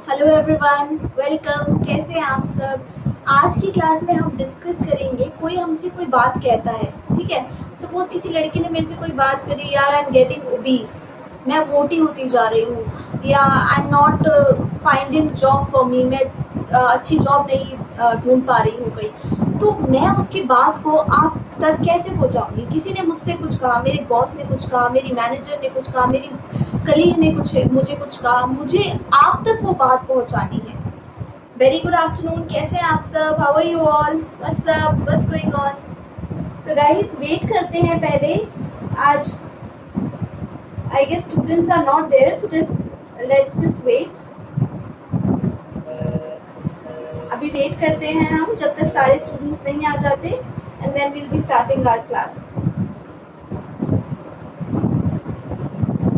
Hello everyone, welcome. कैसे हैं आप सब। आज की क्लास में हम डिस्कस करेंगे, कोई हमसे कोई बात कहता है, ठीक है। सपोज किसी लड़के ने मेरे से कोई बात करी, यार आई एम गेटिंग ओबीस, मैं मोटी होती जा रही हूँ, या I am not finding job for me, मैं अच्छी जॉब नहीं ढूंढ पा रही हूँ कहीं। तो मैं उसकी बात को आप तक कैसे पहुँचाऊँगी। किसी ने मुझसे कुछ कहा, मेरे बॉस ने कुछ कहा, मेरी मैनेजर ने कुछ कहा, मेरी कलीग ने मुझे कुछ कहा, मुझे आप तक वो बात पहुंचानी है। वेरी गुड आफ्टरनून, कैसे हैं आप सब। How are you all, what's up, what's going on. So guys, wait करते हैं पहले। आज I guess students are not there, so just let's just wait. अभी वेट करते हैं हम जब तक सारे स्टूडेंट्स नहीं आ जाते, and then we will be starting our class.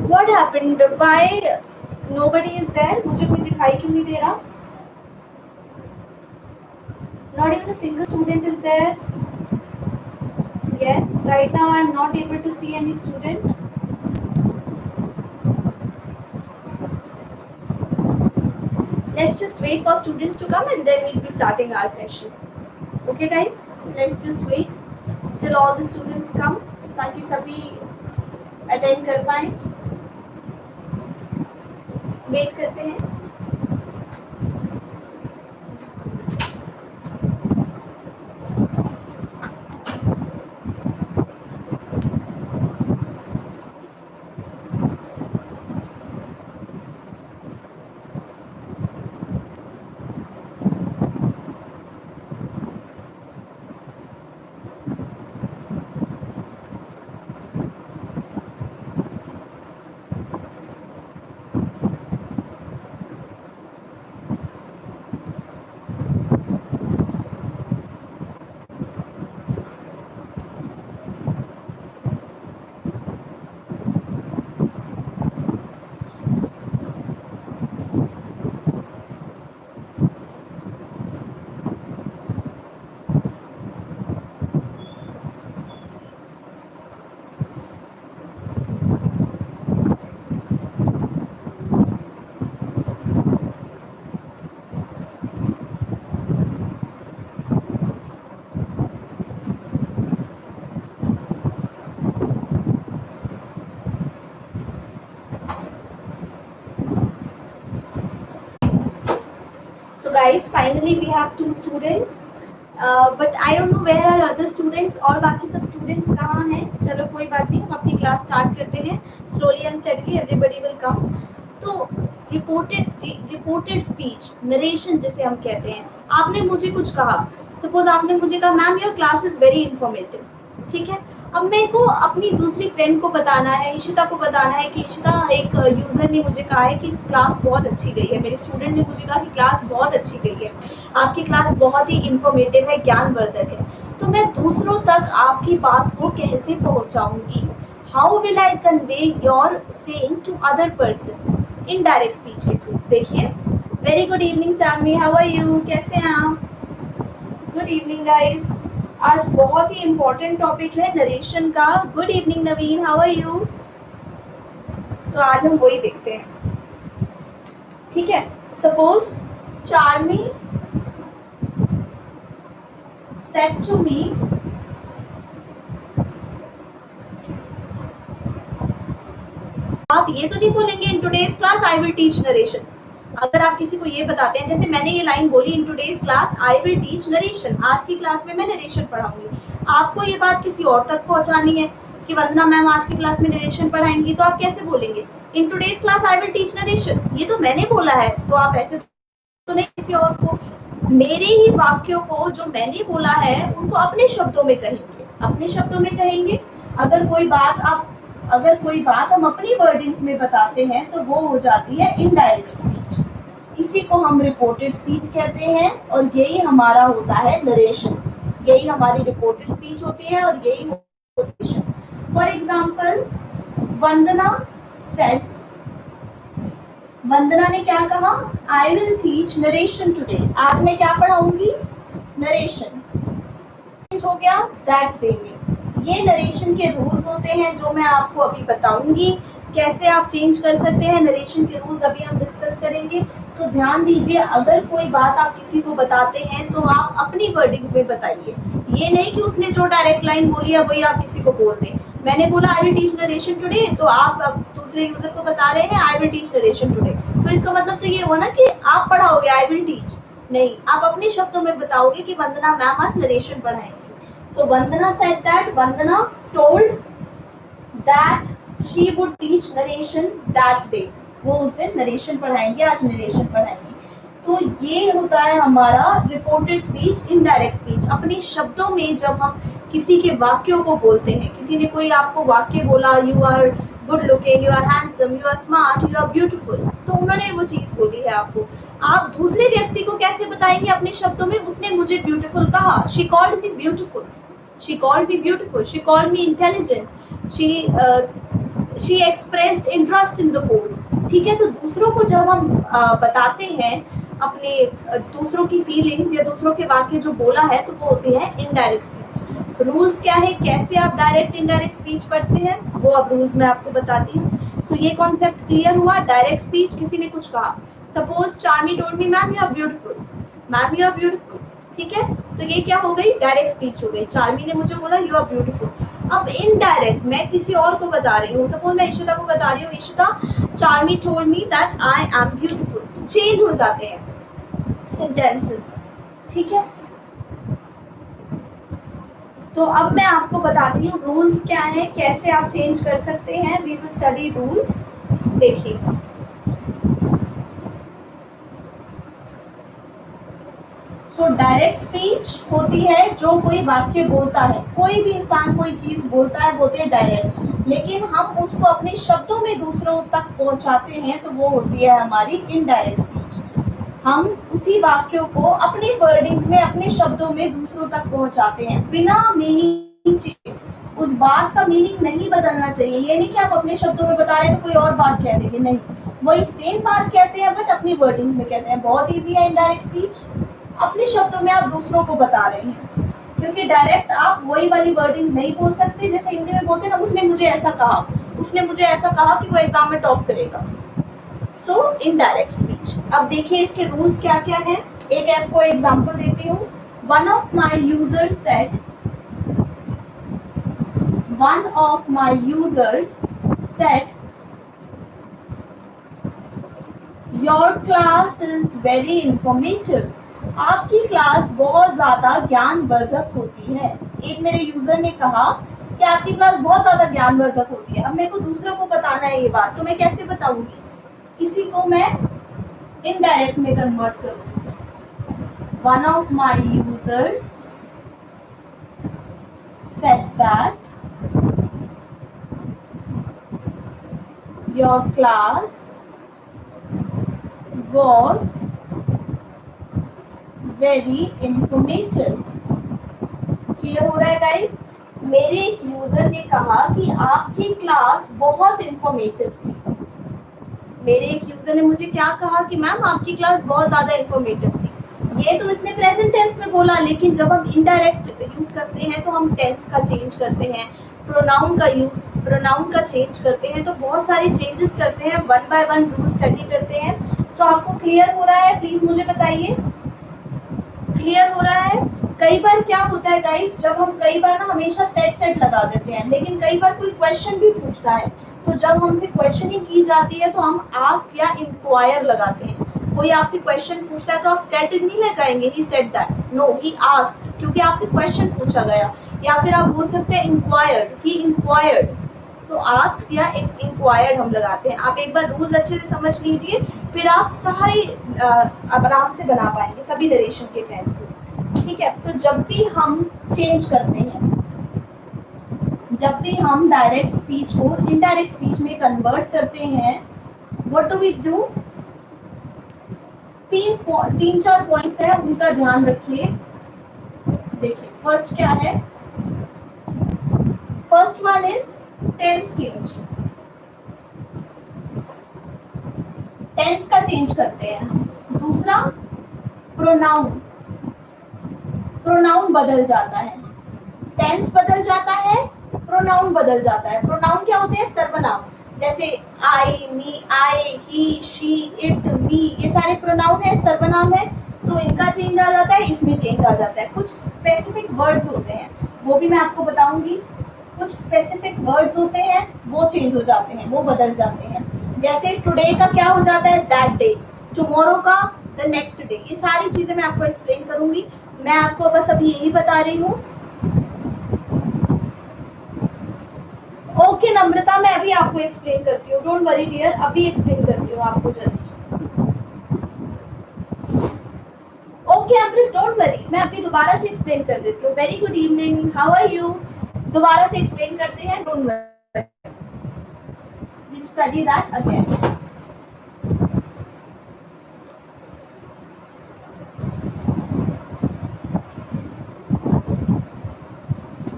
What happened, why nobody is there. मुझे कोई दिखाई क्यों नहीं दे रहा। Not even a single student is there. Yes, right now I am not able to see any student. Let's just wait for students to come and then we'll be starting our session. Okay guys, let's just wait till all the students come ताकि सभी attend कर पाएं। Wait करते हैं। So guys, finally we have 2 students, but I don't know where are other students। और बाकी सब students कहाँ हैं। चलो कोई बात नहीं, हम अपनी क्लास स्टार्ट करते हैं। Slowly and steadily everybody will come। तो रिपोर्टेड स्पीच, नरेशन जिसे हम कहते हैं। आपने मुझे कुछ कहा, सपोज आपने मुझे कहा ma'am your class is very informative, ठीक है। अब मेरे को अपनी दूसरी फ्रेंड को बताना है, इशिता को बताना है कि इशिता, एक यूज़र ने मुझे कहा है कि क्लास बहुत अच्छी गई है, मेरे स्टूडेंट ने मुझे कहा कि क्लास बहुत अच्छी गई है, आपकी क्लास बहुत ही इंफॉर्मेटिव है, ज्ञानवर्धक है। तो मैं दूसरों तक आपकी बात को कैसे पहुंचाऊंगी। How will I convey your saying to other person, indirect speech के थ्रू। देखिए, very good evening Charmi, how are you, कैसे हैं आप। Good evening guys. आज बहुत ही इम्पोर्टेंट टॉपिक है नरेशन का। Good evening Naveen, how are you. तो आज हम वही देखते हैं, ठीक है। Suppose Charmi said to me, आप ये तो नहीं बोलेंगे in today's class I will teach narration. अगर आप किसी को ये बताते हैं, जैसे मैंने ये लाइन बोली, इन today's class I will teach narration, आज की क्लास में मैं नरेशन पढ़ाऊंगी। आपको ये बात किसी और तक पहुंचानी है कि वंदना मैम आज की क्लास में नरेशन पढ़ाएंगी, तो आप कैसे बोलेंगे in today's class I will teach narration. ये तो मैंने बोला है, तो आप ऐसे तो नहीं किसी और को, मेरे ही वाक्यों को जो मैंने बोला है उनको अपने शब्दों में कहेंगे, अपने शब्दों में कहेंगे। अगर कोई बात हम अपनी वर्डिंग्स में बताते हैं तो वो हो जाती है इनडायरेक्ट स्पीच। इसी को हम रिपोर्टेड स्पीच कहते हैं, और यही हमारा होता है नरेशन। यही हमारी रिपोर्टेड स्पीच होती है और यही होती है। फॉर एग्जाम्पल, वंदना सेड, वंदना ने क्या कहा, आई विल टीच नरेशन टुडे, आज मैं क्या पढ़ाऊंगी, नरेशन। हो गया दैट डे में। ये नरेशन के रूल्स होते हैं जो मैं आपको अभी बताऊंगी, कैसे आप चेंज कर सकते हैं। नरेशन के रूल्स अभी हम डिस्कस करेंगे। तो ध्यान दीजिए, अगर कोई बात आप किसी को बताते हैं तो आप अपनी वर्डिंग्स में बताइए। ये नहीं कि उसने जो डायरेक्ट लाइन बोली है वही आप किसी को बोल दें। मैंने बोला आई विल टीच नरेशन टुडे, तो आप अब दूसरे यूजर को बता रहे हैं आई विल टीच नरेशन टुडे, तो इसका मतलब तो ये हुआ ना कि आप पढ़ाओगे आई विल टीच, नहीं, आप अपने शब्दों में बताओगे कि वंदना मैम आज नरेशन पढ़ाएंगी। So Vandana said that, Vandana told that she would teach narration that day, वो उस दिन नरेशन पढ़ाएंगे, आज नरेशन पढ़ाएंगी। तो ये होता है हमारा रिपोर्टेड स्पीच, इनडायरेक्ट स्पीच। अपने शब्दों में जब हम किसी के वाक्यों को बोलते हैं, किसी ने कोई आपको वाक्य बोला, you are good looking, you are handsome, you are smart, you are beautiful, तो उन्होंने वो चीज बोली है आपको, आप दूसरे व्यक्ति को कैसे बताएंगे अपने शब्दों में, उसने मुझे ब्यूटीफुल कहा, she called me beautiful, she called me beautiful, she called me intelligent, she expressed interest in the course। ठीक है, तो दूसरों को जब हम बताते हैं अपने दूसरों की फीलिंग्स या दूसरों के वाक्य जो बोला है, तो वो होती है इनडायरेक्ट स्पीच। रूल्स क्या है, कैसे आप डायरेक्ट इनडायरेक्ट स्पीच पढ़ते हैं, वो अब रूल्स में आपको बताती हूँ। सो ये कॉन्सेप्ट क्लियर हुआ। डायरेक्ट स्पीच, किसी ने कुछ कहा, suppose Charmi told me ma'am you are beautiful, ma'am you are beautiful, ठीक है, तो ये क्या हो गई, डायरेक्ट स्पीच हो गई। चार्मी ने मुझे बोला यू आर ब्यूटीफुल। अब इनडायरेक्ट मैं किसी और को बता रही हूँ, सपोज मैं इशिता को बता रही हूँ, Ishita Charmi told me that I am beautiful, तो चेंज हो जाते हैं सेंटेंसेस, ठीक है। तो अब मैं आपको बताती हूँ रूल्स क्या है, कैसे आप चेंज कर सकते हैं। We will study rules. देखिए, सो डायरेक्ट स्पीच होती है जो कोई वाक्य बोलता है, कोई भी इंसान कोई चीज बोलता है, बोलते हैं डायरेक्ट, लेकिन हम उसको अपने शब्दों में दूसरों तक पहुंचाते हैं, तो वो होती है हमारी इनडायरेक्ट स्पीच। हम उसी वाक्यों को अपने वर्डिंग्स में, अपने शब्दों में दूसरों तक पहुंचाते हैं, बिना मीनिंग चेंज। उस बात का मीनिंग नहीं बदलना चाहिए। ये नहीं कि आप अपने शब्दों में बता रहे हैं तो कोई और बात कह देंगे, नहीं, वही सेम बात कहते हैं बट अपनी वर्डिंग्स में कहते हैं। बहुत ईजी है इनडायरेक्ट स्पीच। अपने शब्दों में आप दूसरों को बता रहे हैं, क्योंकि डायरेक्ट आप वही वाली वर्डिंग नहीं बोल सकते। जैसे हिंदी में बोलते हैं ना, उसने मुझे ऐसा कहा, उसने मुझे ऐसा कहा कि वो एग्जाम में टॉप करेगा। सो इनडायरेक्ट स्पीच। अब देखिए इसके रूल्स क्या क्या है। एक आपको एग्जांपल देती हूँ। One of my users said your class is very informative. आपकी क्लास बहुत ज्यादा ज्ञानवर्धक होती है। एक मेरे यूजर ने कहा कि आपकी क्लास बहुत ज्यादा ज्ञानवर्धक होती है। अब मेरे को दूसरों को बताना है ये बात, तो मैं कैसे बताऊंगी, इसी को मैं इनडायरेक्ट में कन्वर्ट करूंगी। One of my users said that your class was very informative। Clear हो रहा है गाइस? मेरे एक यूजर ने कहा कि आपकी क्लास बहुत इंफॉर्मेटिव थी। मेरे एक यूजर ने मुझे क्या कहा कि मैम आपकी क्लास बहुत ज्यादा इंफॉर्मेटिव थी। ये तो इसने प्रेजेंट टेंस में बोला, लेकिन जब हम इनडायरेक्ट यूज करते हैं तो हम टेंस का चेंज करते हैं, प्रोनाउन का चेंज करते हैं, तो बहुत सारी चेंजेस करते हैं। One by one rule study करते हैं। सो आपको क्लियर हो रहा है? प्लीज मुझे बताइए, क्लियर हो रहा है? कई बार क्या होता है गाइस, जब हम कई बार ना हमेशा सेट लगा देते हैं, लेकिन कई बार कोई क्वेश्चन भी पूछता है, तो जब हमसे क्वेश्चनिंग की जाती है तो हम आस्क या इंक्वायर लगाते हैं। कोई आपसे क्वेश्चन पूछता है तो आप सेट नहीं लगाएंगे he said that, no, he ask, क्योंकि आपसे क्वेश्चन पूछा गया। या फिर आप बोल सकते हैं इंक्वायर्ड, ही इंक्वायर्ड, तो आस्क या इंक्वायर्ड हम लगाते हैं। आप एक बार रूल्स अच्छे से समझ लीजिए, फिर आप सारे आराम से बना पाएंगे सभी नरेशन के टेंसेस। ठीक है, तो जब भी हम चेंज करते हैं, जब भी हम डायरेक्ट स्पीच को इनडायरेक्ट स्पीच में कन्वर्ट करते हैं, व्हाट डू वी डू? तीन चार पॉइंट्स है, उनका ध्यान रखिए। देखिए फर्स्ट क्या है, first one is tense change. Tense का चेंज करते हैं। दूसरा प्रोनाउन, प्रोनाउन बदल जाता है। टेंस बदल जाता है, प्रोनाउन बदल जाता है। प्रोनाउन क्या होते हैं? सर्वनाम। जैसे आई, मी, आई, ही, शी, इट, मी, ये सारे प्रोनाउन है, सर्वनाम है, तो इनका चेंज आ जाता है, इसमें चेंज आ जाता है। कुछ स्पेसिफिक वर्ड्स होते हैं, वो भी मैं आपको बताऊंगी। कुछ स्पेसिफिक वर्ड्स होते हैं वो चेंज हो जाते हैं, वो बदल जाते हैं। जैसे टुडे का क्या हो जाता है, दैट डे, टुमारो का द नेक्स्ट डे। ये सारी चीजें मैं आपको एक्सप्लेन करूंगी। मैं आपको बस अभी यही बता रही हूँ। ओके नम्रता, मैं अभी आपको एक्सप्लेन करती हूँ, डोंट वरी डियर, अभी एक्सप्लेन करती हूँ आपको just. Okay Amrit, don't worry, मैं अभी दोबारा से एक्सप्लेन कर देती हूँ। Very good evening, how are you? दोबारा से एक्सप्लेन करते हैं, don't worry, will study that again.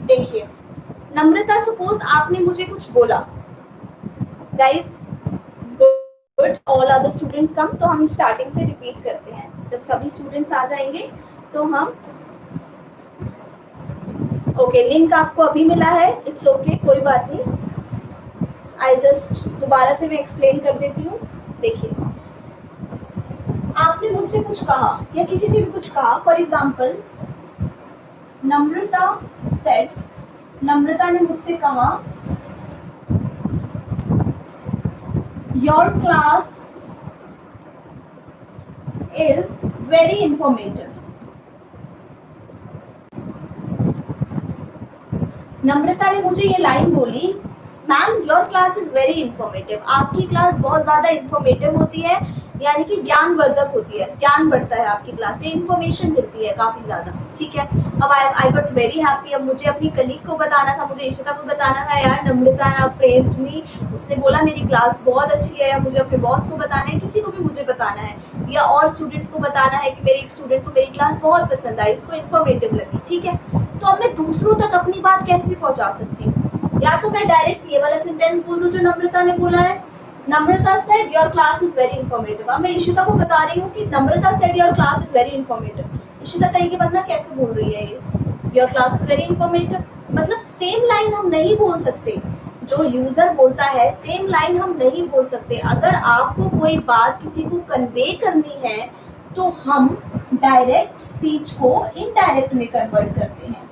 देखिए नम्रता, सपोज आपने मुझे कुछ बोला, guys good, all other students come, तो हम स्टार्टिंग से रिपीट करते हैं। जब सभी स्टूडेंट्स आ जाएंगे तो हम, ओके लिंक आपको अभी मिला है, इट्स ओके, कोई बात नहीं। आई जस्ट दोबारा से मैं एक्सप्लेन कर देती हूँ। देखिए आपने मुझसे कुछ कहा या किसी से भी कुछ कहा, for example Namrata said, Namrata ने मुझसे कहा your class is very informative. Namrata ने मुझे ये लाइन बोली, ma'am your class is very informative, आपकी क्लास बहुत ज्यादा इंफॉर्मेटिव होती है, यानी कि ज्ञानवर्धक होती है, ज्ञान बढ़ता है आपकी क्लास से, इंफॉर्मेशन मिलती है काफी ज्यादा। ठीक है, अब आई गॉट वेरी हैप्पी। अब मुझे अपनी कलीग को बताना था, मुझे इशिता को बताना था, यार नम्रता प्रेज्ड मी, उसने बोला मेरी क्लास बहुत अच्छी है, या मुझे अपने बॉस को बताना है, किसी को भी मुझे बताना है, या और स्टूडेंट्स को बताना है कि मेरे एक स्टूडेंट को मेरी क्लास बहुत पसंद आई, उसको इन्फॉर्मेटिव लगी। ठीक है, तो अब मैं दूसरों तक अपनी बात कैसे पहुंचा सकती हूँ? या तो मैं डायरेक्ट ये वाला सेंटेंस बोल दूं जो नम्रता ने बोला है, Namrata said your class is very informative. अब मैं इशिता को बता रही हूँ कि Namrata said your class is very informative. Ishita कहीं के बंदा कैसे बोल रही है ये your class is very informative? मतलब सेम लाइन हम नहीं बोल सकते, जो यूजर बोलता है सेम लाइन हम नहीं बोल सकते। अगर आपको कोई बात किसी को कन्वे करनी है तो हम डायरेक्ट स्पीच को इनडायरेक्ट में कन्वर्ट करते हैं।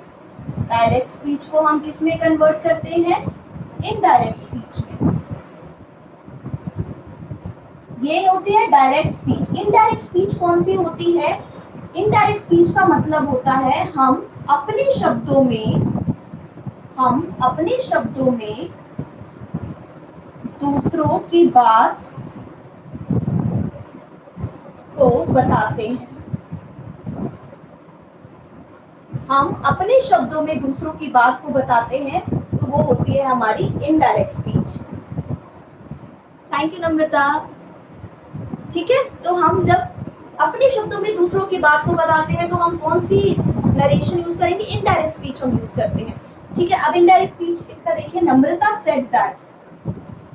डायरेक्ट स्पीच को हम किस में कन्वर्ट करते हैं? इनडायरेक्ट स्पीच में। ये होती है डायरेक्ट स्पीच। इनडायरेक्ट स्पीच कौन सी होती है? इनडायरेक्ट स्पीच का मतलब होता है हम अपने शब्दों में दूसरों की बात को बताते हैं। हम अपने शब्दों में दूसरों की बात को बताते हैं, तो वो होती है हमारी इनडायरेक्ट स्पीच। थैंक यू नम्रता। ठीक है, तो हम जब अपने शब्दों में दूसरों की बात को बताते हैं तो हम कौन सी नरेशन यूज करेंगे? इनडायरेक्ट स्पीच हम यूज करते हैं। ठीक है, अब इनडायरेक्ट स्पीच इसका देखिए, Namrata said that,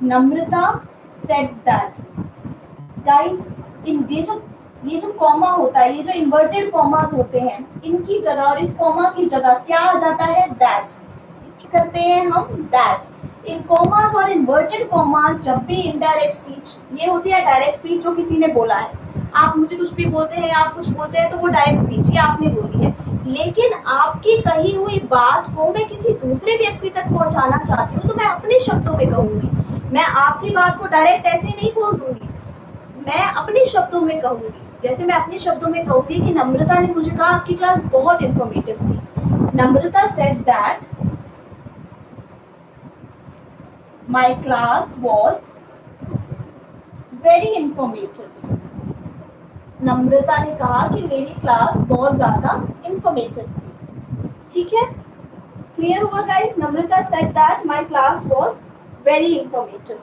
Namrata said that. Guys ये जो कॉमा होता है, ये जो इन्वर्टेड कॉमास होते हैं, इनकी जगह और इस कॉमा की जगह क्या आ जाता है? दैट। इसकी करते हैं हम दैट। इन कॉमास और इन्वर्टेड कॉमास जब भी इनडायरेक्ट स्पीच, ये होती है डायरेक्ट स्पीच जो किसी ने बोला है। आप मुझे कुछ भी बोलते हैं, आप कुछ बोलते हैं, तो वो डायरेक्ट स्पीच ये आपने बोली है। लेकिन आपकी कही हुई बात को मैं किसी दूसरे व्यक्ति तक पहुंचाना चाहती हूँ तो मैं अपने शब्दों में कहूंगी। मैं आपकी बात को डायरेक्ट ऐसे नहीं बोल दूंगी, मैं अपने शब्दों में कहूंगी। जैसे मैं अपने शब्दों में कहूंगी कि नम्रता ने मुझे कहा आपकी क्लास बहुत इंफॉर्मेटिव थी। Namrata said that my class was very informative. Namrata ने कहा कि मेरी क्लास बहुत ज्यादा इंफॉर्मेटिव थी। ठीक है, क्लियर हुआ guys? Namrata said that my class was very informative.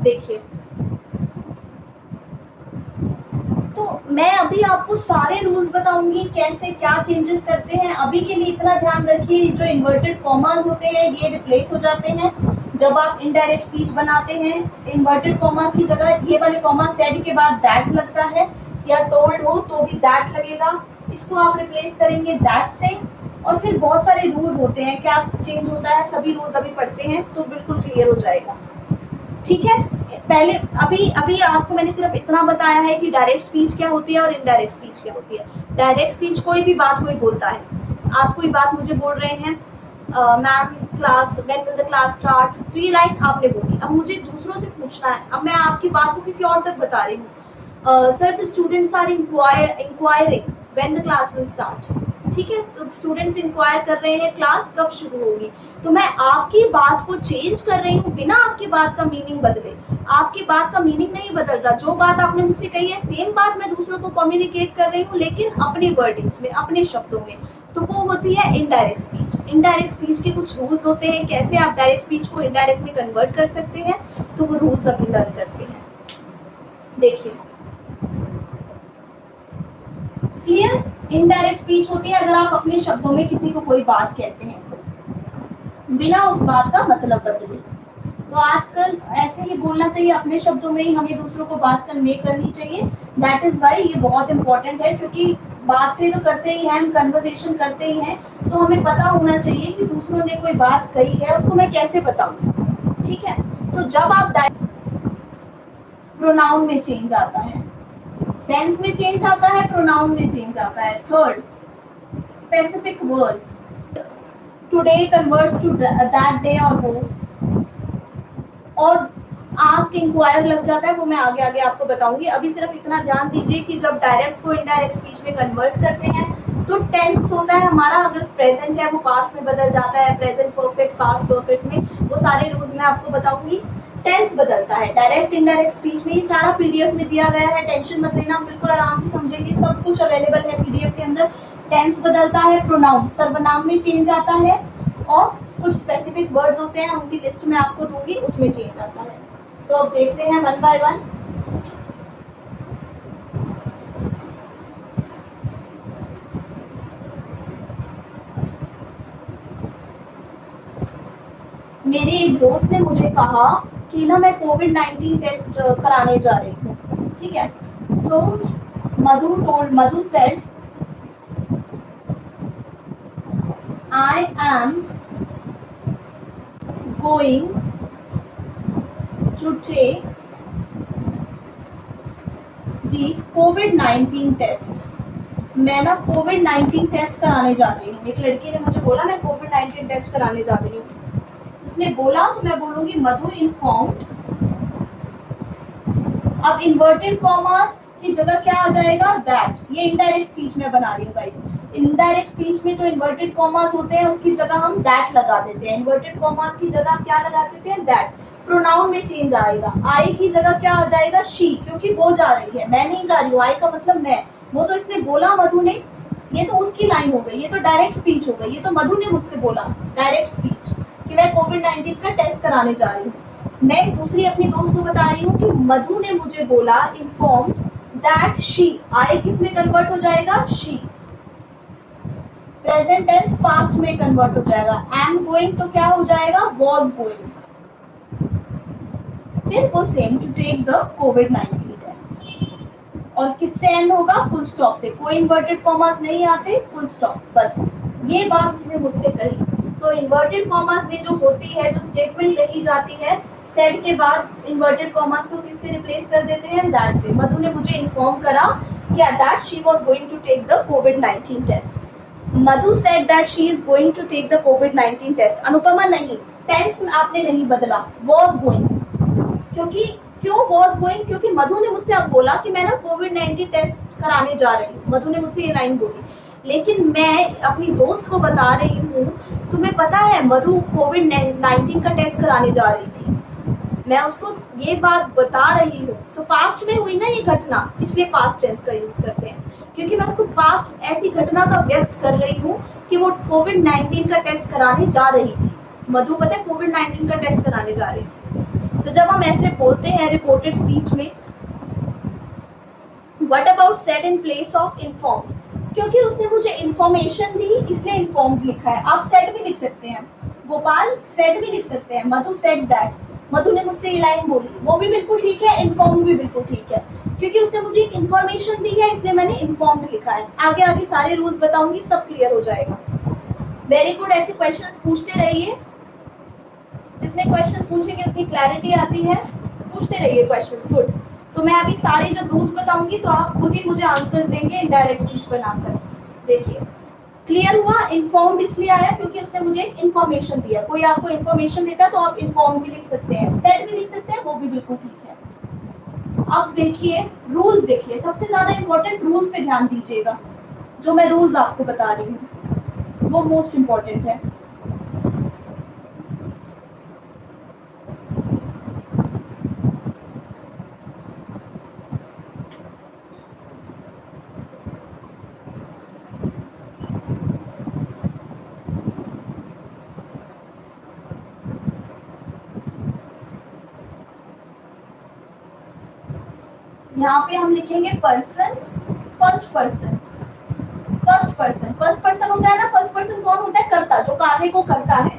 देखिए, तो मैं अभी आपको सारे रूल्स बताऊंगी कैसे क्या चेंजेस करते हैं। अभी के लिए इतना ध्यान रखिए, जो इन्वर्टेड कॉमास होते हैं ये रिप्लेस हो जाते हैं जब आप इनडायरेक्ट स्पीच बनाते हैं। इन्वर्टेड कॉमास की जगह ये वाले कॉमा सेड के बाद दैट लगता है, या टोल्ड हो तो भी दैट लगेगा। इसको आप रिप्लेस करेंगे दैट से। और फिर बहुत सारे रूल्स होते हैं, क्या चेंज होता है, सभी रूल्स अभी पढ़ते हैं तो बिल्कुल क्लियर हो जाएगा। ठीक है, पहले अभी अभी आपको मैंने सिर्फ इतना बताया है कि डायरेक्ट स्पीच क्या होती है और इनडायरेक्ट स्पीच क्या होती है। डायरेक्ट स्पीच कोई भी बात कोई बोलता है, आप कोई बात मुझे बोल रहे हैं, ma'am class when will the class start, तो ये लाइन आपने बोली, अब मुझे दूसरों से पूछना है, अब मैं आपकी बात को किसी और तक बता रही हूँ, sir the students are inquiring when the class will start. ठीक है, तो स्टूडेंट्स इंक्वायर कर रहे हैं क्लास कब शुरू होगी, तो मैं आपकी बात को चेंज कर रही हूँ बिना आपकी बात का मीनिंग बदले। आपकी बात का मीनिंग नहीं बदल रहा, जो बात आपने मुझसे कही है सेम बात मैं दूसरों को कम्युनिकेट कर रही हूँ, लेकिन अपने वर्डिंग्स में, अपने शब्दों में, तो वो होती है इनडायरेक्ट स्पीच। इनडायरेक्ट स्पीच के कुछ रूल्स होते हैं, कैसे आप डायरेक्ट स्पीच को इनडायरेक्ट में कन्वर्ट कर सकते हैं, तो वो रूल्स अभी लर्न करते हैं। देखिए, क्लियर, इनडायरेक्ट स्पीच होती है अगर आप अपने शब्दों में किसी को कोई बात कहते हैं तो बिना उस बात का मतलब बदले। तो आजकल ऐसे ही बोलना चाहिए, अपने शब्दों में ही हमें दूसरों को बात कन्वे करनी चाहिए। दैट इज वाई ये बहुत इंपॉर्टेंट है, क्योंकि बातें तो करते ही हैं, हम कन्वर्सेशन करते ही हैं, तो हमें पता होना चाहिए कि दूसरों ने कोई बात कही है उसको मैं कैसे बताऊं। ठीक है, तो जब आप प्रोनाउन में चेंज आता है, टेंस में चेंज आता है, प्रोनाउन में चेंज आता है। Third, specific words, today converts to that day और वो, और आस्क इंक्वायर लग जाता है, वो मैं आगे आगे आपको बताऊंगी। अभी सिर्फ इतना ध्यान दीजिए कि जब डायरेक्ट को इनडायरेक्ट स्पीच में कन्वर्ट करते हैं तो टेंस होता है हमारा, अगर प्रेजेंट है वो पास्ट में बदल जाता है, प्रेजेंट परफेक्ट पास्ट परफेक्ट में, वो सारे रूल्स मैं आपको बताऊंगी। टेंस बदलता है डायरेक्ट इनडायरेक्ट स्पीच में, ये सारा पीडीएफ में दिया गया है, टेंशन मत लेना, बिल्कुल आराम से समझेंगे, सब कुछ अवेलेबल है पीडीएफ के अंदर। टेंस बदलता है, प्रोनाउन सर्वनाम में चेंज आता है, और कुछ स्पेसिफिक वर्ड्स होते हैं उनकी लिस्ट में आपको दूंगी, उसमें चेंज आता है। तो अब देखते हैं वन बाय वन। मेरे एक दोस्त ने मुझे कहा कि ना मैं कोविड-19 टेस्ट कराने जा रही हूँ। ठीक है, so Madhu said I am going to take the कोविड-19 टेस्ट। मैं ना कोविड-19 टेस्ट कराने जा रही हूँ। एक लड़की ने मुझे बोला मैं कोविड-19 टेस्ट कराने जा रही हूँ, उसने बोला तो मैं बोलूंगी मधु इन्फॉर्म्ड। अब इन्वर्टेड कॉमास की जगह क्या आ जाएगा, दैट। ये इनडायरेक्ट स्पीच में बना रही हूँ गाइस। इनडायरेक्ट स्पीच में जो इन्वर्टेड कॉमास होते हैं उसकी जगह हम दैट लगा देते हैं, इन्वर्टेड कॉमास की जगह क्या लगा देते हैं, दैट। प्रोनाउन में चेंज आएगा, आई की जगह क्या आ जाएगा, शी, क्योंकि वो जा रही है, मैं नहीं जा रही हूँ, आई का मतलब मैं, वो तो इसने बोला मधु ने, ये तो उसकी लाइन हो गई, ये तो डायरेक्ट स्पीच हो गई, ये तो मधु ने मुझसे बोला डायरेक्ट स्पीच कि मैं कोविड-19 का टेस्ट कराने जा रही हूँ। मैं दूसरी अपनी दोस्त को बता रही हूँ कि मधु ने मुझे बोला, इन्फॉर्म दैट शी, आई किस में कन्वर्ट हो जाएगा, शी। प्रेजेंट टेंस पास्ट में कन्वर्ट हो जाएगा, एम गोइंग तो क्या हो जाएगा, वॉज गोइंग। फिर वो सेम टू टेक द कोविड-19 टेस्ट, और किससे एंड होगा, फुल स्टॉप से, कोई इन्वर्टेड कॉमास नहीं आते, फुल स्टॉप, बस। ये बात उसने मुझसे कही। तो इन्वर्टेड कॉमास में जो होती है, जो स्टेटमेंट रही जाती है, सेड के बाद इन्वर्टेड कॉमास को किससे रिप्लेस कर देते हैं, दैट से। मधु ने मुझे इन्फॉर्म करा क्या, that she was going to take the कोविड-19 test. Madhu said that she is going to take the कोविड-19 टेस्ट। अनुपमा नहीं, टेंस आपने नहीं बदला, वाज गोइंग। क्योंकि क्यों वाज गोइंग, क्योंकि मधु ने मुझसे अब बोला कि मैं ना कोविड-19 टेस्ट कराने जा रही हूँ, मधु ने मुझसे ये लाइन बोली, लेकिन मैं अपनी दोस्त को बता रही हूँ, तुम्हें पता है मधु कोविड-19 का टेस्ट कराने जा रही थी, मैं उसको ये बात बता रही हूँ। तो पास्ट में हुई ना ये घटना, इसलिए पास्ट टेंस का यूज करते हैं, क्योंकि मैं उसको पास्ट ऐसी घटना का व्यक्त कर रही हूँ कि वो कोविड-19 का टेस्ट कराने जा रही थी। मधु पता है कोविड-19 का टेस्ट कराने जा रही थी। तो जब हम ऐसे बोलते हैं रिपोर्टेड स्पीच में, what about said in place of informed, क्योंकि उसने मुझे इन्फॉर्मेशन दी इसलिए इन्फॉर्म्ड लिखा है। आप सेड भी लिख सकते हैं, गोपाल सेड भी लिख सकते हैं, मधु सेड दैट, मधु ने मुझसे ये लाइन बोली, वो भी बिल्कुल ठीक है, इन्फॉर्म्ड भी बिल्कुल ठीक है, क्योंकि उसने मुझे एक इन्फॉर्मेशन दी है इसलिए मैंने इन्फॉर्म्ड लिखा है। आगे आगे सारे रूल्स बताऊंगी, सब क्लियर हो जाएगा। वेरी गुड, ऐसे क्वेश्चंस पूछते रहिए, जितने क्वेश्चन पूछेंगे उतनी क्लैरिटी आती है, पूछते रहिए क्वेश्चंस। गुड। तो मैं अभी सारे जब रूल्स बताऊंगी तो आप खुद ही मुझे आंसर्स देंगे इनडायरेक्ट स्पीच बनाकर। देखिए क्लियर हुआ। इन्फॉर्म्ड इसलिए आया क्योंकि उसने मुझे इन्फॉर्मेशन दिया। कोई आपको इन्फॉर्मेशन देता है तो आप इन्फॉर्म भी लिख सकते हैं, सेड भी लिख सकते हैं, वो भी बिल्कुल ठीक है। अब देखिए रूल्स, देखिए सबसे ज्यादा इंपॉर्टेंट रूल्स पे ध्यान दीजिएगा। जो मैं रूल्स आपको बता रही हूँ वो मोस्ट इंपॉर्टेंट है। यहाँ पे हम लिखेंगे person, first person. First person, first person होता है ना, फर्स्ट पर्सन कौन होता है? कर्ता, जो कार्य को करता है।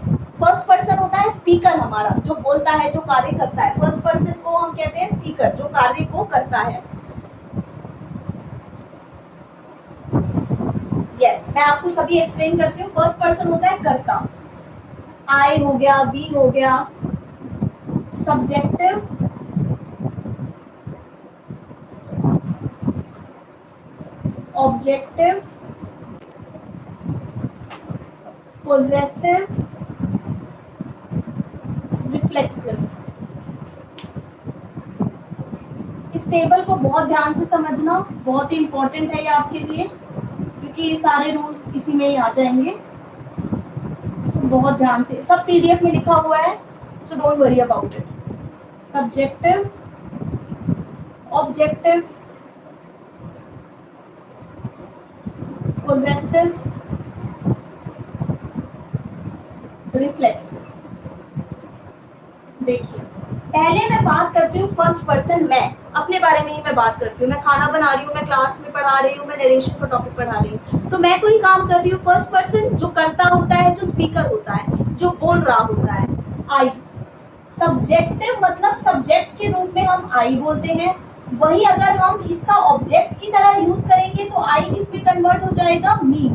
फर्स्ट पर्सन होता है स्पीकर, हमारा जो बोलता है, जो कार्य करता है। फर्स्ट पर्सन को हम कहते हैं स्पीकर, जो कार्य को करता है। यस, मैं आपको सभी एक्सप्लेन करती हूँ। फर्स्ट पर्सन होता है कर्ता, आई हो गया, बी हो गया, सब्जेक्टिव, ऑब्जेक्टिव, पोजेसिव, रिफ्लेक्सिव। इस टेबल को बहुत ध्यान से समझना, बहुत ही इंपॉर्टेंट है ये आपके लिए, क्योंकि ये सारे रूल्स इसी में ही आ जाएंगे। तो बहुत ध्यान से, सब पीडीएफ में लिखा हुआ है, so don't worry about it. Subjective, objective, possessive, reflexive. देखिए पहले मैं बात करती हूँ फर्स्ट पर्सन, मैं अपने बारे में ही मैं बात करती हूँ। मैं खाना बना रही हूँ, मैं क्लास में पढ़ा रही हूँ, मैं नरेशन का टॉपिक पढ़ा रही हूँ, तो मैं कोई काम कर रही हूँ। फर्स्ट पर्सन जो करता होता है, जो स्पीकर होता है, जो बोल रहा होता है, आई। सब्जेक्टिव मतलब सब्जेक्ट के रूप में हम आई बोलते हैं। वही अगर हम इसका ऑब्जेक्ट की तरह यूज करेंगे तो आई किस में कन्वर्ट हो जाएगा? मी।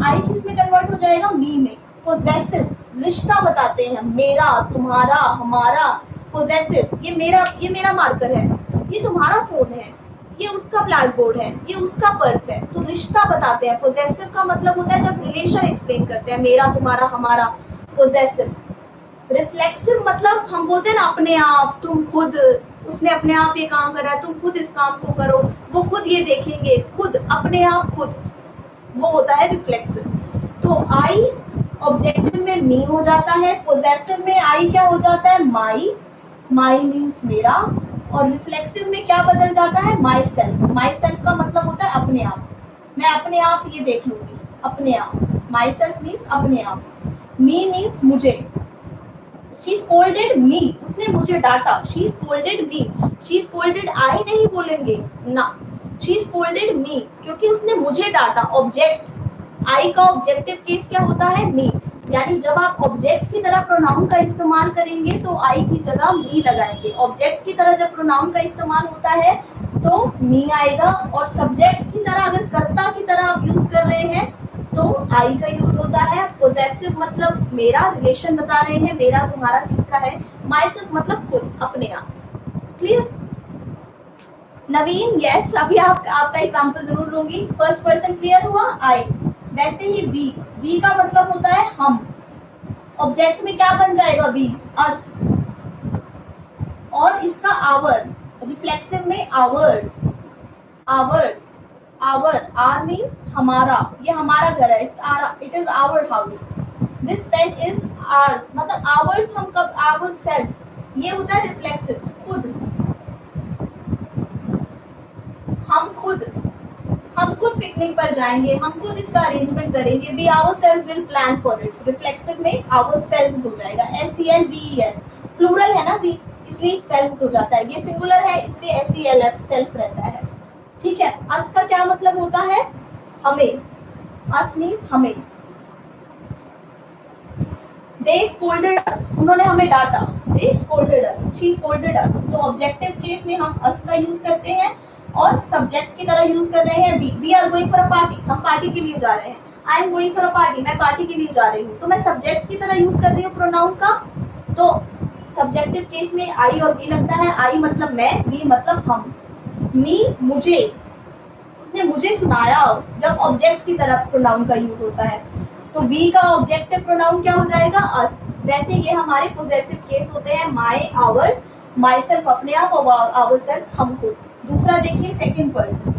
आई किस में कन्वर्ट हो जाएगा? मी में। पोजेसिव, रिश्ता बताते हैं, मेरा, तुम्हारा, हमारा। पोजेसिव, ये मेरा मार्कर है, ये तुम्हारा फोन है, ये उसका ब्लैक बोर्ड है, ये उसका पर्स है। तो रिश्ता बताते हैं। पोजेसिव का मतलब होता है जब रिलेशन एक्सप्लेन करते हैं, मेरा, तुम्हारा, हमारा। पोजेसिव। रिफ्लेक्सिव मतलब हम बोलते हैं ना अपने आप, तुम खुद, उसने अपने आप ये काम करा है, तुम खुद इस काम को करो, वो खुद ये देखेंगे, खुद, अपने आप, खुद, वो होता है रिफ्लेक्सिव। तो आई ऑब्जेक्टिव में मी हो जाता है, पोजेसिव में आई क्या हो जाता है? माई। माई मीन्स मेरा। और रिफ्लेक्सिव में क्या बदल जाता है? My self. माई सेल्फ का मतलब होता है अपने आप, मैं अपने आप ये देख लूंगी, अपने आप। माई सेल्फ मीन्स अपने आप। मी मीन्स मुझे। She scolded me, उसने मुझे डांटा। She scolded me, she scolded I नहीं बोलेंगे ना, she scolded me क्योंकि उसने मुझे डांटा। ऑब्जेक्ट, I का ऑब्जेक्टिव केस क्या होता है? me। यानी जब आप ऑब्जेक्ट की तरह प्रोनाउन का इस्तेमाल करेंगे तो I की जगह me लगाएंगे। ऑब्जेक्ट की तरह जब प्रोनाउन का इस्तेमाल होता है तो me आएगा, और सब्जेक्ट की तरह अगर कर्ता की तरह आप यूज कर रहे हैं तो आई का यूज होता है। पोजेसिव मतलब मेरा, रिलेशन बता रहे हैं, मेरा, तुम्हारा, किसका है। माई सेल्फ मतलब खुद, अपने आप। क्लियर? नवीन, यस, अभी आपका एग्जांपल जरूर लूंगी। फर्स्ट पर्सन क्लियर हुआ? आई। वैसे ही बी, बी का मतलब होता है हम। ऑब्जेक्ट में क्या बन जाएगा? We, us. और इसका आवर, रिफ्लेक्सिव में ours. Ours, our, our means हमारा, ये हमारा घर है, it is our house. This pen is ours, मतलब आवर्स, हम कब, आवर सेल्व्स, ये होता है रिफ्लेक्सिव, खुद, हम खुद पिकनिक पर जाएंगे, हम खुद इसका अरेंजमेंट करेंगे। We ourselves will plan for it. Reflexive में आवर सेल्व्स हो जाएगा, SELVES। प्लूरल है ना भी, इसलिए सेल्व्स हो जाता है। ये सिंगुलर है इसलिए SELF, सेल्फ रहता है। ठीक है। अस का क्या मतलब होता है? हमें। अस मीन्स हमें। They scolded us, उन्होंने हमें डांटा। They scolded us, she scolded us। तो ऑब्जेक्टिव केस में हम us का यूज करते हैं, और सब्जेक्ट की तरह यूज कर रहे हैं we. We are going for a party, हम पार्टी के लिए जा रहे हैं। I am going for a party, मैं पार्टी के लिए जा रही हूँ, तो मैं सब्जेक्ट की तरह यूज कर रही हूँ प्रोनाउन का। तो सब्जेक्टिव केस में आई और वी लगता है। आई मतलब मैं, वी मतलब हम। मी मुझे, उसने मुझे सुनाया, जब ऑब्जेक्ट की तरह प्रोनाउन का यूज होता है। तो वी का ऑब्जेक्टिव प्रोनाउन क्या हो जाएगा, अस। वैसे ये हमारे पोजेसिव केस होते हैं, माई, आवर, माई सेल्फ अपने आप, और आवर सेल्फ हम खुद। दूसरा देखिए सेकंड पर्सन,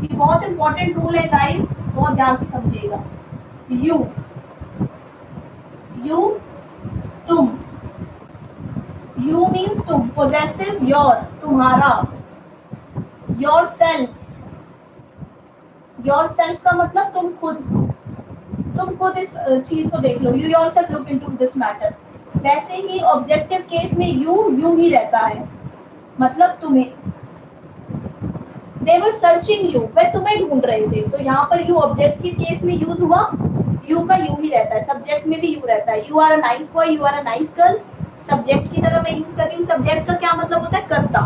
ये बहुत इंपॉर्टेंट रूल है गाइस, बहुत ध्यान से समझिएगा। यू, यू तुम, यू मीन्स तुम, पोजेसिव योर तुम्हारा, योर सेल्फ, योर सेल्फ का मतलब तुम खुद, तुम खुद इस चीज को देख लो, you yourself look into this matter. वैसे ही ऑब्जेक्टिव केस में यू ही रहता है, मतलब तुम्हें। दे वर सर्चिंग यू, वे तुम्हें ढूंढ रहे थे, तो यहाँ पर यू ऑब्जेक्ट के केस में यूज हुआ, यू का यू ही रहता है। सब्जेक्ट में भी यू रहता है, you are a nice boy, you are a nice girl, subject की तरह मैं यूज कर रही हूँ। सब्जेक्ट का क्या मतलब होता है, कर्ता,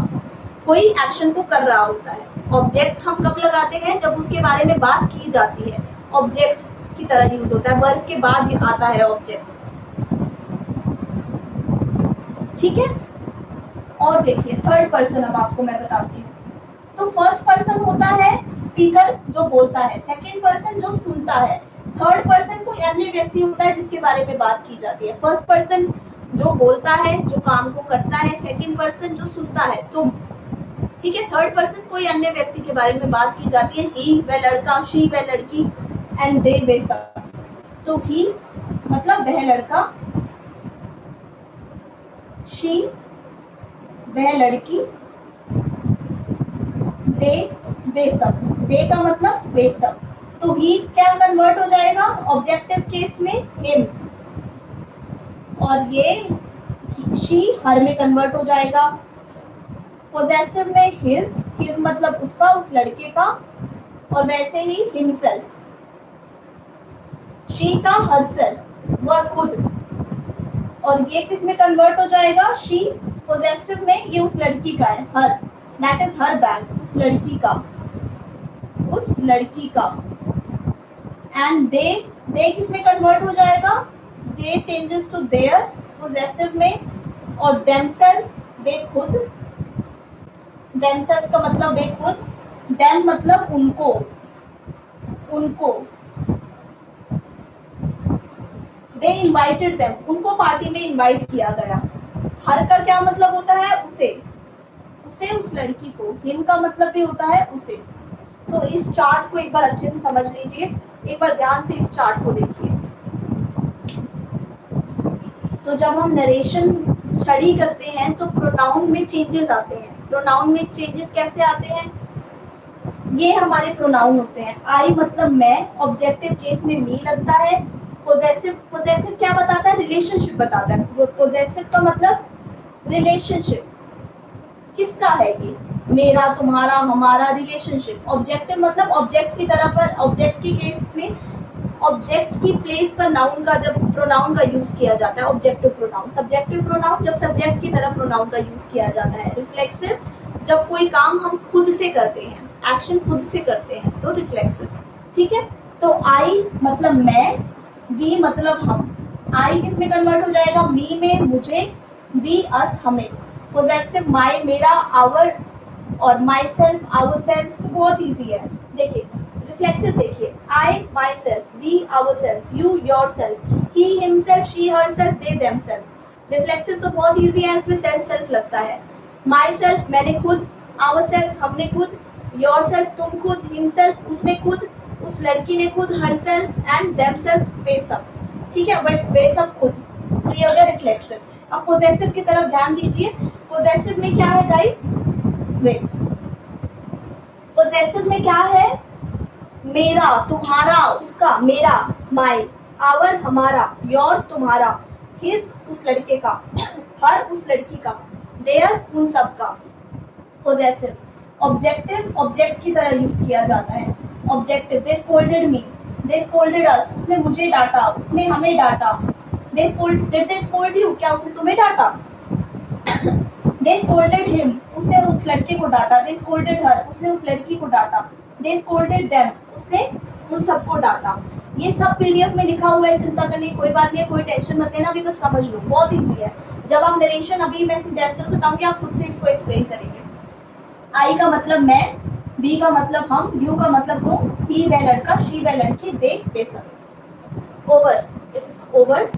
कोई एक्शन को कर रहा होता है। ऑब्जेक्ट हम कब लगाते हैं, जब उसके बारे में बात की जाती है, ऑब्जेक्ट की तरह यूज होता है, वर्ब के बाद आता है ऑब्जेक्ट। ठीक है, और देखिए थर्ड पर्सन अब आपको मैं बताती हूँ। तो फर्स्ट पर्सन होता है स्पीकर, जो बोलता है। सेकंड पर्सन जो सुनता है। थर्ड पर्सन कोई अन्य व्यक्ति होता है जिसके बारे में बात की जाती है। फर्स्ट पर्सन जो बोलता है, जो काम को करता है। सेकंड पर्सन जो सुनता है, तुम। ठीक है, थर्ड पर्सन कोई अन्य व्यक्ति के बारे में बात की जाती है, ही वह लड़का, शी वह लड़की, एंड दे वे सब। तो ही मतलब वह लड़का, शी वह लड़की, दे वे सब, दे का मतलब वे सब। तो ही क्या कन्वर्ट हो जाएगा ऑब्जेक्टिव केस में, हिम, और ये शी हर में कन्वर्ट हो जाएगा। पोजेसिव में हिज, हिज मतलब उसका, उस लड़के का, और वैसे ही हिमसेल्फ, शी का हरसेल्फ, वह खुद, और ये किस में कन्वर्ट हो जाएगा, शी। पोजेसिव में ये उस लड़की का है, हर, दैट इज हर बैग, उस लड़की का, उस लड़की का। एंड दे किस में कन्वर्ट हो जाएगा, दे चेंजेस टू देयर, पोजेसिव में, और देमसेल्व्स वे खुद, देमसेल्व्स का मतलब वे खुद, देम मतलब उनको, उनको। दे इनवाइटेड देम, उनको पार्टी में इनवाइट किया गया। हर का क्या मतलब होता है, उसे, उसे उस लड़की को। हिम का मतलब भी होता है उसे। तो इस चार्ट को एक बार अच्छे से समझ लीजिए, एक बार ध्यान से इस चार्ट को देखिए। तो जब हम नरेशन स्टडी करते हैं तो प्रोनाउन में चेंजेस आते हैं। प्रोनाउन में चेंजेस कैसे आते हैं, ये हमारे प्रोनाउन होते हैं। आई मतलब मैं, ऑब्जेक्टिव केस में मी लगता है। पोजेसिव, पोजेसिव क्या बताता है, रिलेशनशिप बताता है। पोजेसिव का मतलब रिलेशनशिप, किसका है ये, मेरा, तुम्हारा, हमारा, रिलेशनशिप। ऑब्जेक्टिव मतलब ऑब्जेक्ट की तरह पर, ऑब्जेक्ट के केस में ऑब्जेक्ट की प्लेस पर नाउन का, जब प्रोनाउन का यूज किया जाता है, ऑब्जेक्टिव प्रोनाउन। सब्जेक्टिव प्रोनाउन जब सब्जेक्ट की तरह प्रोनाउन का यूज किया जाता है। रिफ्लेक्सिव जब कोई काम हम खुद से करते हैं, एक्शन खुद से करते हैं, तो रिफ्लेक्सिव। ठीक है, तो आई मतलब मैं, वी मतलब हम। आई किस में कन्वर्ट हो जाएगा, मी में, मुझे, वी अस हमें। पोजेसिव माई मेरा, आवर, और माई सेल्फ, आवर सेल्फ। तो बहुत ईजी है, देखिए रिफ्लेक्सिव देखिए, I myself, we our self, you yourself, he himself, she herself, they them self. Reflexive तो बहुत ईजी है, इसमें सेल्फ सेल्फ लगता है। माई सेल्फ मैंने खुद, आवर सेल्फ हमने खुद, योर सेल्फ तुम खुद, हिमसेल्फ उसने खुद, उस लड़की ने खुद, herself, and them self वे सब। ठीक है, बट वे सब खुद। तो ये हो गया रिफ्लेक्सिव। अब पोजेसिव की तरफ ध्यान दीजिए। पोजेसिव में क्या है गाइस, वेट, पोजेसिव में क्या है, मेरा, तुम्हारा, उसका, मेरा, माई, आवर हमारा, योर तुम्हारा, हिज उस लड़के का, हर उस लड़की का, देयर उन सब का। पोजेसिव। ऑब्जेक्टिव ऑब्जेक्ट की तरह यूज किया जाता है। Objective, they scolded me, they scolded us, उसने मुझे डांटा, उसने हमें डांटा। They scold, did they scold you, क्या उसने तुम्हें डांटा। दे स्कोल्डेड हिम, उसने उस लड़के को डांटा। दे स्कोल्डेड हर, उसने उस लड़की को डांटा। दे स्कोल्डेड देम, उसने उन सबको डांटा। ये सब पीडीएफ में लिखा हुआ है, चिंता करने की कोई बात नहीं है, कोई टेंशन मत लेना, अभी बस समझ लो, बहुत ईजी है। जब आप नरेशन, अभी मैं सेंटेंस बताऊंगी, आप खुद से इसको एक्सप्लेन करेंगे। आई का मतलब मैं, बी का मतलब हम, यू का मतलब तुम, ही वह लड़का, शी वह लड़की, दे वे सब। Over, it is over.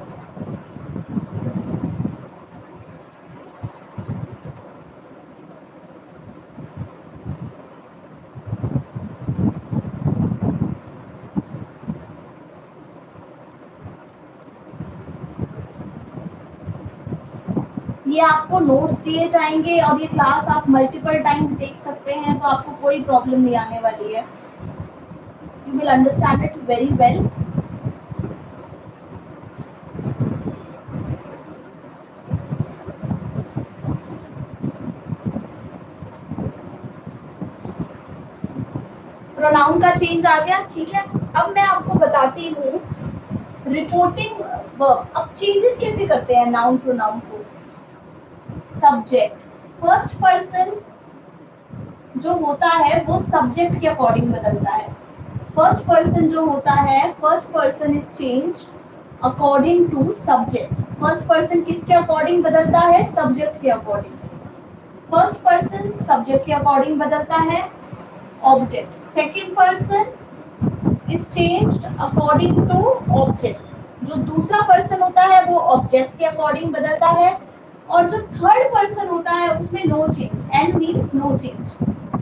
ये आपको नोट्स दिए जाएंगे और ये क्लास आप मल्टीपल टाइम्स देख सकते हैं, तो आपको कोई प्रॉब्लम नहीं आने वाली है। You will understand it very well. Pronoun का चेंज आ गया, ठीक है। अब मैं आपको बताती हूँ रिपोर्टिंग वर्ब। अब चेंजेस कैसे करते हैं नाउन प्रोनाउन को। सब्जेक्ट, फर्स्ट पर्सन जो होता है वो सब्जेक्ट के अकॉर्डिंग बदलता है। फर्स्ट पर्सन जो होता है, first person is change according to subject. First person किसके अकॉर्डिंग बदलता है, सब्जेक्ट के अकॉर्डिंग। फर्स्ट पर्सन सब्जेक्ट के अकॉर्डिंग बदलता है, object. Second person is changed according to object. जो दूसरा पर्सन होता है वो ऑब्जेक्ट के अकॉर्डिंग बदलता है, और जो थर्ड पर्सन होता है उसमें no change, N means no change,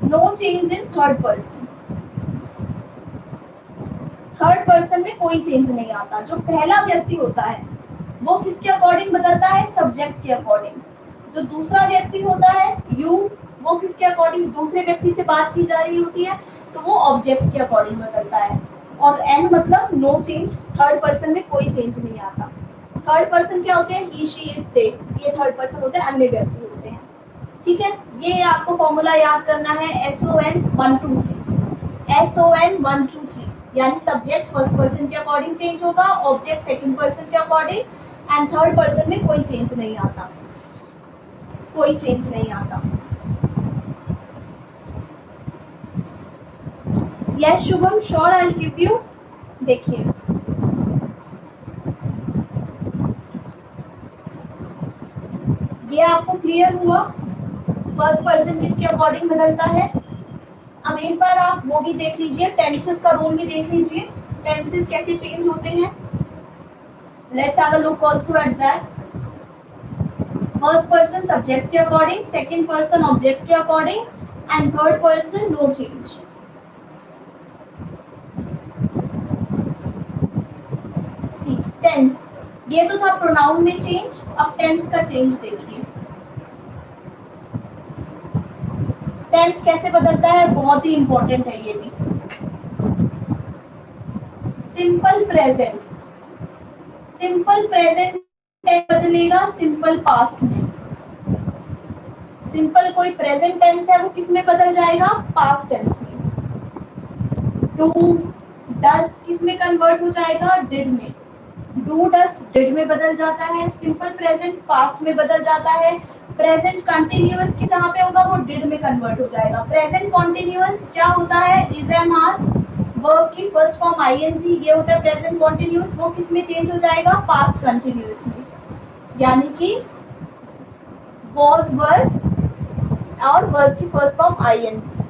no change in third person. Third person में कोई चेंज नहीं आता। जो पहला व्यक्ति होता है वो किसके अकॉर्डिंग बदलता है, सब्जेक्ट के अकॉर्डिंग। जो दूसरा व्यक्ति होता है यू, वो किसके अकॉर्डिंग, दूसरे व्यक्ति से बात की जा रही होती है तो वो ऑब्जेक्ट के अकॉर्डिंग बदलता है। और एन मतलब नो चेंज, थर्ड पर्सन में कोई चेंज नहीं आता। थर्ड पर्सन क्या होते हैं, ही शी इट दे, ये थर्ड पर्सन होते हैं, अन्य व्यक्ति होते हैं। ठीक है, ये आपको फॉर्मूला याद करना है, SON 1 2 3, SON 1 2 3। यानी सब्जेक्ट फर्स्ट पर्सन के अकॉर्डिंग चेंज होगा, ऑब्जेक्ट सेकंड पर्सन के अकॉर्डिंग, एंड थर्ड पर्सन में कोई चेंज नहीं आता, कोई चेंज नहीं आता। Yes Shubham, sure I will give you. देखिए ये आपको क्लियर हुआ, फर्स्ट पर्सन किसके अकॉर्डिंग बदलता है। अब एक बार आप वो भी देख लीजिए, टेंसेस का रूल भी देख लीजिए, टेंसेस कैसे चेंज होते हैं। Let's have a look also at that. First person subject के अकॉर्डिंग, सेकंड पर्सन ऑब्जेक्ट के according, and third person no change. See tense, ये तो था प्रोनाउन में चेंज, अब टेंस का चेंज देखिए। टेंस कैसे बदलता है, बहुत ही इंपॉर्टेंट है ये भी। सिंपल प्रेजेंट, सिंपल प्रेजेंट बदलेगा सिंपल पास्ट में। सिंपल कोई प्रेजेंट टेंस है वो किस में बदल जाएगा, पास्ट टेंस में। डू डस किस में कन्वर्ट हो जाएगा, डिड में। डू डस डिड में बदल जाता है, सिंपल प्रेजेंट पास्ट में बदल जाता है। प्रेजेंट कंटिन्यूअस की जहाँ पे होगा वो डिड में कन्वर्ट हो जाएगा। प्रेजेंट कॉन्टिन्यूअस क्या होता है, इज एम आर, वर्ब की फर्स्ट फॉर्म आईएनजी, ये होता है प्रेजेंट कॉन्टिन्यूअस, वो किस में चेंज हो जाएगा, पास्ट कंटिन्यूअस में। यानी कि वॉज वर और वर्ब की फर्स्ट फॉर्म आईएनजी।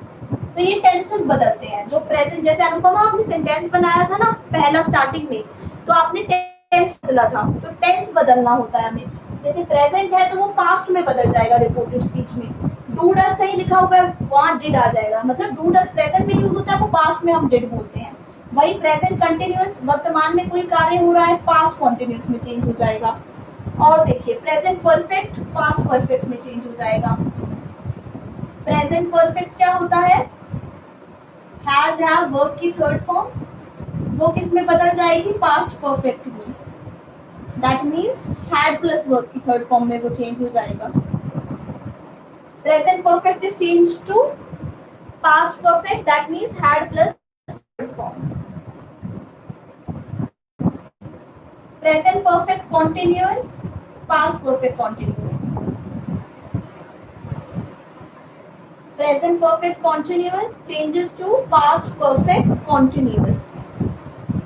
तो ये टेंसेस बदलते हैं। जो प्रेजेंट, जैसे अनुपमा आपने सेंटेंस बनाया था ना पहला स्टार्टिंग में, तो आपने टेंस बदला था, तो टेंस बदलना होता है हमें। जैसे प्रेजेंट है तो वो पास्ट में बदल जाएगा रिपोर्टेड स्पीच में। डू डस कहीं लिखा हुआ है वहाँ डिड आ जाएगा, मतलब डू डस प्रेजेंट में यूज होता है, वो पास्ट में हम डिड बोलते हैं। वही प्रेजेंट कंटिन्यूअस, वर्तमान में कोई कार्य हो रहा है, पास्ट कॉन्टिन्यूअस में चेंज हो जाएगा। और देखिए प्रेजेंट परफेक्ट पास्ट परफेक्ट में चेंज हो जाएगा। प्रेजेंट परफेक्ट क्या होता है, हैज हैव वर्ब की थर्ड फॉर्म, वो किस में बदल जाएगी, पास्ट परफेक्ट में। That means had plus verb की थर्ड फॉर्म में वो चेंज हो जाएगा। Present perfect is change to past perfect, that means had plus third form. Present perfect continuous, past perfect continuous. Present perfect continuous changes to past perfect continuous.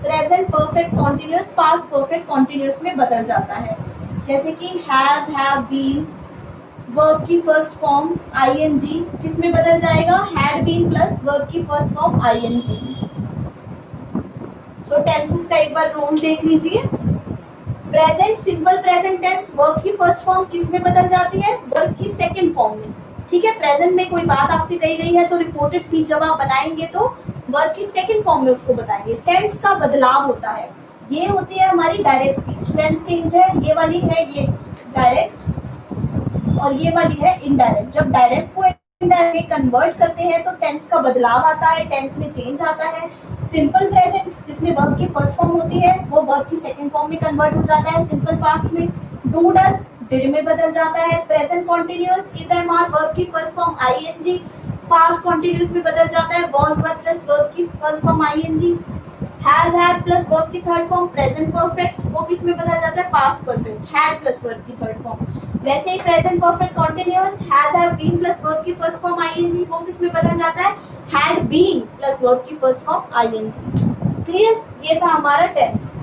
Present perfect continuous past perfect continuous में बदल जाता है, जैसे कि has, have, been. Verb की first form ING किस में बदल जाएगा? हैड बीन प्लस वर्ब की first form ING. So tenses का एक बार रूल देख लीजिए। Present simple present tense verb की फर्स्ट फॉर्म किस में बदल जाती है? वर्ब की सेकंड फॉर्म में। ठीक है, प्रेजेंट में कोई बात आपसे कही गई है तो रिपोर्टेड स्पीच जब आप बनाएंगे तो वर्ब की सेकंड फॉर्म में उसको बताएंगे। टेंस का बदलाव होता है, ये होती है हमारी डायरेक्ट स्पीच। टेंस चेंज है, ये वाली है ये डायरेक्ट और ये वाली है इनडायरेक्ट। जब डायरेक्ट को इनडायरेक्ट में कन्वर्ट करते हैं तो टेंस का बदलाव आता है, टेंस में चेंज आता है। सिंपल प्रेजेंट जिसमें वर्ब की फर्स्ट फॉर्म होती है वो वर्ब की सेकंड फॉर्म में कन्वर्ट हो जाता है। सिंपल पास्ट में डू डज डिड में बदल जाता है। Present continuous is am are verb की first form ING past continuous में बदल जाता है। वाज वर प्लस वर्ब की first form ING. Has had plus verb की थर्ड फॉर्म प्रेजेंट परफेक्ट वो किस में बदल जाता है? Past perfect had plus verb की थर्ड फॉर्म। वैसे ही present perfect continuous has have been plus verb की फर्स्ट फॉर्म आईएनजी वो किस में बदल जाता है? हैड बीन प्लस वर्ब की फर्स्ट फॉर्म आईएनजी। क्लियर? ये था हमारा टेंस।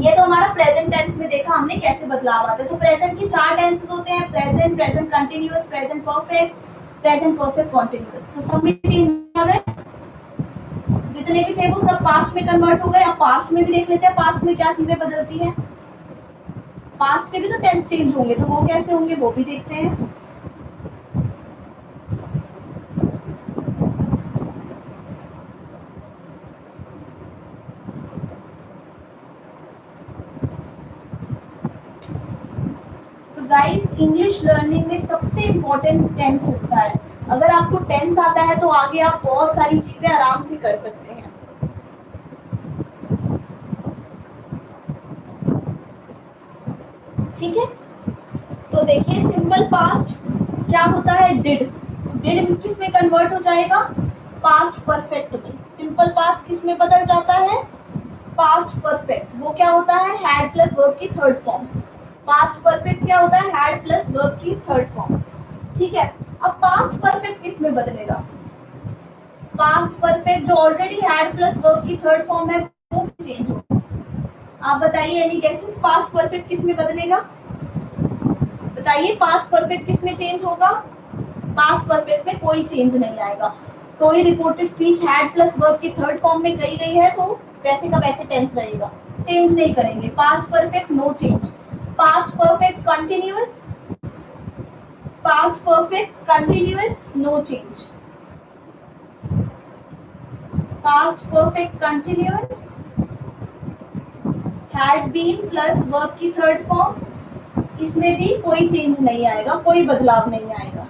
ये तो हमारा प्रेजेंट टेंस में देखा हमने कैसे बदलाव आते हैं। तो प्रेजेंट के 4 टेंसेस होते हैं, present, present continuous, present perfect, present perfect continuous. तो सब में चेंज आ गए, जितने भी थे वो सब पास्ट में कन्वर्ट हो गए। अब पास्ट में भी देख लेते हैं पास्ट में क्या चीजें बदलती हैं। पास्ट के भी तो टेंस चेंज होंगे, तो वो कैसे होंगे वो भी देखते हैं। तो गाइस इंग्लिश लर्निंग में सबसे इम्पोर्टेंट टेंस होता है। अगर आपको टेंस आता है तो आगे आप बहुत सारी चीजें आराम से कर सकते हैं। ठीक है, तो देखिए सिंपल पास्ट क्या होता है? डिड। डिड किस में कन्वर्ट हो जाएगा? पास्ट परफेक्ट में। सिंपल पास्ट किस में बदल जाता है? Past perfect. वो क्या होता है? हैड प्लस वर्ब की थर्ड फॉर्म। पास्ट परफेक्ट क्या होता है? हैड प्लस वर्ब की थर्ड फॉर्म। ठीक है, अब पास्ट परफेक्ट किस में बदलेगा? पास्ट परफेक्ट जो ऑलरेडी हैड प्लस वर्ब की थर्ड फॉर्म है वो चेंज होगा। आप बताइए एनी गेसेस? पास्ट परफेक्ट किस में बदलेगा? बताइए पास्ट परफेक्ट किस में चेंज होगा? पास्ट परफेक्ट में कोई चेंज नहीं आएगा। कोई reported speech had plus verb की थर्ड फॉर्म में कही गई है तो वैसे का वैसे टेंस रहेगा, चेंज नहीं करेंगे। Past perfect no change. Past perfect continuous, past perfect continuous no change. Past perfect continuous had been plus verb की थर्ड फॉर्म, इसमें भी कोई चेंज नहीं आएगा, कोई बदलाव नहीं आएगा।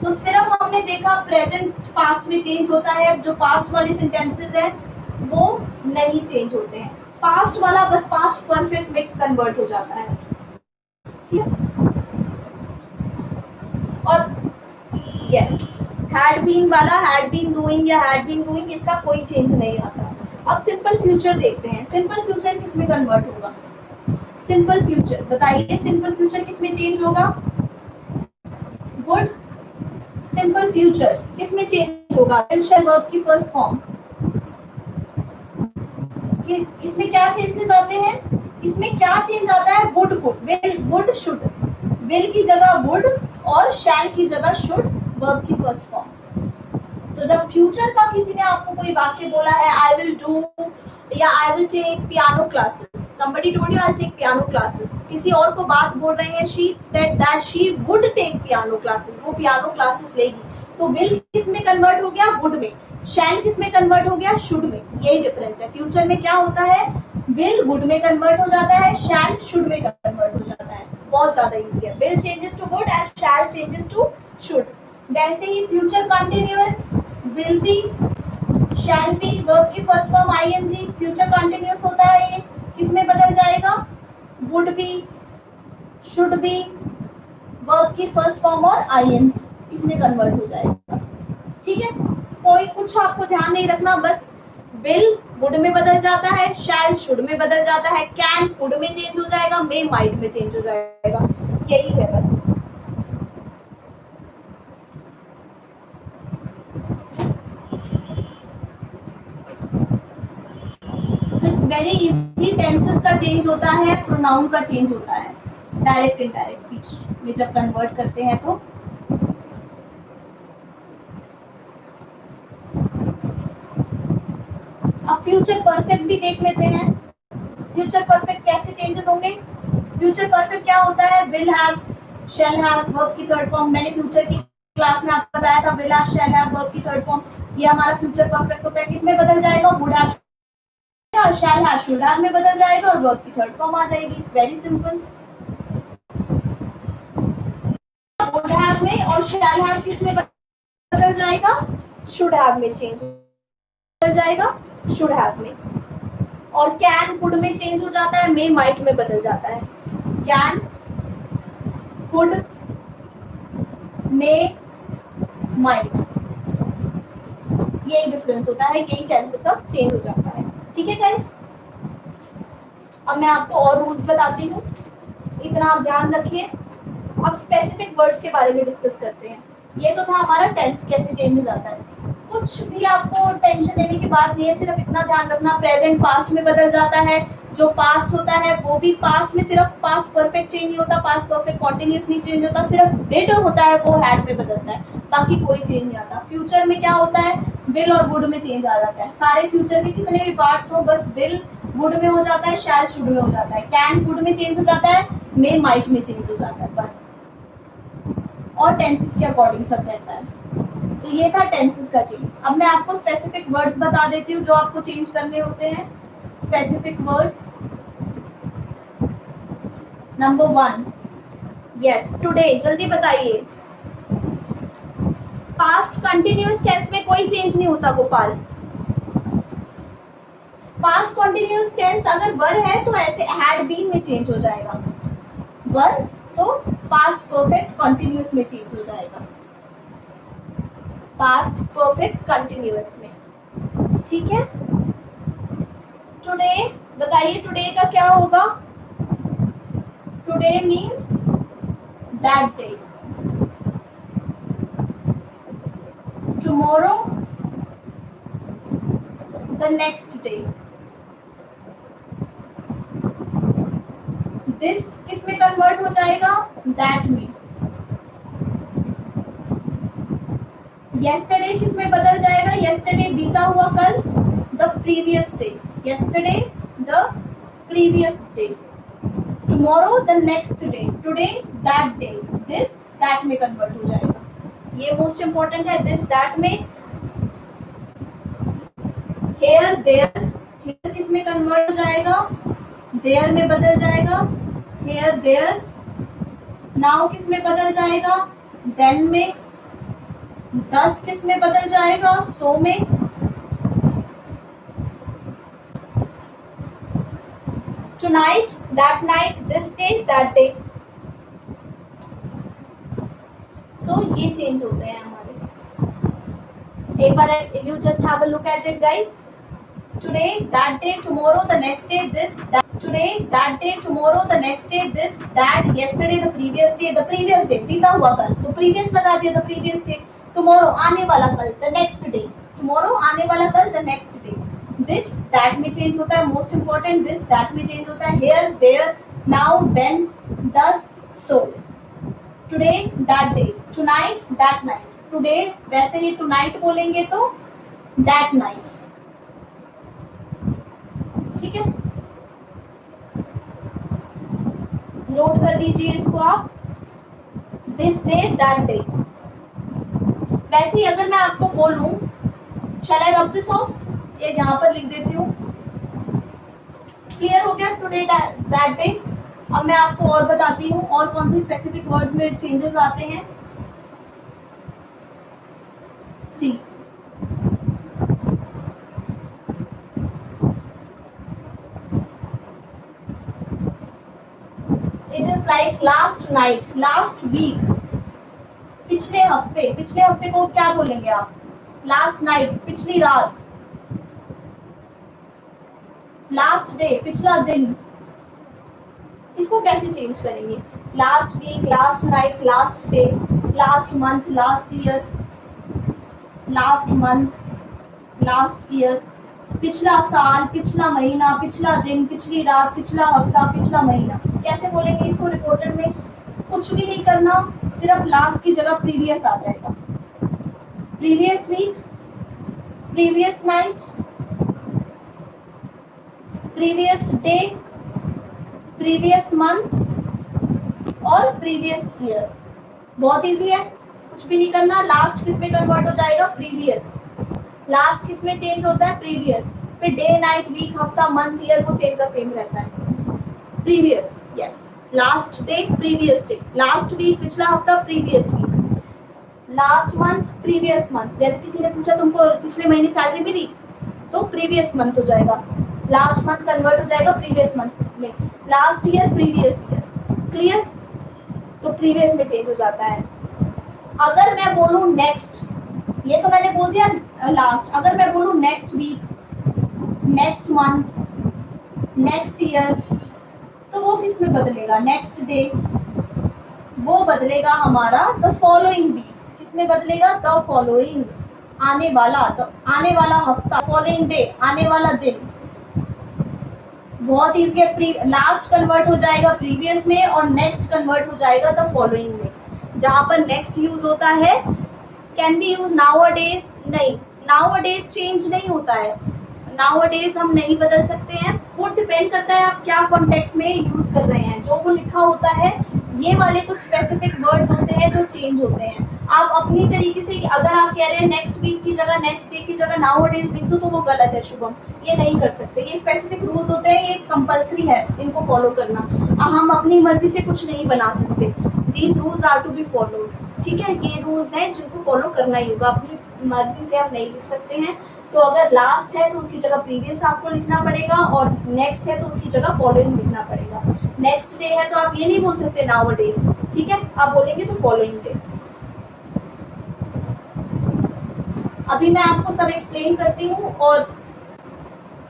तो सिर्फ हमने देखा प्रेजेंट पास्ट में चेंज होता है, जो पास्ट वाले सेंटेंसेस हैं वो नहीं चेंज होते हैं। पास्ट वाला बस पास्ट परफेक्ट में कन्वर्ट हो जाता है। ठीक है, और यस हैड बीन वाला हैड बीन डूइंग या हैड बीन डूइंग इसका कोई चेंज नहीं आता। अब सिंपल फ्यूचर देखते हैं। सिंपल फ्यूचर किस में कन्वर्ट होगा? सिंपल फ्यूचर बताइए, सिंपल फ्यूचर किस में चेंज होगा? गुड। सिंपल फ्यूचर किस में चेंज होगा? शेल वर्ब की फर्स्ट फॉर्म। इसमें क्या चेंजेस आते हैं? इसमें क्या चेंज आता है? वुड को विल, वुड शुड। विल की जगह वुड और शैल की जगह शुड वर्ब की फर्स्ट फॉर्म। तो जब फ्यूचर का किसी ने आपको कोई वाक्य बोला है आई विल डू या I will take piano classes, somebody told you I'll take piano classes, किसी और को बात बोल रहे हैं she said that she would take piano classes, वो पियानो क्लासेस लेगी। तो will किस में कन्वर्ट हो गया? वुड में। शैल किस में कन्वर्ट हो गया? शुड में। यही डिफरेंस है। फ्यूचर में क्या होता है? will वुड में कन्वर्ट हो जाता है, शैल शुड में कन्वर्ट हो जाता है। बहुत ज्यादा इजी है। will changes to would and shall changes to should। वैसे ही future continuous will be, shall be verb की first form ING, future continuous होता है, ये किस में बदल जाएगा? would be, should be verb की फर्स्ट फॉर्म और आईएनजी इसमें कन्वर्ट हो जाएगा। ठीक है, कोई कुछ आपको ध्यान नहीं रखना, बस will would में बदल जाता है, shall should में बदल जाता है, can could में चेंज हो जाएगा, may might में चेंज हो जाएगा। यही है बस। Very easy. टेंसेस का चेंज होता है, प्रोनाउन का चेंज होता है डायरेक्ट इनडायरेक्ट स्पीच में जब कन्वर्ट करते हैं तो। अब फ्यूचर परफेक्ट भी देख लेते हैं। फ्यूचर परफेक्ट कैसे चेंजेस होंगे? फ्यूचर परफेक्ट क्या होता है? Will have, shall have, verb की थर्ड फॉर्म। मैंने फ्यूचर की क्लास में आपको बताया था, will have, shall have, verb की थर्ड फॉर्म। ये हमारा फ्यूचर परफेक्ट होता है। किसमें बदल जाएगा? Would have, shall have, should have में बदल जाएगा और वर्ब की थर्ड फॉर्म आ जाएगी। Very simple. वुड हैव में और शैल हैव किसमें बदल जाएगा? शुड हैव में चेंज बदल जाएगा, शुड हैव में। और कैन कुड में चेंज हो जाता है, मे माइट में बदल जाता है। कैन, कुड, मे, माइट, यही डिफरेंस होता है, यही टेंसेस का चेंज हो जाता है। ठीक है गाइस, अब मैं आपको और रूल्स बताती हूँ, इतना आप ध्यान रखिए। अब स्पेसिफिक वर्ड्स के बारे में डिस्कस करते हैं। ये तो था हमारा टेंस कैसे चेंज हो जाता है। कुछ भी आपको टेंशन लेने की बात नहीं है, सिर्फ इतना ध्यान रखना प्रेजेंट पास्ट में बदल जाता है। जो पास्ट होता है वो भी पास्ट में, सिर्फ पास्ट परफेक्ट चेंज नहीं होता, पास्ट परफेक्ट कॉन्टिन्यूस नहीं चेंज होता, सिर्फ डिड होता है वो हैड में बदलता है, बाकी कोई चेंज नहीं आता। फ्यूचर में क्या होता है? विल और वुड में चेंज आ जाता है। सारे फ्यूचर के कितने भी पार्ट्स हो, बस विल वुड में हो जाता है, शैल शुड में हो जाता है, कैन कुड में चेंज हो जाता है, मे माइट में चेंज हो जाता है बस। और टेंसेस के अकॉर्डिंग सब रहता है। तो ये था टेंसेस का चेंज। अब मैं आपको स्पेसिफिक वर्ड्स बता देती हूँ जो आपको चेंज करने होते हैं। Specific words, number 1, yes, today. जल्दी बताइए। पास्ट कंटिन्यूअस टेंस में कोई चेंज नहीं होता गोपाल। पास्ट कंटिन्यूअस टेंस अगर वर है तो ऐसे हैड बीन में चेंज हो जाएगा, वर तो पास्ट परफेक्ट कंटिन्यूअस में चेंज हो जाएगा, पास्ट परफेक्ट कंटिन्यूअस में। ठीक है, टुडे बताइए, टुडे का क्या होगा? Today means that day, tomorrow the next day, this किस में कन्वर्ट हो जाएगा? दैट में। yesterday किस में बदल जाएगा? yesterday बीता हुआ कल, the previous day, yesterday the previous day, tomorrow the next day, today that day, this that में कन्वर्ट हो जाएगा। ये मोस्ट इंपॉर्टेंट है, this that में। here there, here किस में कन्वर्ट हो जाएगा? there में बदल जाएगा, here there। now किस में बदल जाएगा? then में। 10 किस में बदल जाएगा? सो में। Tonight, that night, this day, that day. So ये चेंज होते हैं हमारे। एक बार you just have a look at it guys. Today, that day, tomorrow, the next day, this, that. Today, that day, tomorrow, the next day, this, that. Yesterday, the previous day, बीता हुआ कल, तो previous लगा दिया, the previous day. Tomorrow, आने वाला कल, the next day. Tomorrow, आने वाला कल, the next day. This that में चेंज होता है, मोस्ट इंपॉर्टेंट, दिस दैट में चेंज होता है। Here, there, now, then, thus, so. Today, that day, tonight, that night. Today वैसे ही टुनाइट बोलेंगे तो दैट नाइट। ठीक है, नोट कर लीजिए इसको आप, दिस डे, दैट डे। वैसे ही अगर मैं आपको बोलूं, शैल आई रब दिस ऑफ, ये यहाँ पर लिख देती हूँ। क्लियर हो गया? Today, that day. अब मैं आपको और बताती हूँ और कौन सी स्पेसिफिक वर्ड्स में चेंजेस आते हैं। See, it is like last night, last week, पिछले हफ्ते। पिछले हफ्ते को क्या बोलेंगे आप? लास्ट नाइट, पिछली रात। लास्ट डे, पिछला दिन। इसको कैसे चेंज करेंगे? Last week, last night, last day, last month, last year, last month, last year, पिछला साल, पिछला महीना, पिछला दिन, पिछली रात, पिछला हफ्ता, पिछला महीना। कैसे बोलेंगे इसको रिपोर्टेड में? कुछ भी नहीं करना, सिर्फ लास्ट की जगह प्रीवियस आ जाएगा। Previous week, previous night, previous day, previous month और प्रीवियस ईयर। बहुत इजी है, कुछ भी नहीं करना। लास्ट किस में कन्वर्ट हो जाएगा? प्रीवियस। लास्ट किस में चेंज होता है? प्रीवियस। फिर डे, नाइट, वीक, हफ्ता, मंथ, ईयर वो सेम का सेम रहता है। Previous, yes. Last day, previous day. Last week, पिछला हफ्ता, previous week. Last month, previous month. जैसे किसी ने पूछा तुमको पिछले महीने सैलरी मिली, तो प्रीवियस मंथ हो जाएगा। लास्ट मंथ कन्वर्ट हो जाएगा प्रीवियस मंथ में। Last year, previous year. Clear? तो प्रीवियस में चेंज हो जाता है। अगर मैं बोलूं नेक्स्ट, ये तो मैंने बोल दिया लास्ट। अगर मैं बोलूं next week, next month, next year, तो वो किस में बदलेगा? नेक्स्ट डे, वो बदलेगा हमारा द फॉलोइंग वीक। किस में बदलेगा? द फॉलोइंग, आने वाला, तो आने वाला हफ्ता। फॉलोइंग डे, आने वाला दिन। बहुत इजी है। लास्ट कन्वर्ट हो जाएगा प्रीवियस में और नेक्स्ट कन्वर्ट हो जाएगा द फॉलोइंग में। जहां पर नेक्स्ट यूज होता है, कैन बी यूज नाउअडेज, नहीं, नाउअडेज चेंज नहीं होता है। नाउअडेज हम नहीं बदल सकते हैं। वो डिपेंड करता है आप क्या कॉन्टेक्स्ट में यूज कर रहे हैं। जो वो लिखा होता है, ये वाले कुछ स्पेसिफिक वर्ड्स होते हैं जो चेंज होते हैं। आप अपनी तरीके से, अगर आप कह रहे हैं नेक्स्ट वीक की जगह, नेक्स्ट डे की जगह नाउअडेज लिख दो, तो वो गलत है शुभम। ये नहीं कर सकते। ये स्पेसिफिक रूल्स होते हैं, ये कंपल्सरी है इनको फॉलो करना। हम अपनी मर्जी से कुछ नहीं बना सकते। These rules are to be followed. ठीक है, ये रूल्स हैं जिनको फॉलो करना ही होगा। अपनी मर्जी से आप नहीं लिख सकते हैं। तो अगर लास्ट है तो उसकी जगह प्रीवियस आपको लिखना पड़ेगा, और नेक्स्ट है तो उसकी जगह फॉलोइंग लिखना पड़ेगा। नेक्स्ट डे है तो आप ये नहीं बोल सकते नाउअडेज, ठीक है, आप बोलेंगे तो फॉलोइंग डे। अभी मैं आपको सब एक्सप्लेन करती हूँ। और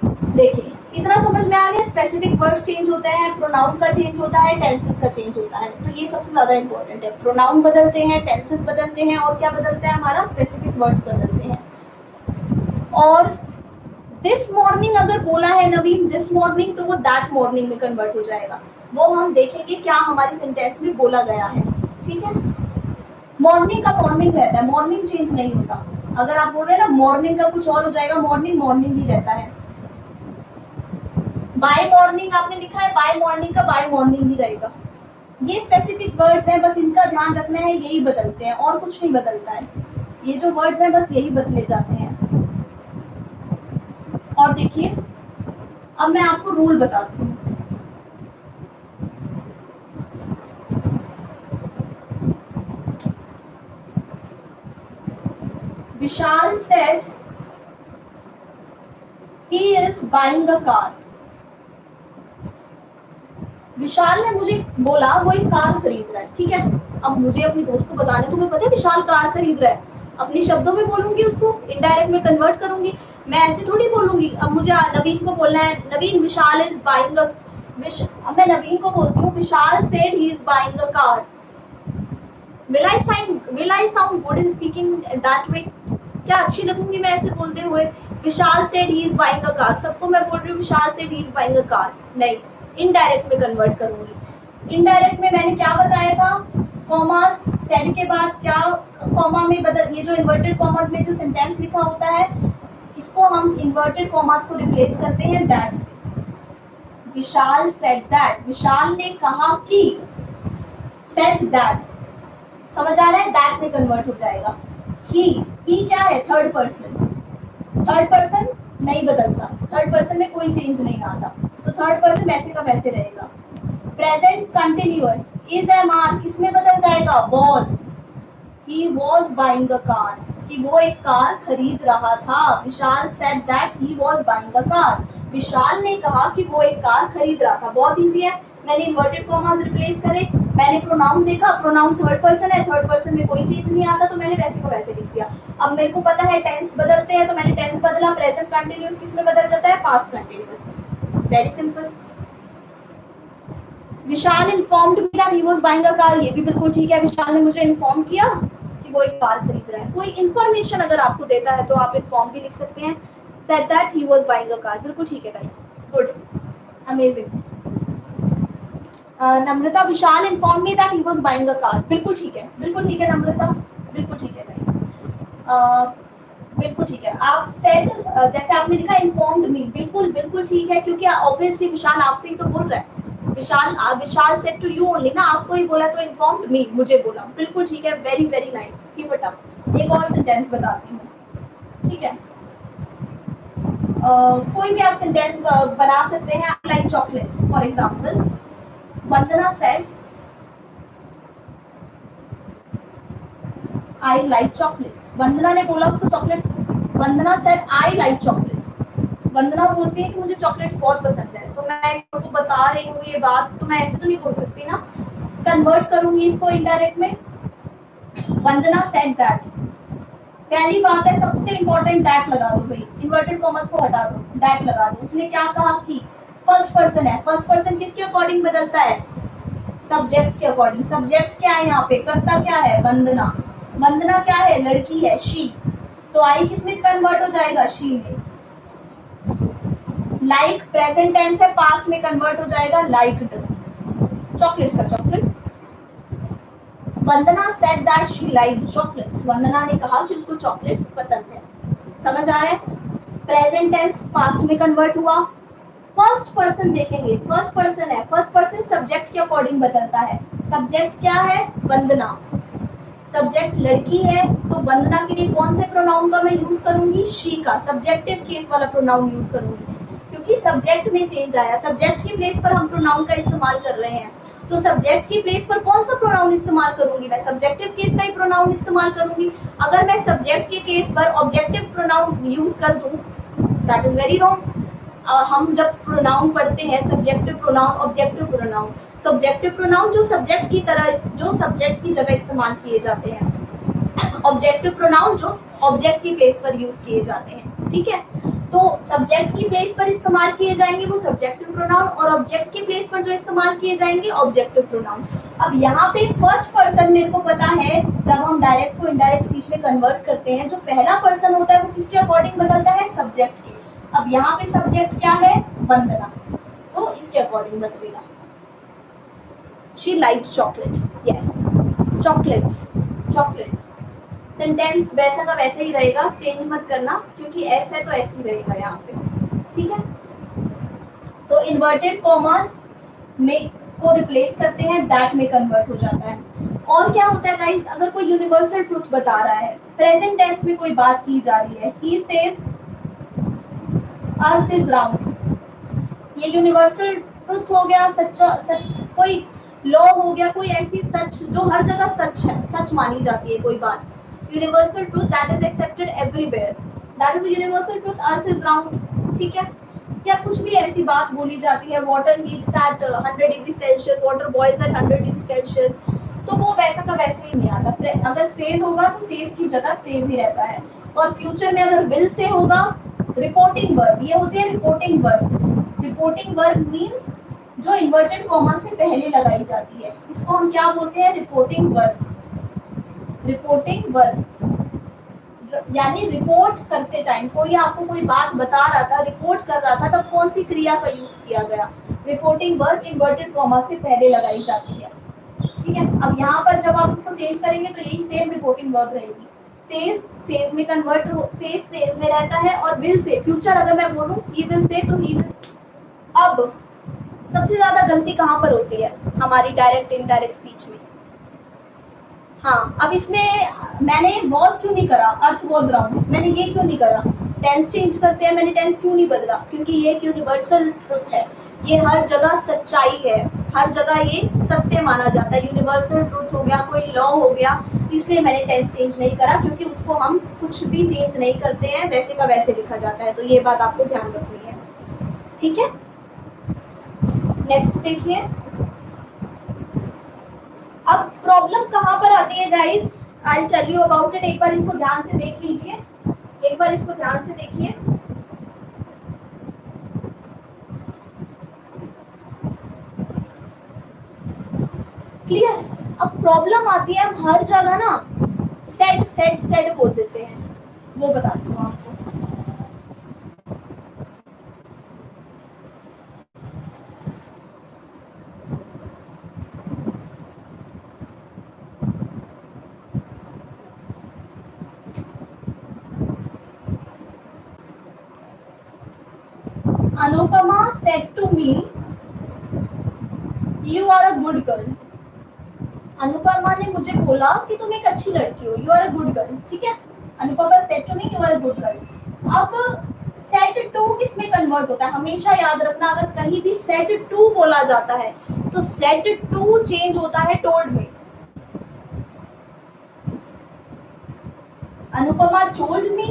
देखिए, इतना समझ में आ गया? स्पेसिफिक वर्ड्स चेंज होते हैं, प्रोनाउन का चेंज होता है, टेंसेस का चेंज होता है। तो ये सबसे ज्यादा इंपॉर्टेंट है। प्रोनाउन बदलते हैं, टेंसेस बदलते हैं, और क्या बदलता है हमारा? स्पेसिफिक वर्ड्स बदलते हैं। और दिस मॉर्निंग अगर बोला है नवीन, दिस मॉर्निंग, तो वो दैट मॉर्निंग में कन्वर्ट हो जाएगा। वो हम देखेंगे क्या हमारी सेंटेंस में बोला गया है। ठीक है, मॉर्निंग का मॉर्निंग रहता है, मॉर्निंग चेंज नहीं होता। अगर आप बोल रहे हैं ना मॉर्निंग का कुछ और हो जाएगा, मॉर्निंग मॉर्निंग ही रहता है। बाय मॉर्निंग आपने लिखा है, बाय मॉर्निंग का बाय मॉर्निंग ही रहेगा। ये स्पेसिफिक वर्ड्स हैं, बस इनका ध्यान रखना है, यही बदलते हैं और कुछ नहीं बदलता है। ये जो वर्ड्स हैं बस यही बदले जाते हैं। और देखिए, अब मैं आपको रूल बताती हूँ। विशाल said he is buying a car. विशाल ने मुझे बोला वो एक कार खरीद रहा है। ठीक है, अब मुझे अपनी दोस्त को बताने, तुम्हें पता है विशाल कार खरीद रहा है, अपने शब्दों में बोलूंगी, उसको इनडायरेक्ट में कन्वर्ट करूंगी। मैं ऐसे थोड़ी बोलूंगी। अब मुझे नवीन को बोलना है, नवीन विशाल इज बाइंग अ, अब मैं नवीन को बोलती हूँ Vishal said he is buying a car. will I sound good in speaking that way? क्या अच्छी लगूंगी मैं ऐसे बोलते हुए? Vishal said he is buying a car, सबको मैं बोल रही हूँ Vishal said he is buying a car, नहीं, इनडायरेक्ट में कन्वर्ट करूंगी। इनडायरेक्ट में मैंने क्या बताया था? कॉमास सेड के बाद क्या कॉमा में बदल, ये जो इन्वर्टेड कॉमास में जो सेंटेंस लिखा होता है, इसको हम इन्वर्टेड कॉमास को रिप्लेस करते हैं दैट से। विशाल सेड दैट, विशाल ने कहा कि, सेड दैट, समझ आ रहा है? दैट में कन्वर्ट हो जाएगा। ही क्या है? Third person. थर्ड पर्सन नहीं बदलता, थर्ड पर्सन में कोई चेंज नहीं आता, तो थर्ड पर्सन वैसे का वैसे रहेगा। Present continuous, is am are किसमें बदल जाएगा? Was. He was buying a car, कि वो एक कार खरीद रहा था। Vishal said that he was buying a car, Vishal ने कहा कि वो एक कार खरीद रहा था। बहुत इजी है, मैंने इन्वर्टेड कॉमास रिप्लेस करे, मैंने प्रोनाउन देखा, प्रोनाउन थर्ड पर्सन है, थर्ड पर्सन में कोई चेंज नहीं आता, तो मैंने वैसे को वैसे लिख दिया। अब मेरे को पता है टेंस बदलते हैं, तो मैंने टेंस बदला, प्रेजेंट कंटिन्यूअस किस में बदल जाता है? पास्ट कंटिन्यूअस में। Very simple. Vishal informed me that he was buying a car, ये भी बिल्कुल ठीक है, विशाल ने मुझे इन्फॉर्म किया कि वो एक कार खरीद रहा है। कोई इन्फॉर्मेशन अगर आपको देता है तो आप इन्फॉर्म भी लिख सकते हैं। said that he was buying a car. बिल्कुल ठीक है guys, good, amazing. Namrata, Vishal informed me that he was buying a car. बिल्कुल ठीक है नम्रता, बिल्कुल ठीक है guys. बिल्कुल ठीक है. आप said, जैसे आपने लिखा informed me, बिल्कुल ठीक है, क्योंकि obviously विशाल आपसे ही तो बोल रहा है. विशाल said to you only ना, आपको ही बोला तो informed me, मुझे बोला. बिल्कुल ठीक है, very nice, keep it up. एक और सेंटेंस बताती हूँ, ठीक है. कोई भी आप सेंटेंस बना सकते हैं. I like chocolates, for example. Vandana said I like chocolates. वंदना ने बोला उसको chocolates. Vandana said I like chocolates. वंदना बोलती है कि मुझे चॉकलेट्स बहुत पसंद है. तो मैं आपको बता रही हूँ ये बात, तो मैं ऐसे तो नहीं बोल सकती ना, कन्वर्ट करूंगी इसको इनडायरेक्ट में. वंदना said that. पहली बात है, सबसे इंपॉर्टेंट दैट लगा दो भाई, इन्वर्टेड कॉमर्स को हटा दो, दैट लगा दो. उसने क्या कहा कि फर्स्ट पर्सन है. फर्स्ट पर्सन किसके अकॉर्डिंग बदलता है? सब्जेक्ट के अकॉर्डिंग. सब्जेक्ट क्या है यहाँ पे? कर्ता क्या है? वंदना. वंदना क्या है? लड़की है, शी. तो आई किस में कन्वर्ट हो जाएगा? शी में. लाइक प्रेजेंट टेंस है, पास्ट में कन्वर्ट हो जाएगा लाइक्ड. चॉकलेट्स का chocolates. Vandana said that she liked chocolates. वंदना ने कहा कि उसको चॉकलेट्स पसंद है. समझ आ रहा है? प्रेजेंट टेंस पास्ट में कन्वर्ट हुआ. फर्स्ट पर्सन देखेंगे, फर्स्ट पर्सन है. फर्स्ट पर्सन सब्जेक्ट के अकॉर्डिंग बदलता है. सब्जेक्ट क्या है? वंदना. सब्जेक्ट लड़की है, तो वंदना के लिए कौन से प्रोनाउन का मैं यूज करूंगी? शी का. सब्जेक्टिव केस वाला प्रोनाउन यूज करूंगी, क्योंकि सब्जेक्ट में चेंज आया. सब्जेक्ट की प्लेस पर हम प्रोनाउन का इस्तेमाल कर रहे हैं, तो सब्जेक्ट की प्लेस पर कौन सा प्रोनाउन इस्तेमाल करूंगी? मैं सब्जेक्टिव केस का ही प्रोनाउन इस्तेमाल करूंगी. अगर मैं सब्जेक्ट के केस पर ऑब्जेक्टिव प्रोनाउन यूज कर दूं, दैट इज वेरी रॉन्ग. हम जब प्रोनाउन पढ़ते हैं, subjective pronoun, objective pronoun. Subjective pronoun जो सब्जेक्ट की तरह, जो सब्जेक्ट की जगह इस्तेमाल किए जाते हैं. ऑब्जेक्टिव प्रोनाउन जो ऑब्जेक्ट की प्लेस पर यूज किए जाते हैं. ठीक है, तो सब्जेक्ट की प्लेस पर इस्तेमाल किए जाएंगे वो सब्जेक्टिव प्रोनाउन, और ऑब्जेक्ट की प्लेस पर जो इस्तेमाल किए जाएंगे ऑब्जेक्टिव प्रोनाउन. अब यहाँ पे फर्स्ट पर्सन मेरे को पता है, जब हम डायरेक्ट को इनडायरेक्ट स्पीच में कन्वर्ट करते हैं, जो पहला पर्सन होता है वो किसके अकॉर्डिंग बदलता है? सब्जेक्ट के. अब यहाँ पे सब्जेक्ट क्या है? वंदना, तो इसके अकॉर्डिंग बदलेगा. She liked chocolate. Yes, chocolates. Sentence वैसा का वैसा ही रहेगा, चेंज मत करना, क्योंकि ऐसा है तो ऐसे ही रहेगा यहाँ पे. ठीक है, तो इन्वर्टेड कॉमर्स में को रिप्लेस करते हैं, दैट में कन्वर्ट हो जाता है. और क्या होता है गाइस, अगर कोई यूनिवर्सल ट्रूथ बता रहा है, प्रेजेंट टेंस में कोई बात की जा रही है, he says earth is round. ये यूनिवर्सल ट्रूथ हो गया, कोई लॉ हो गया, कोई ऐसी सच जो हर जगह सच है, सच मानी जाती है कोई बात. Universal truth that is accepted everywhere, that is universal truth, earth is round. ठीक है, या कुछ भी ऐसी बात बोली जाती है, water heats at 100 degree Celsius, water boils at 100 degree Celsius, तो वो वैसा का वैसे ही नहीं आता. अगर सेज होगा तो सेज की जगह सेज ही रहता है. और फ्यूचर में अगर विल से होगा, रिपोर्टिंग वर्ब, ये होती है reporting verb. Reporting verb means जो इन्वर्टेड कॉमा से पहले लगाई जाती है, इसको हम क्या बोलते हैं? Reporting verb. रिपोर्टिंग वर्ब यानी रिपोर्ट करते टाइम, कोई आपको कोई बात बता रहा था, रिपोर्ट कर रहा था, तब कौन सी क्रिया का यूज किया गया? रिपोर्टिंग वर्ब इन्वर्टेड कॉमा से पहले लगाई जाती है. ठीक है, अब यहाँ पर जब आप उसको चेंज करेंगे तो यही सेम रिपोर्टिंग वर्ब रहेगी. सेज में कन्वर्ट, सेज में रहता है, और विल से, फ्यूचर अगर मैं बोलूं ही विल से, तो ही विल. अब सबसे ज्यादा गलती कहाँ पर होती है हमारी डायरेक्ट इनडायरेक्ट स्पीच में? हाँ, अब इसमें मैंने वॉज क्यों नहीं करा, अर्थ वॉज राउंड, मैंने ये क्यों नहीं करा? टेंस चेंज करते हैं, मैंने टेंस क्यों नहीं बदला? क्योंकि ये एक यूनिवर्सल ट्रुथ है, ये हर जगह सच्चाई है, हर जगह ये सत्य माना जाता है. यूनिवर्सल ट्रुथ हो गया, कोई लॉ हो गया, इसलिए मैंने टेंस चेंज नहीं करा, क्योंकि उसको हम कुछ भी चेंज नहीं करते हैं, वैसे का वैसे लिखा जाता है. तो ये बात आपको ध्यान रखनी है. ठीक है, नेक्स्ट देखिए. अब प्रॉब्लम कहाँ पर आती है guys? I will tell you about it. एक बार इसको ध्यान से देख लीजिए, एक बार इसको ध्यान से देखिए. क्लियर? अब प्रॉब्लम आती है, हम हर जगह ना सेड बोल देते हैं, वो बताती हूँ आपको. Anupama said to me you are a good girl. Anupama ने मुझे बोला कि तुम एक अच्छी लड़की हो, you are a good girl. ठीक है, Anupama said to me you are a good girl. अब सेड टू किस में कन्वर्ट होता है, हमेशा याद रखना, अगर कहीं भी सेड टू बोला जाता है तो सेड टू चेंज होता है टोल्ड में. Anupama told me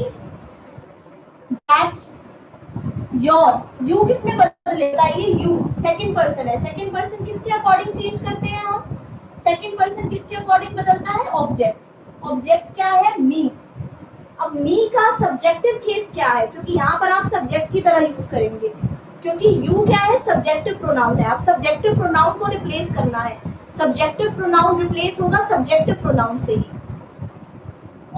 that your, you किस में बदल लेता है, ये यू सेकंड पर्सन है. सेकंड पर्सन किसके अकॉर्डिंग चेंज करते हैं हम, सेकंड पर्सन किसके अकॉर्डिंग बदलता है, ऑब्जेक्ट. ऑब्जेक्ट क्या है, मी. अब मी का सब्जेक्टिव केस क्या है, क्योंकि यहाँ पर आप सब्जेक्ट की तरह यूज करेंगे, क्योंकि यू क्या है, सब्जेक्टिव प्रोनाउन है. आप सब्जेक्टिव प्रोनाउन को रिप्लेस करना है. सब्जेक्टिव प्रोनाउन रिप्लेस होगा सब्जेक्टिव प्रोनाउन से ही.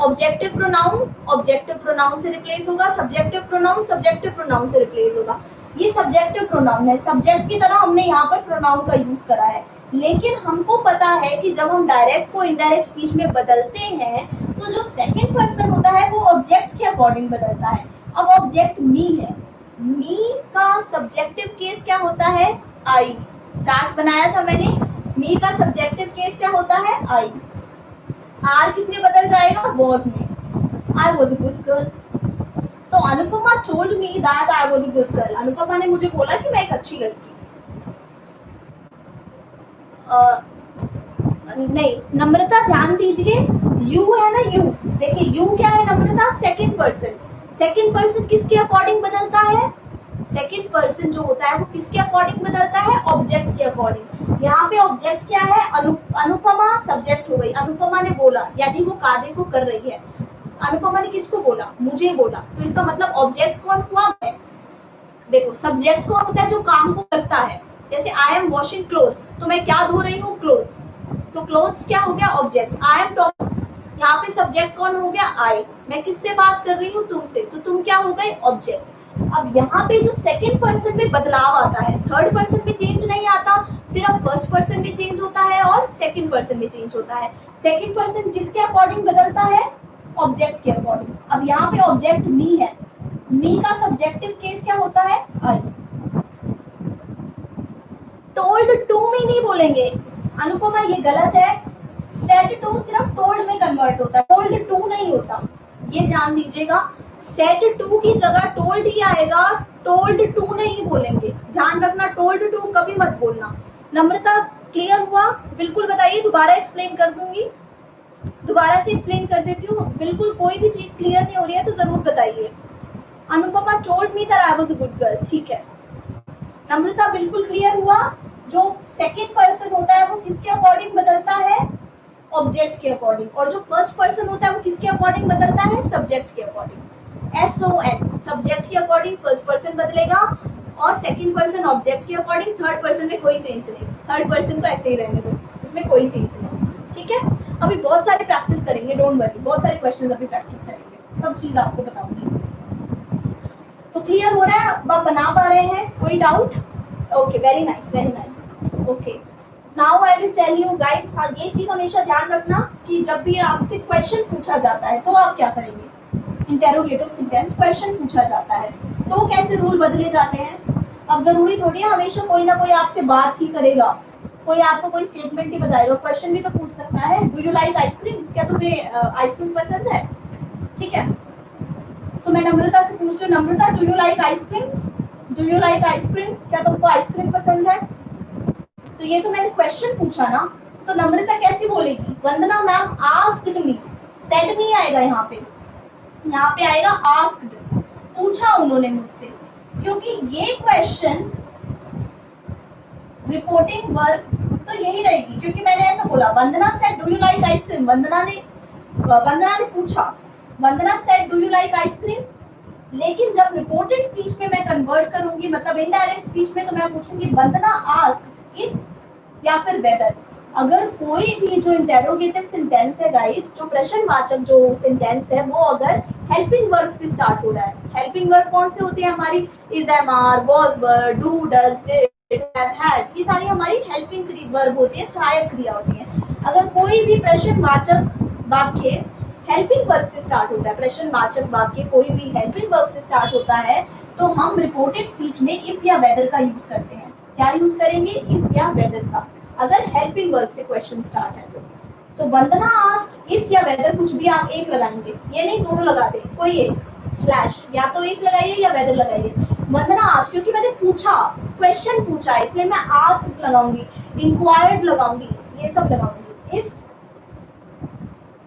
ऑब्जेक्टिव प्रोनाउन से रिप्लेस होगा, सब्जेक्टिव प्रोनाउन से रिप्लेस होगा. ये सब्जेक्टिव प्रोनाउन है, सब्जेक्ट की तरह हमने यहाँ पर प्रोनाउन का यूज करा है. लेकिन हमको पता है कि जब हम डायरेक्ट को इनडायरेक्ट स्पीच में बदलते हैं तो जो सेकंड पर्सन होता है वो ऑब्जेक्ट के अकॉर्डिंग बदलता है. अब ऑब्जेक्ट मी है, मी का सब्जेक्टिव केस क्या होता है, आई. चार्ट बनाया था मैंने, मी का सब्जेक्टिव केस क्या होता है, आई. आर किस में बदल जाएगा, वॉज में. I was a good girl. So Anupama told me that I was a good girl. Anupama ने मुझे बोला कि मैं एक अच्छी लड़की. नहीं, नम्रता ध्यान दीजिए, यू है ना, यू देखिए, यू क्या है नम्रता, सेकंड पर्सन. सेकंड पर्सन किसके अकॉर्डिंग बदलता है, सेकंड पर्सन जो होता है वो किसके अकॉर्डिंग बदलता है, ऑब्जेक्ट के अकॉर्डिंग. यहाँ पे ऑब्जेक्ट क्या है, अनुपमा सब्जेक्ट हो गई. अनुपमा ने बोला, यानी वो कार्य को कर रही है. अनुपमा ने किसको बोला, मुझे बोला, तो इसका मतलब ऑब्जेक्ट कौन हुआ, मैं. देखो सब्जेक्ट कौन होता है, जो काम को करता है. जैसे आई एम वॉशिंग क्लोथ्स, तो मैं क्या धो रही हूँ, क्लोथ्स. तो क्लोथ्स क्या हो गया, ऑब्जेक्ट. आई एम टॉकिंग, यहाँ पे सब्जेक्ट कौन हो गया, आई. मैं किससे बात कर रही हूँ, तुमसे, तो तुम क्या हो गए, ऑब्जेक्ट. अब यहाँ पे जो सेकंड पर्सन में बदलाव आता है, थर्ड पर्सन में चेंज नहीं आता, सिर्फ फर्स्ट पर्सन में चेंज होता है और सेकंड पर्सन में चेंज होता है. सेकंड पर्सन किसके अकॉर्डिंग बदलता है, ऑब्जेक्ट के अकॉर्डिंग. अब यहाँ पे ऑब्जेक्ट मी है, मी का सब्जेक्टिव केस क्या होता है, आई. टोल्ड टू मी नहीं बोलेंगे अनुपमा, ये गलत है. सेड टू सिर्फ टोल्ड में कन्वर्ट होता है, टोल्ड टू नहीं होता, ये ध्यान दीजिएगा. सेड टू की जगह टोल्ड ही आएगा, टोल्ड टू नहीं बोलेंगे, ध्यान रखना. टोल्ड टू कभी मत बोलना. नम्रता क्लियर हुआ, बिल्कुल बताइए, दोबारा एक्सप्लेन कर दूंगी, दोबारा से एक्सप्लेन कर देती हूँ. बिल्कुल कोई भी चीज क्लियर नहीं हो रही है तो जरूर बताइए. Anupama told me that I was a good girl, ठीक है. नम्रता बिल्कुल क्लियर हुआ. जो सेकंड पर्सन होता है वो किसके अकॉर्डिंग बदलता है, ऑब्जेक्ट के अकॉर्डिंग. और जो फर्स्ट पर्सन होता है वो किसके अकॉर्डिंग बदलता है, सब्जेक्ट के अकॉर्डिंग. SON, सब्जेक्ट के अकॉर्डिंग फर्स्ट पर्सन बदलेगा और सेकंड पर्सन ऑब्जेक्ट के अकॉर्डिंग. थर्ड पर्सन में कोई चेंज नहीं, थर्ड पर्सन को ऐसे ही रहने दो, उसमें कोई चेंज नहीं. ठीक है, अभी बहुत सारे प्रैक्टिस करेंगे, डोंट वरी, बहुत सारे क्वेश्चन अभी प्रैक्टिस करेंगे, सब चीज आपको बताऊंगी. तो क्लियर हो रहा है, आप बना पा रहे हैं, कोई doubt, okay, very nice, very nice. Okay, now I will tell you guys, ये चीज हमेशा ध्यान रखना कि जब भी आपसे क्वेश्चन पूछा जाता है तो आप क्या करेंगे. इंटेरोगेटिव सेंटेंस क्वेश्चन पूछा जाता है तो कैसे रूल बदले जाते हैं. अब जरूरी थोड़ी है हमेशा कोई ना कोई आपसे बात ही करेगा, कोई आपको कोई स्टेटमेंट ही बताएगा, क्वेश्चन भी तो पूछ सकता है. डू यू लाइक आइसक्रीम, क्या तुम्हें आइसक्रीम पसंद है. ठीक है, तो मैं नम्रता से पूछती हूँ, Namrata do you like ice creams, do you like ice cream, क्या तुमको आइसक्रीम पसंद है. तो ये तो मैंने क्वेश्चन पूछा ना, तो नम्रता कैसे बोलेगी, वंदना मैम आस्क्ड मी, सेड मी आएगा यहाँ पे आएगा आस्क्ड, पूछा उन्होंने मुझसे, क्योंकि ये क्वेश्चन रिपोर्टिंग वर्ब तो यही रहेगी, क्योंकि मैंने ऐसा बोला, Vandana said do you like ice cream, Vandana ने पूछा, Vandana said do you like ice cream. लेकिन जब रिपोर्टेड स्पीच में मैं कन्वर्ट करूंगी, मतलब इनडायरेक्ट स्पीच में, तो मैं पूछूंगी वंदना आस्क्ड इफ या फिर वेदर. अगर कोई भी जो इंटेरोगेटिव सेंटेंस है गाइस, जो प्रश्नवाचक जो सेंटेंस है, वो अगर हेल्पिंग वर्ब से स्टार्ट हो रहा है. हेल्पिंग वर्ब कौन से होते हैं हमारी, is, am, are, was, were, do, does, did, have, had, ये सारी हमारी हेल्पिंग वर्ब होती है, सहायक क्रिया होती है. अगर कोई भी प्रश्नवाचक वाक्य हेल्पिंग वर्ब से स्टार्ट होता है, प्रश्नवाचक वाक्य कोई भी हेल्पिंग वर्ब से स्टार्ट होता है, तो हम रिपोर्टेड स्पीच में इफ या वेदर का यूज करते हैं। क्या यूज करेंगे? इफ या वेदर का, अगर हेल्पिंग वर्ब से क्वेश्चन स्टार्ट है तो। सो वंदना आस्क्ड इफ या वेदर, कुछ भी आप एक लगाएंगे, ये नहीं दोनों लगाते, कोई एक स्लैश, या तो एक लगाइए या वेदर लगाइए। वंदना आस्क्ड, क्योंकि मैंने पूछा, क्वेश्चन पूछा है, इसलिए मैं आस्क्ड लगाऊंगी, इंक्वायर्ड लगाऊंगी, ये सब लगाऊंगी। इफ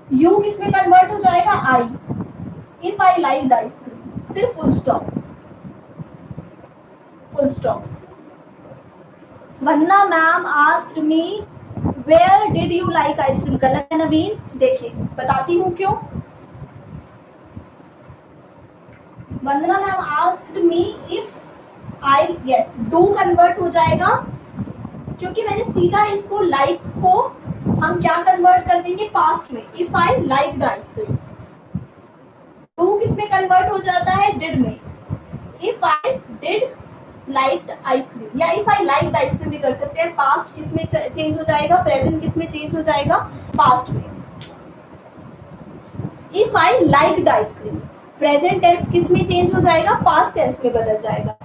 यू किस में कन्वर्ट हो जाएगा? I. If I like ice cream, फिर full stop, full stop. Vandana ma'am asked me where did you like ice cream, गलत है नवीन, देखिए बताती हूँ क्यों। Vandana ma'am asked me if I, yes do convert हो जाएगा, क्योंकि मैंने सीधा इसको लाइक को हम क्या कन्वर्ट कर देंगे? पास्ट में। If I liked ice cream, do किस में कन्वर्ट हो जाता है? डिड में। If I did liked ice cream, या इफ आई लाइक्ड आइसक्रीम भी कर सकते हैं। पास्ट किस में चेंज हो जाएगा? प्रेजेंट किस में चेंज हो जाएगा? पास्ट में। If I liked ice cream, present tense किस में चेंज हो जाएगा? पास्ट टेंस में बदल जाएगा।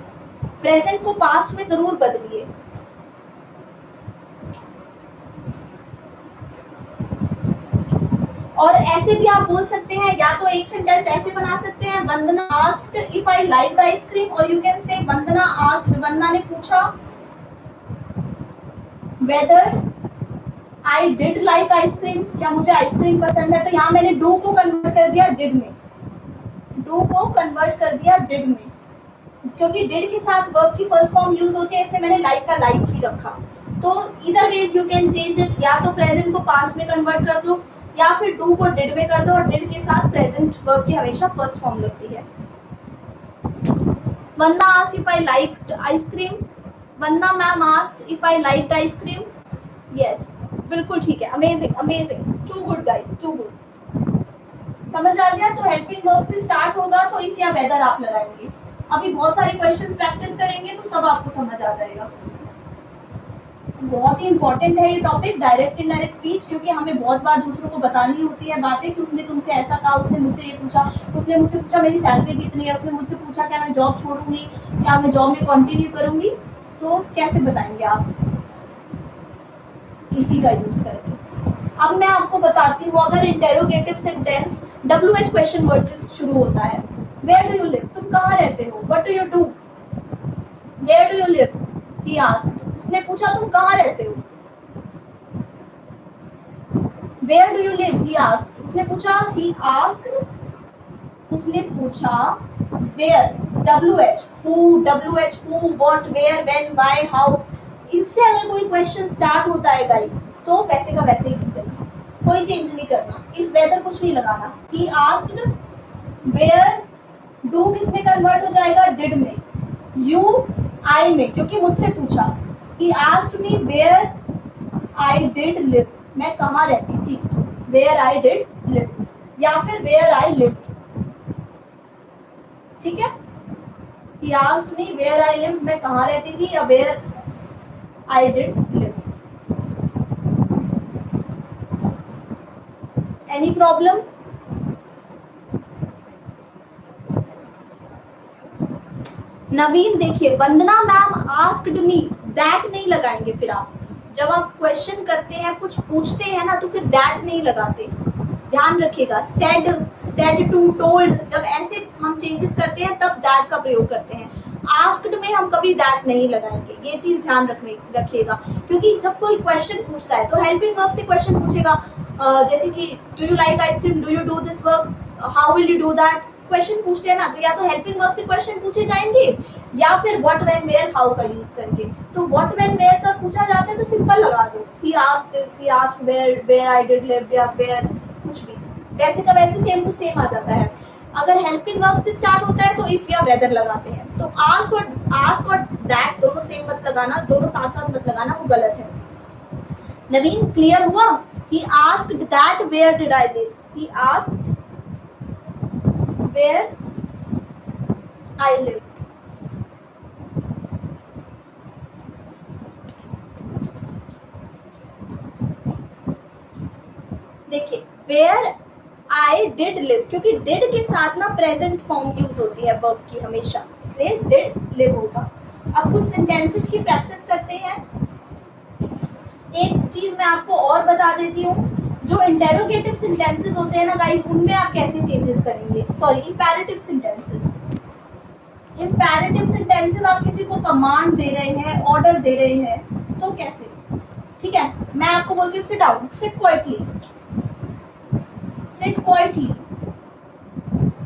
प्रेजेंट को पास्ट में जरूर बदलिए। और ऐसे भी आप बोल सकते हैं, या तो एक सेंटेंस ऐसे बना सकते हैं, Vandana asked if I liked ice cream, और you can say Vandana asked, Vandana ने पूछा whether I did like ice cream, क्या मुझे आइसक्रीम पसंद है। तो यहाँ मैंने डू को कन्वर्ट कर दिया डिड में, डू को कन्वर्ट कर दिया डिड में, क्योंकि डिड के साथ वर्ब की फर्स्ट फॉर्म यूज होती है, इसलिए मैंने लाइक का लाइक ही रखा। तो इधर ways you can change it, या तो प्रेजेंट को पास्ट में कन्वर्ट कर दो, या फिर डू को डिड में कर दो, और डिड के साथ प्रेजेंट वर्ब की हमेशा फर्स्ट फॉर्म लगती है। Vandana asked if I liked ice cream, Vandana ma'am asked if I liked ice cream, yes बिल्कुल ठीक है, amazing amazing, too good guys, too good. समझ आ गया? तो हेल्पिंग वर्ब से स्टार्ट होगा तो इफ या वेदर आप लगाएंगे। अभी बहुत सारे क्वेश्चंस प्रैक्टिस करेंगे तो सब आपको समझ आ जाएगा। बहुत ही इंपॉर्टेंट है ये टॉपिक, डायरेक्ट इनडायरेक्ट स्पीच, क्योंकि हमें बहुत बार दूसरों को बतानी होती है बातें कि उसने तुमसे ऐसा कहा, उसने मुझसे ये पूछा, उसने मुझसे पूछा मेरी सैलरी कितनी है, उसने मुझसे पूछा क्या मैं जॉब छोड़ूंगी, क्या मैं जॉब में कंटिन्यू करूंगी, तो कैसे बताएंगे आप? इसी का यूज करके। अब मैं आपको बताती हूँ, अगर interrogative sentence WH question word से शुरू होता है, वेयर डू यू लिव, तुम कहाँ रहते हो, what do you do, where do you live, he asked, उसने पूछा तुम कहाँ रहते हो, where do you live, he asked, उसने पूछा, ही आस्क्ड, उसने पूछा, where, WH, who, WH, who, what, where, when, why, how, इनसे अगर कोई क्वेश्चन स्टार्ट होता है गाइस, तो वैसे का वैसे ही लिख देना, कोई चेंज नहीं करना, इफ वेदर कुछ नहीं लगाना। ही आस्क्ड, वेयर, डू किस में कन्वर्ट हो जाएगा? डिड में। यू आई में, क्योंकि मुझसे पूछा। He asked me where I did live, मैं कहाँ रहती थी, वेयर आई डिड लिव, या फिर वेयर आई लिव, ठीक है। He asked me where I live, मैं कहाँ रहती थी, या where I did live. Any problem? Naveen देखिए, Vandana ma'am asked me, that नहीं लगाएंगे। फिर आप जब आप क्वेश्चन करते हैं, कुछ पूछते हैं ना, तो फिर दैट नहीं लगाते, ध्यान रखिएगा। सेड, सेड टू, टोल्ड, जब ऐसे हम चेंजेस करते हैं तब दैट का प्रयोग करते हैं। आस्क्ड में हम कभी दैट नहीं लगाएंगे, ये चीज ध्यान रखिएगा, क्योंकि जब कोई क्वेश्चन पूछता है तो हेल्पिंग वर्ब से क्वेश्चन पूछेगा, जैसे कि do you like ice cream, do you do this work, how will you do that, question पूछते हैं ना, तो या तो हेल्पिंग वर्ब से क्वेश्चन पूछे जाएंगे, या फिर व्हाट, व्हेन, वेयर, हाउ का यूज करके। तो व्हाट, व्हेन, वेयर का पूछा जाता है तो सिंपल लगा दो, he asked this, he asked where I did live, या वेयर, कुछ भी वैसे का वैसे सेम टू सेम आ जाता है। अगर हेल्पिंग वर्ब से स्टार्ट होता है तो इफ या वेदर लगाते हैं। तो आस्क और दैट दोनों सेम मत लगाना, दोनों साथ साथ मत लगाना, वो गलत है। नवीन क्लियर हुआ? He asked that where did I live, he asked where I live. देखिए, वेयर आई डिड लिव, क्योंकि डिड के साथ ना प्रेजेंट फॉर्म यूज होती है वर्ब की हमेशा, इसलिए डिड लिव होगा। अब कुछ सेंटेंसेस की प्रैक्टिस करते हैं। एक चीज मैं आपको और बता देती हूँ, जो इंटेरोगेटिव सेंटेंसेस होते हैं ना गाइस, उनमें आप कैसे चेंजेस करेंगे, sorry imperative sentences. Imperative sentences आप किसी को कमांड दे रहे हैं, ऑर्डर दे रहे हैं, तो कैसे, ठीक है। मैं आपको बोलती हूँ seat down, sit quietly, sit quietly,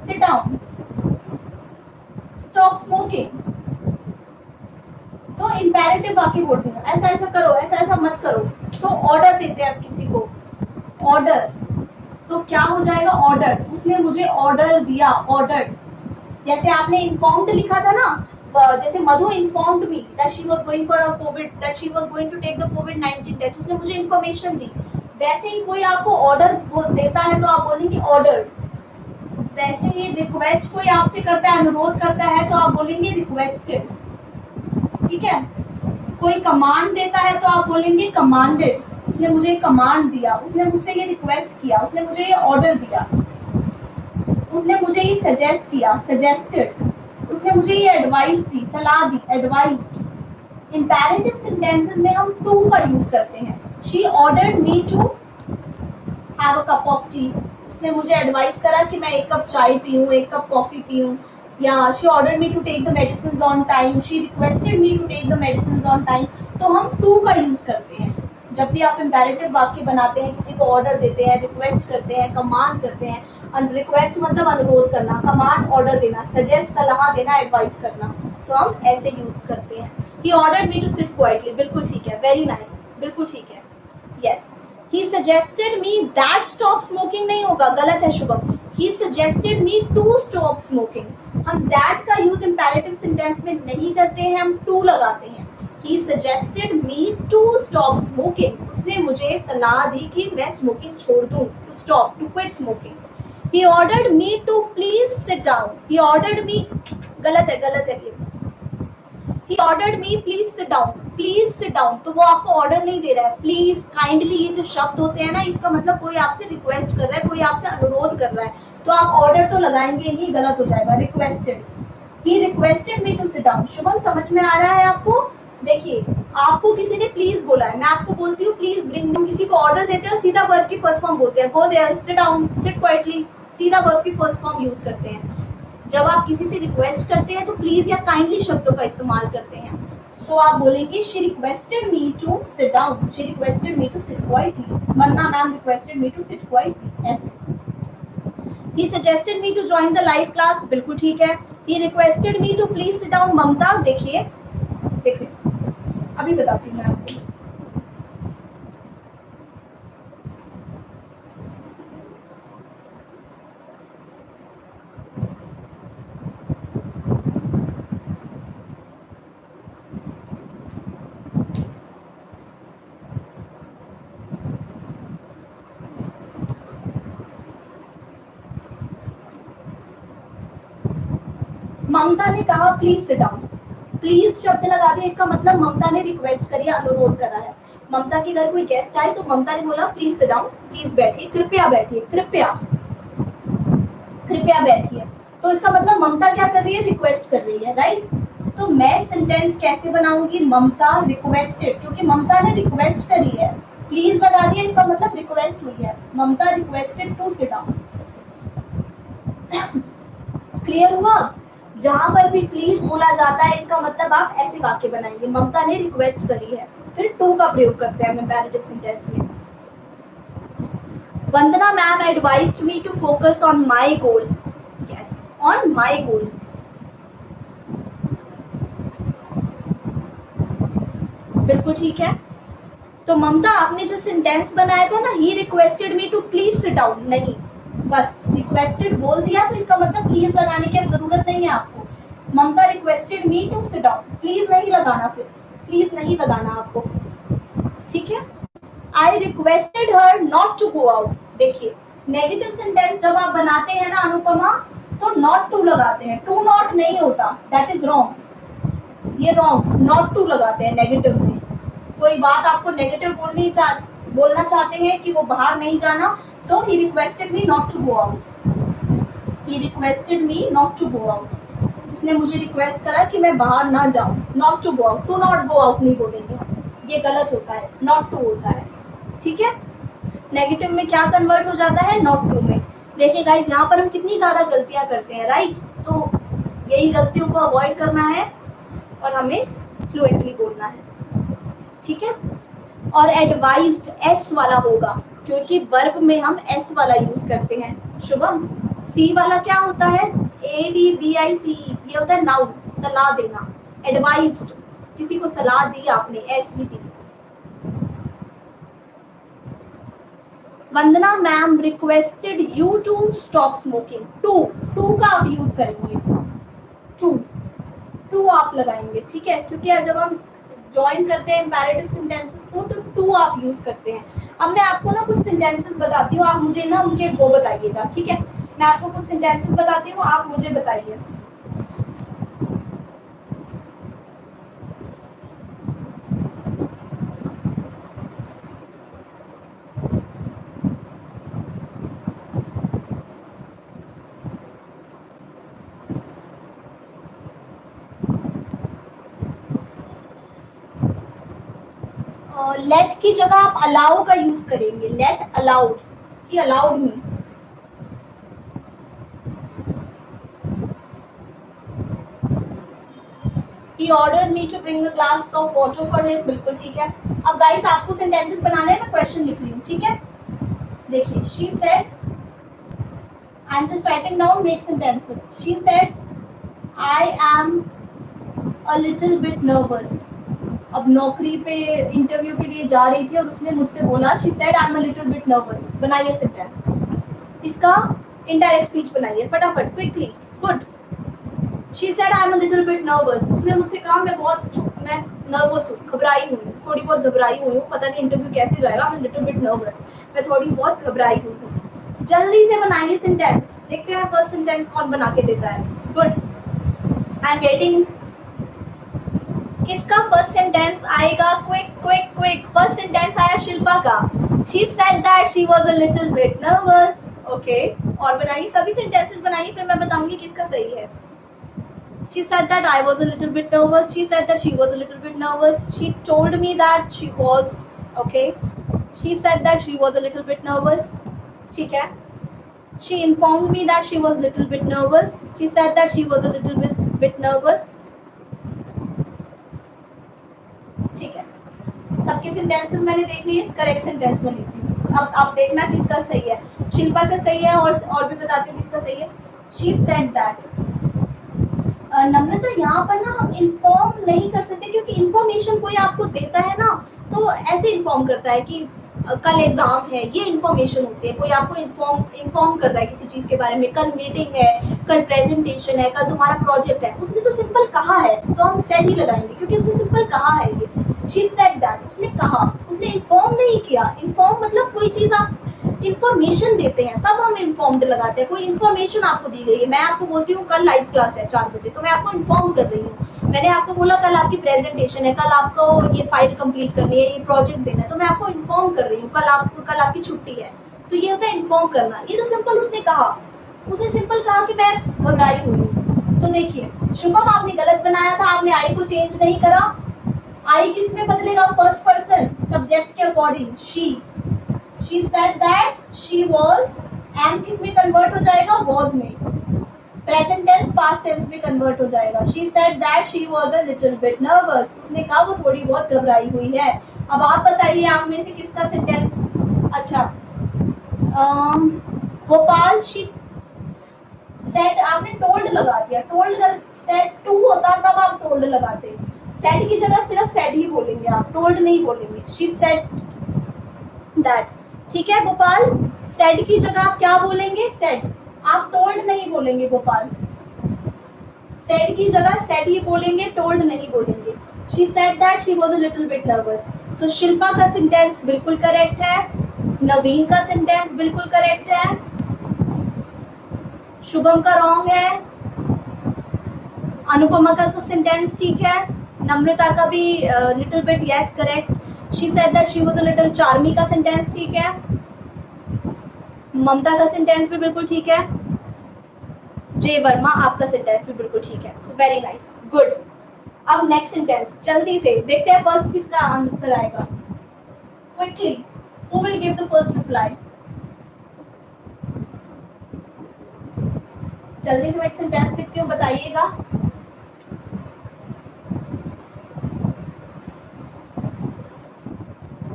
sit down, stop smoking, तो इंपैरेटिव वाक्य बोलते हैं, ऐसा ऐसा करो, ऐसा ऐसा मत करो, तो ऑर्डर देते हैं आप किसी को, ऑर्डर, तो क्या हो जाएगा ऑर्डर, उसने मुझे ऑर्डर दिया, ऑर्डर। जैसे आपने इन्फॉर्म्ड लिखा था ना, जैसे Madhu informed me that she was going for a covid, that she was going to take the कोविड-19 टेस्ट, उसने मुझे इन्फॉर्मेशन दी। वैसे ही कोई आपको ऑर्डर देता है तो आप बोलेंगे ऑर्डर। वैसे ही रिक्वेस्ट कोई आपसे करता है, अनुरोध करता है, तो आप बोलेंगे रिक्वेस्टेड, ठीक है। कोई कमांड देता है तो आप बोलेंगे कमांडेड, उसने मुझे कमांड दिया, उसने मुझसे ये रिक्वेस्ट किया, उसने मुझे ये ऑर्डर दिया, उसने मुझे ये सजेस्ट किया, सजेस्टेड, उसने मुझे ये एडवाइस दी, सलाह दी, एडवाइस्ड। इंपैरेटिव सेंटेंसेस में हम टू का यूज करते हैं। She ordered me to have a cup of tea, उसने मुझे एडवाइस करा कि मैं एक कप चाय पीऊं, एक कप कॉफी पीऊं, या she ordered me to take the medicine on time, she requested me to take the medicine on time. तो हम टू का यूज करते हैं जब भी आप इंपैरेटिव वाक्य बनाते हैं, किसी को ऑर्डर देते हैं, रिक्वेस्ट करते हैं, कमांड करते हैं। रिक्वेस्ट मतलब अनुरोध करना, कमांड ऑर्डर देना, सजेस्ट सलाह देना, एडवाइस करना, तो हम ऐसे यूज करते हैं। He ordered me to sit quietly, बिल्कुल ठीक है, वेरी नाइस, बिल्कुल ठीक है, yes. He suggested me that stop smoking नहीं होगा, गलत है Shubham. He suggested me to stop smoking. हम दैट का यूज इंपैरेटिव सेंटेंस में नहीं करते हैं, हम टू लगाते हैं। He suggested me to stop smoking. उसने मुझे सलाह दी कि मैं स्मोकिंग छोड़ दूं, to stop, to quit smoking. He ordered me to please sit down. He ordered me, गलत है ये। He ordered me please sit down. Please sit down. तो वो आपको ऑर्डर नहीं दे रहा है, प्लीज, काइंडली, ये जो शब्द होते हैं ना, इसका मतलब कोई आपसे रिक्वेस्ट कर रहा है, कोई आपसे अनुरोध कर रहा है, तो आप ऑर्डर तो लगाएंगे नहीं, गलत हो जाएगा, requested. He requested me to sit down. Shubham समझ में आ रहा है आपको? देखिए, आपको किसी ने प्लीज बोला है, मैं आपको बोलती हूँ प्लीज ब्रिंग, हम किसी को ऑर्डर देते हैं, सीधा वर्ब की फर्स्ट फॉर्म बोलते हैं, go there, sit down, sit quietly, सीधा वर्ब की फर्स्ट फॉर्म यूज करते हैं। जब आप किसी से रिक्वेस्ट करते हैं तो प्लीज या काइंडली शब्दों का इस्तेमाल करते हैं। सो आप बोलेंगे she requested me to sit down, she requested me to sit quietly, वरना ma'am requested me to sit quietly, ऐसे। He suggested me to join the live class, बिल्कुल ठीक है। He requested me to please sit down, ममता, देखिए अभी बताती हूँ मैं आपको। ममता ने कहा प्लीज सिट डाउन, प्लीज शब्द लगा दिया, इसका मतलब ममता ने रिक्वेस्ट करी, अनुरोध करा है। ममता के घर कोई गेस्ट आए तो ममता ने बोला प्लीज सिट डाउन, प्लीज बैठिए, कृपया बैठिए, कृपया बैठिए। तो इसका मतलब ममता क्या कर रही है, रिक्वेस्ट कर रही है, राइट। तो मैं सेंटेंस कैसे बनाऊंगी, ममता रिक्वेस्टेड, क्योंकि ममता ने रिक्वेस्ट करी है, प्लीज लगा दिया, इसका मतलब रिक्वेस्ट हुई है, Mamta requested to sit down. Clear हुआ? जहां पर भी प्लीज बोला जाता है, इसका मतलब आप ऐसे वाक्य बनाएंगे, ममता ने रिक्वेस्ट करी है, फिर टू का प्रयोग करते हैं इंपैरेटिव सेंटेंस में। Vandana ma'am advised me to focus on my goal, yes, on my goal. बिल्कुल ठीक है। तो ममता, आपने जो सेंटेंस बनाया था ना, he requested me to please sit down, नहीं, बस रिक्वेस्टेड बोल दिया, तो इसका मतलब प्लीज लगाने की जरूरत नहीं है आपको। Mamta requested me to sit down, please नहीं लगाना, फिर प्लीज नहीं लगाना आपको, ठीक है। I requested her not to go out. देखिए, नेगेटिव सेंटेंस जब आप बनाते हैं ना अनुपमा, तो नॉट टू लगाते हैं, टू नॉट नहीं होता, दैट इज रॉन्ग, ये रॉन्ग, नॉट टू लगाते हैं नेगेटिव में। कोई बात आपको नेगेटिव बोलनी बोलना चाहते हैं कि वो बाहर नहीं जाना, so he requested me not to go out, he requested me not to go out, उसने मुझे रिक्वेस्ट करा कि मैं बाहर ना जाऊं, not to go out, to not go out नहीं बोलेंगे, ये गलत होता है, नॉट टू होता है, ठीक है। नेगेटिव में क्या कन्वर्ट हो जाता है, नॉट टू में। देखिए गाइस यहाँ पर हम कितनी ज़्यादा गलतियाँ करते हैं, राइट, तो यही गलतियों को अवॉइड करना है और हमें फ्लुएंटली बोलना है, ठीक है। और एडवाइज्ड एस वाला होगा क्योंकि वर्ब में हम एस वाला यूज करते हैं। शुभम, सी वाला क्या होता है, ADVICE, ये होता है नाउन, सलाह देना। एडवाइज्ड, किसी को सलाह दी आपने, SED। Vandana ma'am requested you to stop smoking, to का आप यूज करेंगे, टू आप लगाएंगे, ठीक है, क्योंकि जब हम ज्वाइन करते हैं इम्पेरेटिव सेंटेंसेस को तो टू आप यूज करते हैं। अब मैं आपको ना कुछ सेंटेंसेस बताती हूँ, आप मुझे ना उनके वो बताइएगा, ठीक है। मैं आपको कुछ सेंटेंसेस बताती हूँ, आप मुझे बताइए। लेट की जगह आप अलाउ का यूज करेंगे, let allowed, he allowed me. He ordered me to bring a glass of water for him, बिल्कुल ठीक है। अब गाइस आपको सेंटेंसेस बनाने हैं, मैं क्वेश्चन लिख रही हूँ, ठीक है। देखिए, she said, I'm just writing down make sentences. She said, I am a little bit nervous. अब नौकरी पे इंटरव्यू के लिए जा रही थी और उसने मुझसे बोला, she said I'm a little bit nervous. बनाइए सेंटेंस, इसका इनडायरेक्ट स्पीच बनाइए फटाफट, quickly, good. She said I'm a little bit nervous. उसने मुझसे कहा मैं नर्वस हूँ, घबराई हूँ, थोड़ी बहुत घबराई हुई हूँ, पता नहीं इंटरव्यू कैसे जाएगा, I'm a little bit nervous. मैं थोड़ी बहुत घबराई हुई हूँ। जल्दी से बनाइए सेंटेंस, देखते हैं फर्स्ट सेंटेंस कौन बना के देता है। Good, I am waiting. किसका फर्स्ट सेंटेंस आएगा, quick quick quick. First sentence आया शिल्पा का, she said that she was a little bit nervous. Okay, और बनाइए, सभी सेंटेंसेस बनाइए, फिर मैं बताऊंगी किसका सही है। She said that I was a little bit nervous. She said that she was a little bit nervous. She told me that she was okay. She said that she was a little bit nervous. ठीक है. She informed me that she was a little bit nervous. She said that she was a little bit nervous. ठीक है. सबके sentences मैंने देख लिए, correct sentence में लिखती हूँ। अब आप देखना किसका सही है। शिल्पा का सही है और भी बताती हूँ किसका सही है। She said that. नम्रता, यहाँ पर ना हम इन्फॉर्म नहीं कर सकते क्योंकि इन्फॉर्मेशन कोई आपको देता है ना तो ऐसे इन्फॉर्म करता है कि कल एग्जाम है, ये इन्फॉर्मेशन होती है। कोई आपको इन्फॉर्म कर रहा है किसी चीज के बारे में, कल मीटिंग है, कल प्रेजेंटेशन है, कल तुम्हारा प्रोजेक्ट है। उसने तो सिंपल कहा है तो हम सेड ही लगाएंगे क्योंकि उसने सिंपल कहा है। ये शी सेड दैट, उसने कहा, उसने इन्फॉर्म नहीं किया। इन्फॉर्म मतलब कोई चीज आप इन्फॉर्मेशन देते हैं तब हम इन्फॉर्म्ड लगाते हैं। कोई इन्फॉर्मेशन आपको दी गई है, मैं आपको बोलती हूँ कल लाइव क्लास है 4 बजे, तो मैं आपको इन्फॉर्म कर रही हूँ। मैंने आपको बोला कल आपकी प्रेजेंटेशन है, कल आपको ये फाइल कंप्लीट करनी है, ये प्रोजेक्ट देना है, तो मैं आपको इन्फॉर्म कर रही हूँ कल आपकी छुट्टी है। तो ये होता है इन्फॉर्म करना। ये तो सिंपल उसने कहा, उसने सिंपल कहा कि मैं घबराई हुई हूँ। तो देखिए शुभम, आपने गलत बनाया था, आपने आई को चेंज नहीं करा। आई किस में बदलेगा, फर्स्ट पर्सन सब्जेक्ट के according, she said that she was, am किस में कन्वर्ट हो जाएगा, was में। प्रेजेंट टेंस पास्ट टेंस में कन्वर्ट हो जाएगा। she said that she was a little bit nervous, उसने कहा वो थोड़ी बहुत घबराई हुई है। अब आप बताइए आप में से किसका सेंटेंस अच्छा। गोपाल, she said, आपने टोल्ड लगा दिया। टोल्ड सेड टू होता तब आप टोल्ड लगाते, सेड की जगह सिर्फ सेड ही बोलेंगे आप, टोल्ड नहीं बोलेंगे। she said that, ठीक है गोपाल, सेड की जगह आप क्या बोलेंगे, सेड। आप टोल्ड नहीं बोलेंगे गोपाल, सेड की जगह सेड ही बोलेंगे, टोल्ड नहीं बोलेंगे। She said that she was a little bit nervous. So Shilpa का सेंटेंस बिल्कुल करेक्ट है, नवीन का सेंटेंस बिल्कुल करेक्ट है, शुभम का रॉन्ग है, अनुपमा का तो सेंटेंस ठीक है, नम्रता का भी little bit yes correct. She said that she was a little Charmi का सेंटेंस ठीक है, ममता का सेंटेंस भी बिल्कुल ठीक है, जे वर्मा आपका सेंटेंस भी बिल्कुल ठीक है। So very nice, good. अब नेक्स्ट सेंटेंस जल्दी से देखते हैं फर्स्ट किसका आंसर आएगा। Quickly, who will give the first reply? जल्दी से मैं एक सेंटेंस लिखती हूँ, बताइएगा।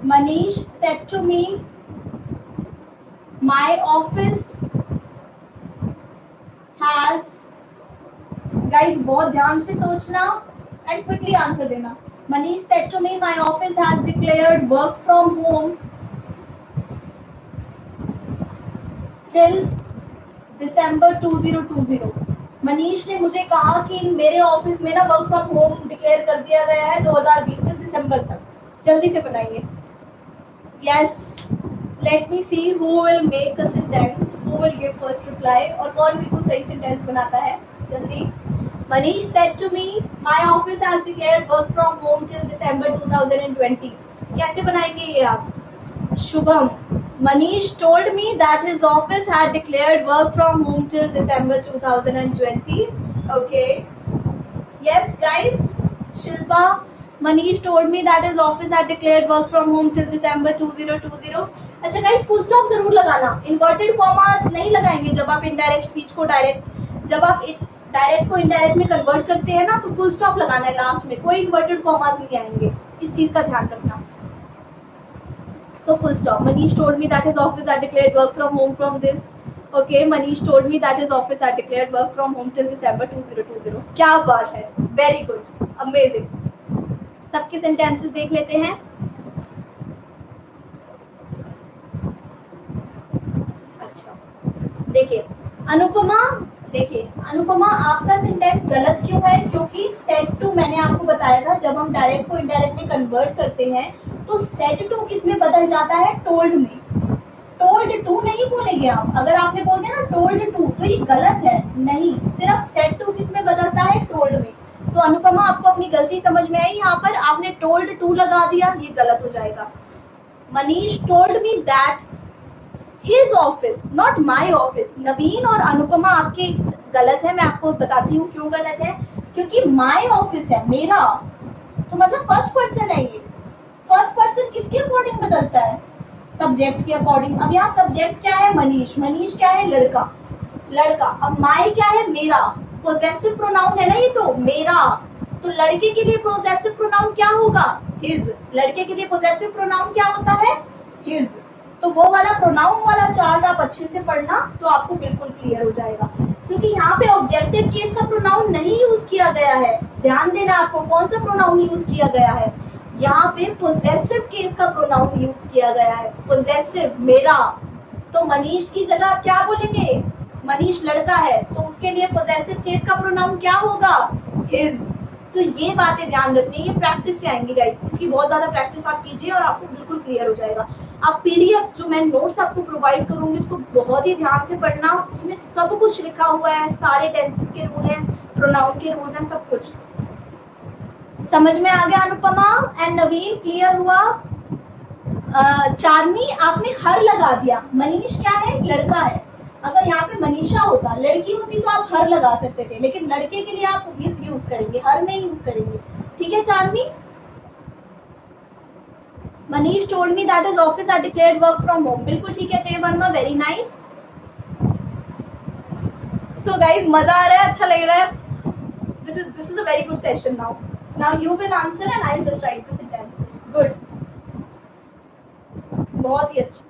Manish said to me my office has, guys बहुत ध्यान से सोचना एंड क्विकली आंसर देना। Manish said to me my office has declared work from home till December 2020। मनीष ने मुझे कहा कि मेरे ऑफिस में ना वर्क फ्रॉम होम डिक्लेयर कर दिया गया है 2020 के दिसंबर तक। जल्दी से बनाइए। Yes, let me see who will make a sentence, who will give first reply, और कौन बिल्कुल सही सेंटेंस बनाता है। जल्दी। Manish said to me my office has declared work from home till December 2020। कैसे बनाएंगे ये आप? Shubham, Manish told me that his office had declared work from home till December 2020. Okay. Yes, guys. Shilpa, Manish told me that his office had declared work from home till December 2020. अच्छा guys, full stop जरूर लगाना, inverted commas नहीं लगाएंगे जब आप indirect speech को direct, जब आप डायरेक्ट को इनडायरेक्ट में कन्वर्ट करते हैं ना तो फुल स्टॉप लगाना है लास्ट में, कोई इन्वर्टेड कॉमास नहीं आएंगे, इस चीज का ध्यान रखना। So full stop. Manish told me that his office had declared work from home from this. Okay, Manish told me that his office had declared work from home till December 2020. क्या बात है, very good, amazing. सबके sentences देख लेते हैं। अच्छा, देखिए अनुपमा आपका सेंटेंस गलत क्यों है? क्योंकि सेड टू मैंने आपको बताया था जब हम डायरेक्ट को इनडायरेक्ट में कन्वर्ट करते हैं तो सेड टू किस में बदल जाता है? टोल्ड में। टोल्ड टू नहीं बोलेंगे आप। अगर आपने बोल दिया ना टोल्ड टू तो ये गलत है, नहीं, सिर्फ सेड टू किस में बदलता है? टोल्ड में। तो अनुपमा आपको अपनी गलती समझ में आई, यहाँ पर आपने टोल्ड टू लगा दिया, ये गलत हो जाएगा। Manish told me that his office, not my office. Naveen और अनुपमा आपके गलत है, मैं आपको बताती हूँ क्यों गलत है। क्योंकि माई ऑफिस है, मेरा, तो मतलब फर्स्ट पर्सन है ये। फर्स्ट पर्सन किसके अकॉर्डिंग बदलता है? सब्जेक्ट के अकॉर्डिंग। अब यहाँ सब्जेक्ट क्या है? मनीष। मनीष क्या है? लड़का। अब माई क्या है? मेरा। पोजेसिव प्रोनाउन है ना ये, तो मेरा। तो लड़के के लिए पोजेसिव प्रोनाउन क्या होगा? हिज। लड़के के लिए पोजेसिव प्रोनाउन क्या होता है? हिज। तो वो वाला प्रोनाउन वाला चार्ट आप अच्छे से पढ़ना तो आपको बिल्कुल क्लियर हो जाएगा। क्योंकि यहाँ पे ऑब्जेक्टिव केस का प्रोनाउन नहीं यूज किया गया है। ध्यान देना, आपको कौन सा प्रोनाउन यूज किया गया है? यहाँ पे पोजेसिव केस का प्रोनाउन यूज किया गया है। पोजेसिव, मेरा। तो मनीष की जगह आप क्या बोलेंगे? मनीष लड़का है तो उसके लिए पोजेसिव केस का प्रोनाउन क्या होगा? हिज। तो ये बातें ध्यान रखनी, ये प्रैक्टिस से आएंगी गाइस। इसकी बहुत ज्यादा प्रैक्टिस आप कीजिए और आपको बिल्कुल क्लियर हो जाएगा। आप पीडीएफ जो मैं नोट्स आपको प्रोवाइड करूंगी उसको बहुत ही ध्यान से पढ़ना, उसमें सब कुछ लिखा हुआ है, सारे टेंसेस के रूल हैं, प्रोनाउन के रूल हैं, सब कुछ समझ में आ गया। अनुपमा एंड नवीन क्लियर हुआ? चार्मी आपने हर लगा दिया। मनीष क्या है? लड़का है। अगर यहाँ पे मनीषा होता, लड़की होती तो आप हर लगा सकते थे, लेकिन लड़के के लिए आप हिज यूज करेंगे, हर नहीं यूज करेंगे। ठीक है Charmi? Manish told me that his office had declared work from home. बिल्कुल ठीक है Jay Verma, very nice. So guys मजा आ रहा है, अच्छा लग रहा है। This is a very good session now. Now you will answer and I'll just write the sentences. Good. बहुत ही अच्छा।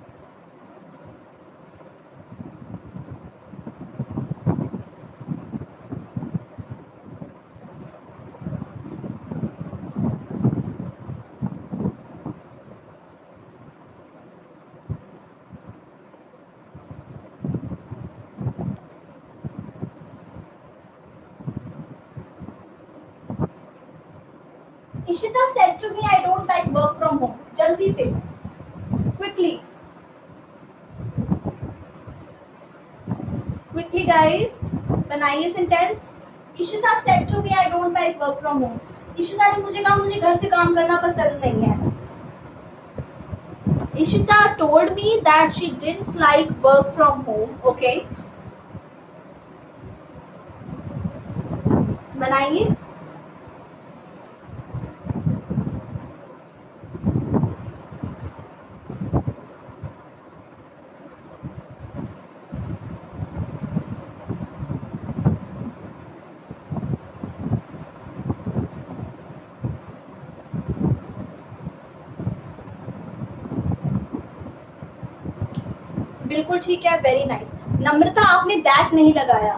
Ishita said to me, I don't like work from home. जल्दी से, quickly guys, बनाइए sentence. Ishita said to me, I don't like work from home. Ishita ने मुझे कहा मुझे घर से काम करना पसंद नहीं है। Ishita told me that she didn't like work from home. Okay. बनाइए. बिल्कुल ठीक है, वेरी नाइस. नम्रता आपने दैट नहीं लगाया.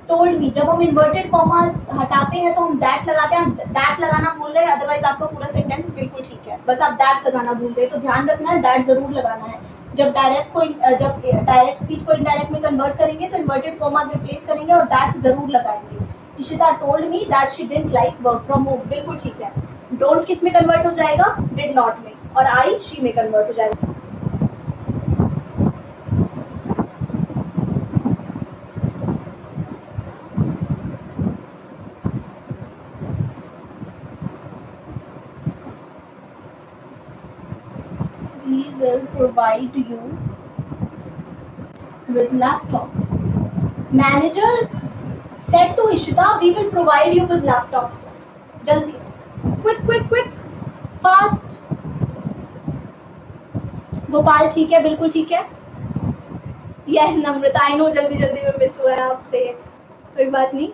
टोल्ड मी, जब हम इन्वर्टेड कॉमास हटाते हैं तो हम दैट लगाते हैं. दैट लगाना भूल गए, अदरवाइज आपका पूरा सेंटेंस बिल्कुल ठीक है. बस आप दैट लगाना भूल गए, तो ध्यान रखना है दैट जरूर लगाना है. जब डायरेक्ट स्पीच को इनडायरेक्ट में कन्वर्ट करेंगे तो इन्वर्टेड कॉमास रिप्लेस करेंगे और दैट जरूर लगाएंगे. Ishita told me that she didn't like work from home. बिल्कुल ठीक है. डोंट किस में कन्वर्ट हो जाएगा? डिड नॉट में. और आई शी में कन्वर्ट हो जाएगा. We will provide you with laptop. Manager said to Ishita, we will provide you with laptop. जल्दी, quick, fast. गोपाल ठीक है, बिल्कुल ठीक है. यस नम्रता, आई नो जल्दी में मिस हुआ है आपसे, कोई बात नहीं.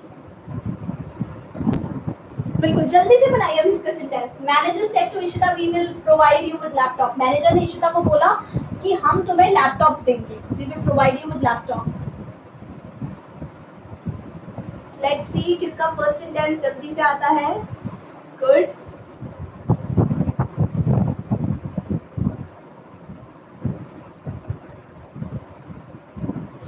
बिल्कुल जल्दी से बनाइए अब इसका sentence. Manager said to Ishita we will provide you with laptop. Manager ने इशिता को बोला कि हम तुम्हें लैपटॉप देंगे. We will provide you with laptop. Let's see किसका फर्स्ट सेंटेंस जल्दी से आता है. Good.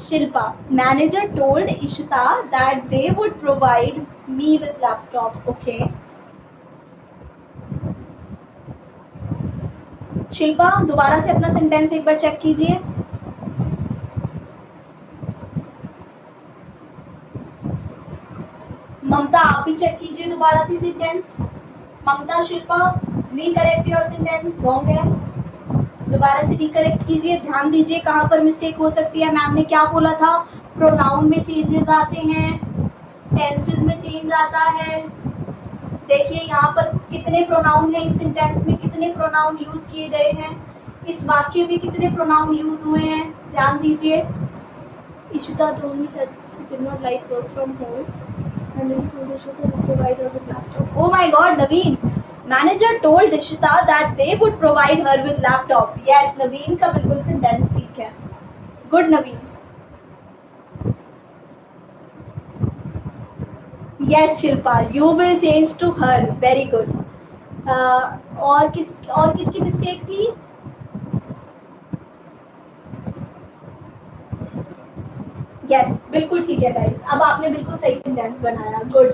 Shilpa, manager told Ishita that they would provide me with laptop. Okay. Shilpa दोबारा से अपना सेंटेंस एक बार चेक कीजिए. ममता आप भी चेक कीजिए दोबारा से sentence. Mamta, Shilpa, recorrect your sentence. Wrong है, दोबारा से रीकरेक्ट कीजिए. ध्यान दीजिए कहाँ पर मिस्टेक हो सकती है. मैम ने क्या बोला था? प्रोनाउन में चेंजेस आते हैं, टेंसेस में चेंज आता है. देखिए यहाँ पर कितने प्रोनाउन हैं इस सेंटेंस में, कितने प्रोनाउन यूज किए गए हैं, इस वाक्य में कितने प्रोनाउन यूज हुए हैं. ध्यान दीजिए. Ishita told me she did not like work from home and he told Ishita to provide her with laptop. Oh my God, Naveen. Manager told Ishita that they would provide her with laptop. Yes, Naveen का बिल्कुल sentence ठीक है. Good Naveen. Yes Shilpa, you will change to her. Very good. और किसकी mistake थी? Yes, बिल्कुल ठीक है गाइस. अब आपने बिल्कुल सही सेंटेंस बनाया. Good.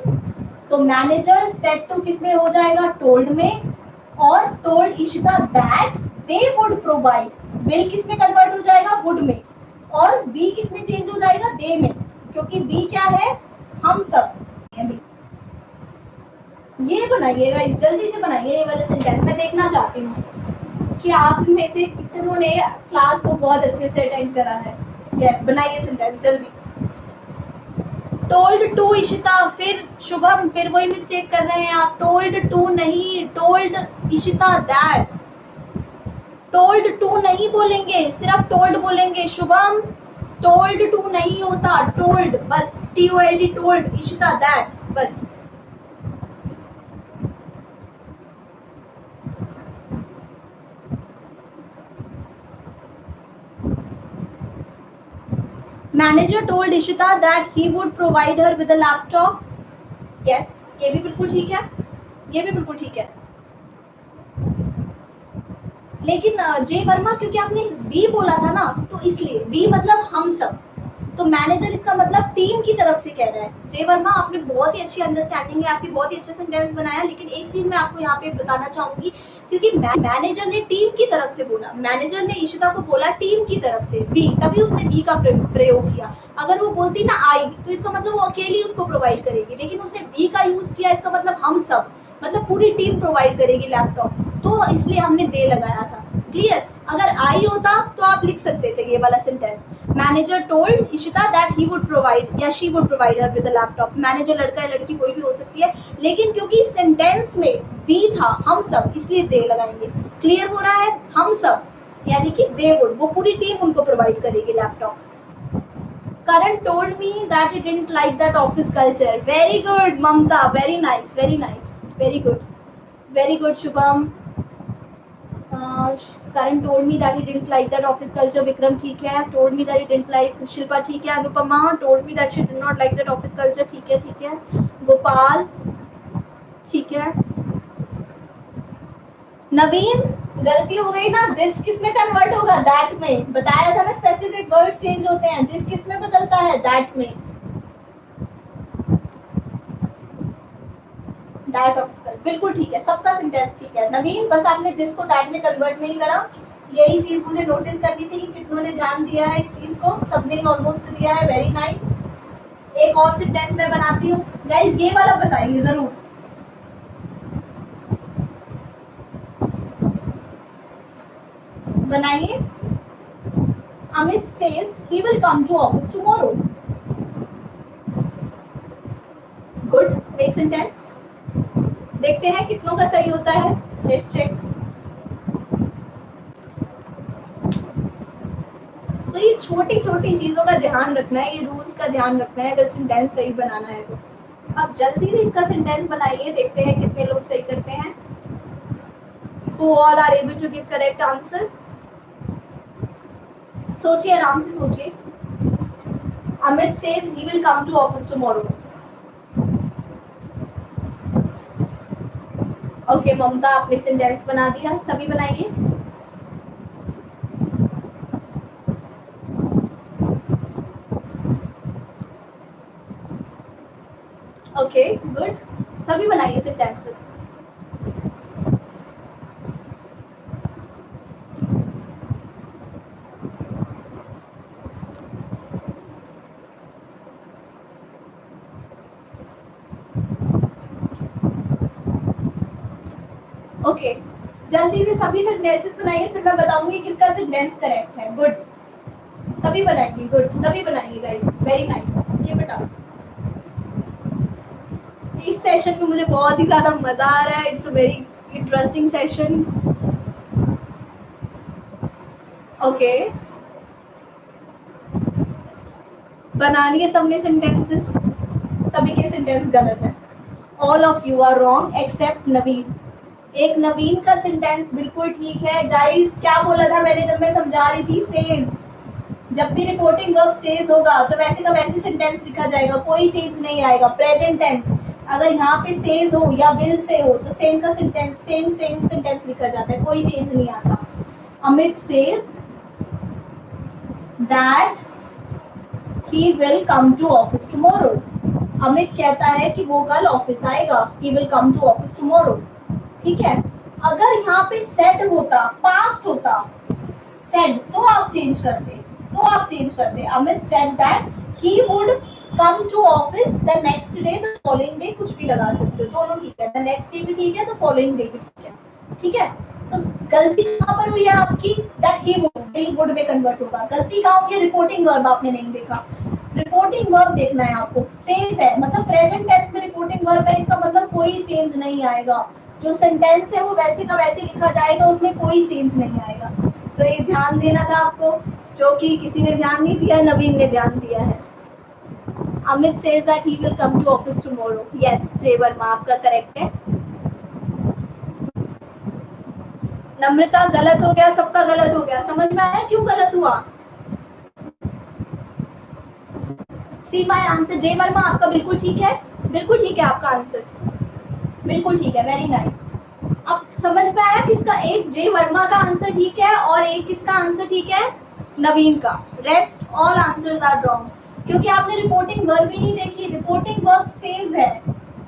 So manager said to किस में हो जाएगा? टोल्ड में. और told Ishita that they would provide. Will किस में कन्वर्ट हो जाएगा? वुड में. और बी किस में चेंज हो जाएगा? दे में. क्योंकि बी क्या है? हम सब. ये बनाइएगा, इस जल्दी से बनाइए ये वाला सेंटेंस. मैं देखना चाहती हूँ कि आप में से कितनों ने क्लास को बहुत अच्छे से अटेंड करा है. यस, बनाइए सेंटेंस जल्दी. Told to Ishita. फिर शुभम, फिर वही मिस्टेक कर रहे हैं आप. टोल्ड टू नहीं, told Ishita that. Told to नहीं बोलेंगे, सिर्फ टोल्ड बोलेंगे. शुभम, टोल्ड टू नहीं होता, टोल्ड बस. TOLD, टोल्ड इशिता दैट बस. Manager told Ishita that he would provide her with a laptop. Yes, ये भी बिल्कुल ठीक है, ये भी बिल्कुल ठीक है. लेकिन जे वर्मा, क्योंकि आपने बी बोला था ना, तो इसलिए बी मतलब हम सब. तो मैनेजर इसका मतलब टीम की तरफ से कह रहा है. जे वर्मा, आपने बहुत ही अच्छी अंडरस्टैंडिंग है, आपकी बहुत ही अच्छा सेंटेंस बनाया. लेकिन एक चीज मैं आपको यहाँ पे बताना चाहूंगी, क्योंकि मैनेजर ने टीम की तरफ से बोला. मैनेजर ने इशिता को बोला टीम की तरफ से बी, तभी उसने बी का प्रयोग किया. अगर वो बोलती ना आई, तो इसका मतलब वो अकेली उसको प्रोवाइड करेगी. लेकिन उसने बी का यूज किया, इसका मतलब हम सब. मतलब पूरी टीम प्रोवाइड करेगी लैपटॉप, तो इसलिए हमने दे लगाया था। क्लियर? अगर आई होता तो आप लिख सकते थे ये वाला sentence, manager told Ishita that he would provide या she would provide her with a laptop. Manager लड़का या लड़की कोई भी हो सकती है, लेकिन क्योंकि सेंटेंस में वी था हम सब, इसलिए दे लगाएंगे। क्लियर हो रहा है? हम सब यानी कि दे वुड, वो पूरी टीम उनको प्रोवाइड करेगी laptop. Karan told me that he didn't like that office culture. Very good, Mamta. Very nice. Very nice. Very good. Very good, Shubham. Karan told me that he didn't like that office culture. Vikram ठीक है. Told me that he didn't like. Shilpa ठीक है. Anupama told me that she did not like that office culture. ठीक है ठीक है. Gopal ठीक है. नवीन गलती हो गई ना, दिस किस में कन्वर्ट होगा? दैट में। बताया था ना स्पेसिफिक वर्ड्स चेंज होते हैं, दिस किस में बदलता है? दैट में। दैट ऑफिस, बिल्कुल ठीक है, सबका सेंटेंस ठीक है। नवीन बस आपने दिस को दैट में कन्वर्ट नहीं करा, यही चीज मुझे नोटिस करनी थी कि कितनों ने ध्यान दिया है इस चीज को। सबने ऑलमोस्ट दिया है, वेरी नाइस। एक और सेंटेंस मैं बनाती हूँ गाइस, ये वाला बताइए जरूर। बनाइए। Amit says he will come to office tomorrow. Good, make sentence. देखते हैं कितनों का सही होता है, लेट्स चेक। सो ये छोटी छोटी चीजों का ध्यान रखना है, ये रूल्स का ध्यान रखना है अगर सेंटेंस सही बनाना है तो। अब जल्दी से इसका सेंटेंस बनाइए, देखते हैं कितने लोग सही करते हैं। Who all are able to give correct answer? सोचिए, आराम से सोचिए। Amit says he will come to office tomorrow. Okay Mamta, आपने सेंटेंस बना दिया, सभी बनाइए। ओके गुड, सभी बनाइए सेंटेंसेस। ओके जल्दी से सभी सेंटेंसेस बनाइए, फिर मैं बताऊंगी किसका सेंटेंस करेक्ट है। गुड, सभी बनाएंगे। गुड, सभी बनाइए गाइस, वेरी नाइस। ये बेटा इस सेशन में मुझे बहुत ही ज्यादा मजा आ रहा है, it's a very interesting session. Okay बनानी है सबने सेंटेंसेस, सभी के सेंटेंस गलत है। All of you are wrong except Naveen. एक नवीन का सेंटेंस बिल्कुल ठीक है। गाइस क्या बोला था मैंने जब मैं समझा रही थी? सेज, जब भी रिपोर्टिंग वर्ब सेज होगा तो वैसे का वैसे सेंटेंस लिखा जाएगा, कोई चेंज नहीं आएगा। प्रेजेंट टेंस अगर यहाँ पे सेज हो या विल से हो तो सेम का सेंटेंस सेम सेंटेंस लिखा जाता है, कोई चेंज नहीं आता। Amit says that he will come to office tomorrow. Amit कहता है कि वो कल ऑफिस आएगा, he will come to office tomorrow. ठीक है, अगर यहाँ पे सेड होता, पास्ट होता सेड, तो आप चेंज करते। Amit said that he would come to office the next day, the following day, कुछ भी लगा सकते हो, दोनों ठीक है। द नेक्स्ट डे भी ठीक है, द फॉलोइंग डे भी ठीक है। ठीक है, तो गलती कहाँ पर हुई है आपकी? दैट ही वुड में कन्वर्ट होगा। गलती कहाँ हुई है? रिपोर्टिंग वर्ब आपने नहीं देखा। रिपोर्टिंग वर्ब देखना है आपको। सेज है मतलब प्रेजेंट टेंस में रिपोर्टिंग वर्ब है, इसका मतलब कोई चेंज नहीं आएगा। जो सेंटेंस है वो वैसे का वैसे लिखा जाएगा, उसमें कोई चेंज नहीं आएगा। तो ये ध्यान देना था आपको, जो कि किसी ने ध्यान नहीं दिया, नवीन ने ध्यान दिया है। Amit says that he will come to office tomorrow. Yes Jay Verma, आपका करेक्ट है। नम्रता गलत हो गया, सबका गलत हो गया। समझ में आया क्यों गलत हुआ? See my answer. जय वर्मा आपका बिल्कुल ठीक है, बिल्कुल ठीक है आपका आंसर, बिल्कुल ठीक है, वेरी नाइस। अब समझ में आया किसका? एक जय वर्मा का आंसर ठीक है और एक किसका आंसर ठीक है? नवीन का। Rest all answers are wrong, क्योंकि आपने रिपोर्टिंग वर्ब भी नहीं देखी। रिपोर्टिंग वर्ब सेज है,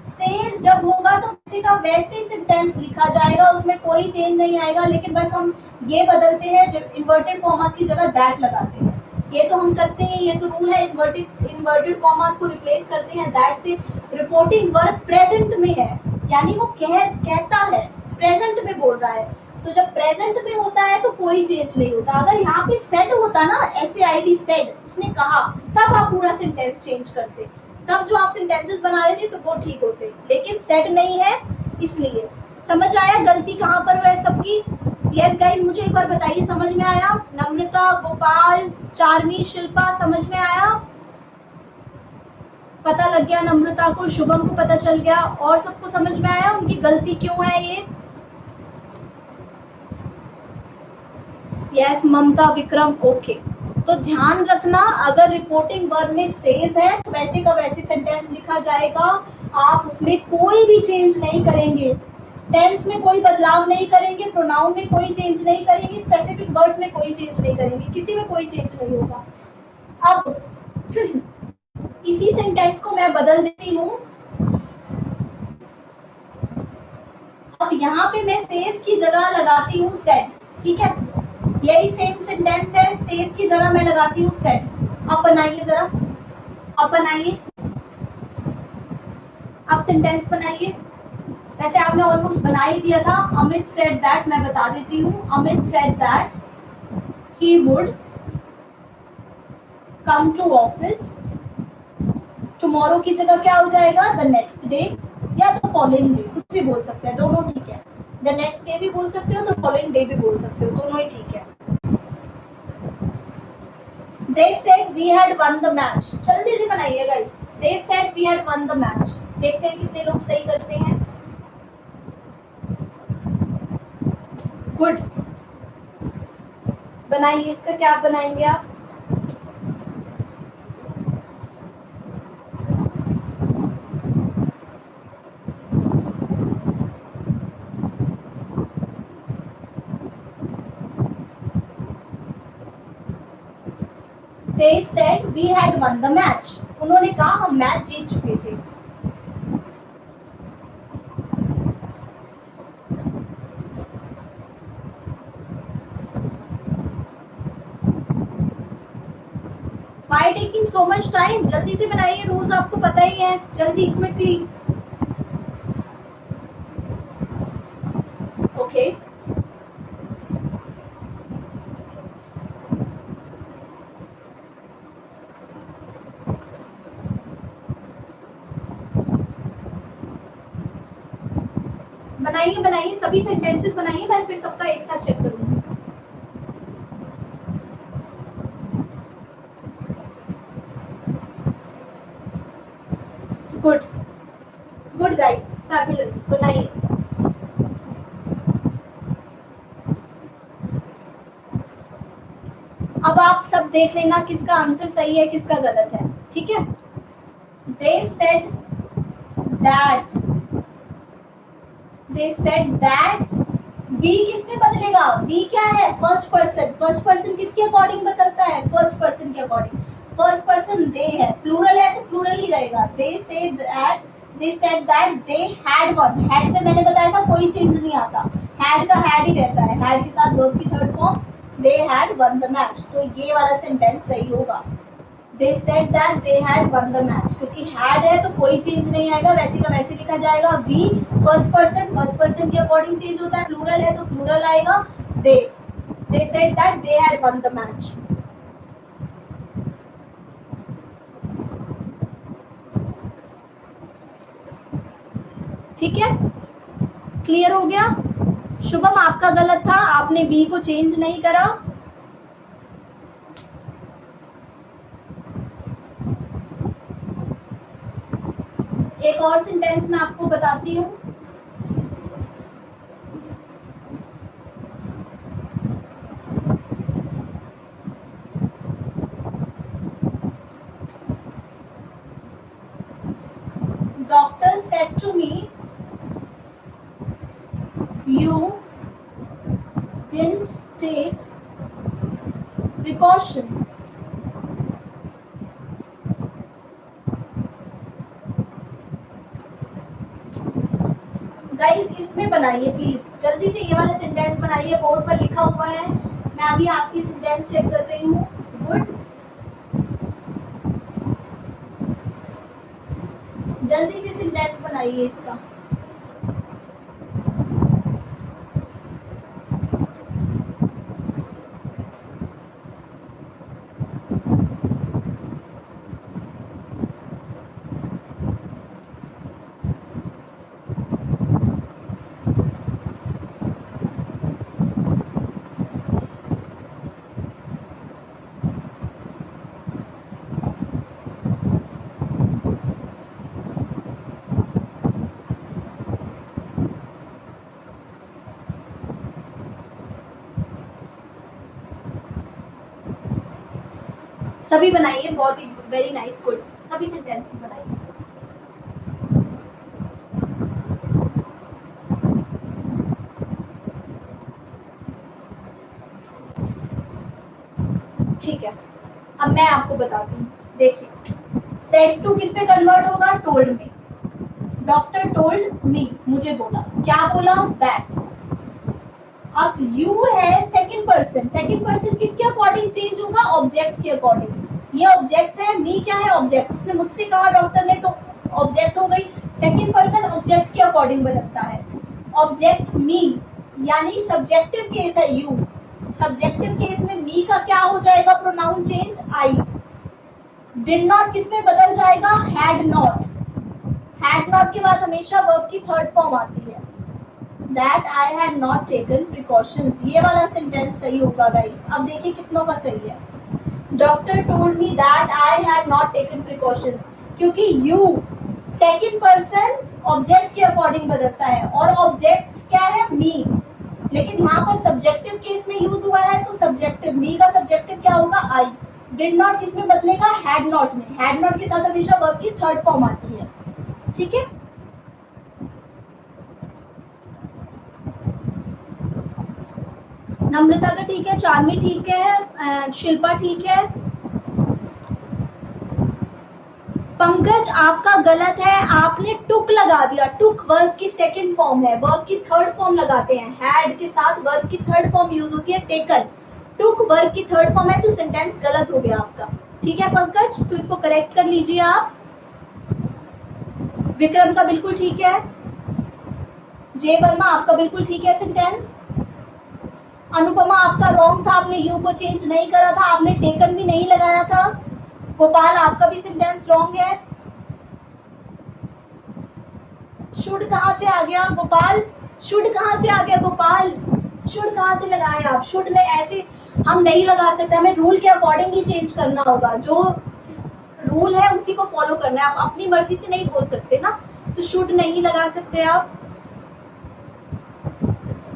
सेज जब होगा तो किसी का वैसे सेंटेंस लिखा जाएगा, उसमें कोई चेंज नहीं आएगा। लेकिन बस हम ये बदलते हैं, इन्वर्टेड कॉमास की जगह दैट लगाते हैं। ये तो हम करते हैं, ये तो रूल है। इन्वर्टेड कॉमास को रिप्लेस करते हैं दैट से। रिपोर्टिंग वर्ब प्रेजेंट में है, यानी वो कहता है, प्रेजेंट में बोल रहा है। तो जब प्रेजेंट में होता है तो कोई चेंज नहीं होता। अगर यहाँ पे सेड होता ना, SAID सेड, उसने कहा, तब आप पूरा सेंटेंस चेंज करते, तब जो आप सेंटेंसेस बना रहे थे तो वो ठीक होते, लेकिन सेड नहीं है इसलिए। समझ आया गलती कहाँ पर हुआ है सबकी? यस गाइस, मुझे एक बार बताइए, समझ में आया? नम्रता, गोपाल, चार्मी, शिल्पा, समझ में आया? पता लग गया नम्रता को, शुभम को पता चल गया, और सबको समझ में आया उनकी गलती क्यों है ये? यस ममता, विक्रम, ओके। तो ध्यान रखना, अगर रिपोर्टिंग वर्ब में सेज है तो वैसे का वैसे सेंटेंस लिखा जाएगा, आप उसमें कोई भी चेंज नहीं करेंगे, टेंस में कोई बदलाव नहीं करेंगे, प्रोनाउन में कोई चेंज नहीं करेंगे, स्पेसिफिक वर्ड्स में कोई चेंज नहीं करेंगे, किसी में कोई चेंज नहीं होगा। अब इसी सेंटेंस को मैं बदल देती हूँ। अब यहाँ पे मैं सेज की जगह लगाती हूँ सेड, ठीक है? यही सेम सेंटेंस है, सेज की जगह मैं लगाती हूँ सेड। अब बनाइए जरा, अब बनाइए, अब सेंटेंस बनाइए। वैसे आपने ऑलमोस्ट बना ही दिया था। अमित सेड दैट, मैं बता देती हूँ, Amit said that he would come to office tomorrow की जगह क्या हो जाएगा? द नेक्स्ट डे या द फॉलोइंग डे, कुछ भी बोल सकते हैं, दोनों ठीक है। द नेक्स्ट डे भी बोल सकते हो, द फॉलोइंग डे भी बोल सकते हो, दोनों ही ठीक है। They said we had won the match. जल्दी से बनाइए guys. They said we had won the match. देखते हैं कितने लोग सही करते हैं। गुड, बनाइए, इसका क्या बनाएंगे आप? They said we had won the match. उन्होंने कहा हम मैच जीत चुके थे। Why taking so much time? जल्दी से बनाइए, रूल्स आपको पता ही है, जल्दी, क्विकली। ओके, बनाइए बनाइए, सभी सेंटेंसेस बनाइए, मैं फिर सबका एक साथ चेक करूंगी। गुड गुड गाइस, फैबुलस, बनाइए। अब आप सब देख लेना किसका आंसर सही है, किसका गलत है, ठीक है? They said that, they said that, B किस में बदलेगा? बी क्या है? First person. फर्स्ट पर्सन किसके अकॉर्डिंग बदलता है? फर्स्ट पर्सन के अकॉर्डिंग। फर्स्ट पर्सन दे है, प्लूरल है तो प्लूरल ही रहेगा। They said that, they said that they had won. had में मैंने बताया था कोई चेंज नहीं आता, had का had ही रहता है, had के साथ वर्ब की third form, they had won the match, तो ये वाला सेंटेंस सही होगा। They said that they had won the match, क्योंकि had है तो कोई चेंज नहीं आएगा, वैसे का वैसे लिखा जाएगा। we फर्स्ट पर्सन के अकॉर्डिंग चेंज होता है, प्लूरल है तो प्लूरल आएगा। they said that they had won the match. ठीक है, क्लियर हो गया? शुभम आपका गलत था, आपने बी को चेंज नहीं करा। एक और सेंटेंस मैं आपको बताती हूँ। Doctor said to me, you didn't take precautions. Guys इसमें बनाइए प्लीज, जल्दी से ये वाला सेंटेंस बनाइए, बोर्ड पर लिखा हुआ है, मैं अभी आपकी सेंटेंस चेक कर रही हूँ। गुड, जल्दी से सेंटेंस बनाइए इसका। सभी बनाइए, बहुत ही वेरी नाइस, गुड, सभी सेंटेंसेस बनाइए। ठीक है, अब मैं आपको बताती हूँ, देखिए सेड टू किस पे कन्वर्ट होगा, टोल्ड में। डॉक्टर टोल्ड मी, मुझे बोला, क्या बोला, दैट। अब यू है सेकंड पर्सन, सेकंड पर्सन किसके अकॉर्डिंग चेंज होगा, ऑब्जेक्ट के अकॉर्डिंग। ये ऑब्जेक्ट है, मी क्या है, ऑब्जेक्ट। उसने मुझसे कहा डॉक्टर ने, तो ऑब्जेक्ट हो गई। सेकंड पर्सन ऑब्जेक्ट के अकॉर्डिंग बदलता है। ऑब्जेक्ट मी, यानी सब्जेक्टिव केस है यू। सब्जेक्टिव केस में मी का क्या हो जाएगा, pronoun change, I. Did not किस में बदल जाएगा, हैड नॉट। हैड नॉट के बाद हमेशा वर्ब की थर्ड फॉर्म आती है, that I had not taken precautions. ये वाला सेंटेंस सही होगा गाइस। अब देखिए कितनों का सही है। Doctor told me that I had not taken precautions, क्योंकि यू सेकंड पर्सन ऑब्जेक्ट के अकॉर्डिंग बदलता है, और ऑब्जेक्ट क्या है, मी। लेकिन यहाँ पर सब्जेक्टिव केस में यूज हुआ है, तो सब्जेक्टिव, मी का सब्जेक्टिव क्या होगा, आई। डिड नॉट किस में बदलेगा, हैड नॉट में। हैड नॉट के साथ हमेशा वर्ब की थर्ड फॉर्म आती है, ठीक है। नम्रता का ठीक है, चांदनी ठीक है, शिल्पा ठीक है। पंकज आपका गलत है, आपने टुक लगा दिया। टुक वर्ब की सेकंड फॉर्म है, वर्ब की थर्ड फॉर्म लगाते हैं। हैड के साथ वर्ब की थर्ड फॉर्म यूज होती है, टेकन। टुक वर्ब की थर्ड फॉर्म है, तो सेंटेंस गलत हो गया आपका, ठीक है पंकज, तो इसको करेक्ट कर लीजिए आप। विक्रम का बिल्कुल ठीक है। जय वर्मा आपका बिल्कुल ठीक है सेंटेंस। अनुपमा आपका रॉन्ग था, आपने यू को चेंज नहीं करा था, आपने टेकन भी नहीं लगाया था। गोपाल आपका भी सेंटेंस रॉन्ग है। शुड कहाँ से आ गया गोपाल, शुड कहाँ से आ गया गोपाल, शुड कहाँ से लगाए आप। शुड में ऐसे हम नहीं लगा सकते, हमें रूल के अकॉर्डिंग ही चेंज करना होगा। जो रूल है उसी को फॉलो करना है, आप अपनी मर्जी से नहीं बोल सकते ना, तो शुड नहीं लगा सकते आप।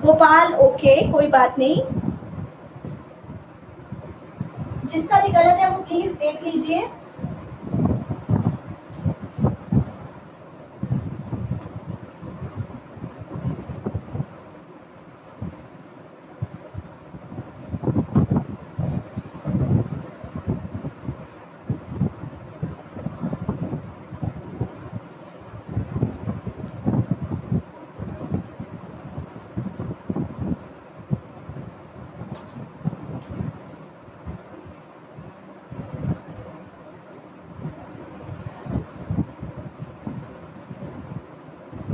गोपाल ओके, कोई बात नहीं, जिसका भी गलत है वो प्लीज देख लीजिए।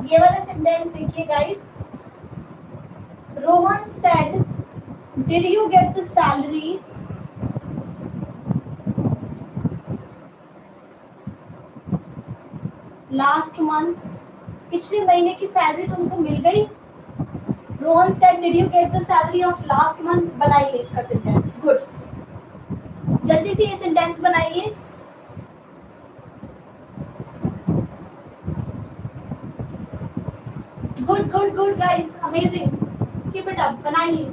ये वाला सेंटेंस देखिए guys, Rohan said did you get the salary last month, पिछले महीने की सैलरी तुमको मिल गई। Rohan said did you get the salary of last month, बनाइए इसका सेंटेंस, गुड, जल्दी से ये सेंटेंस बनाइए। Good good good guys, amazing, keep it up, बनाइए।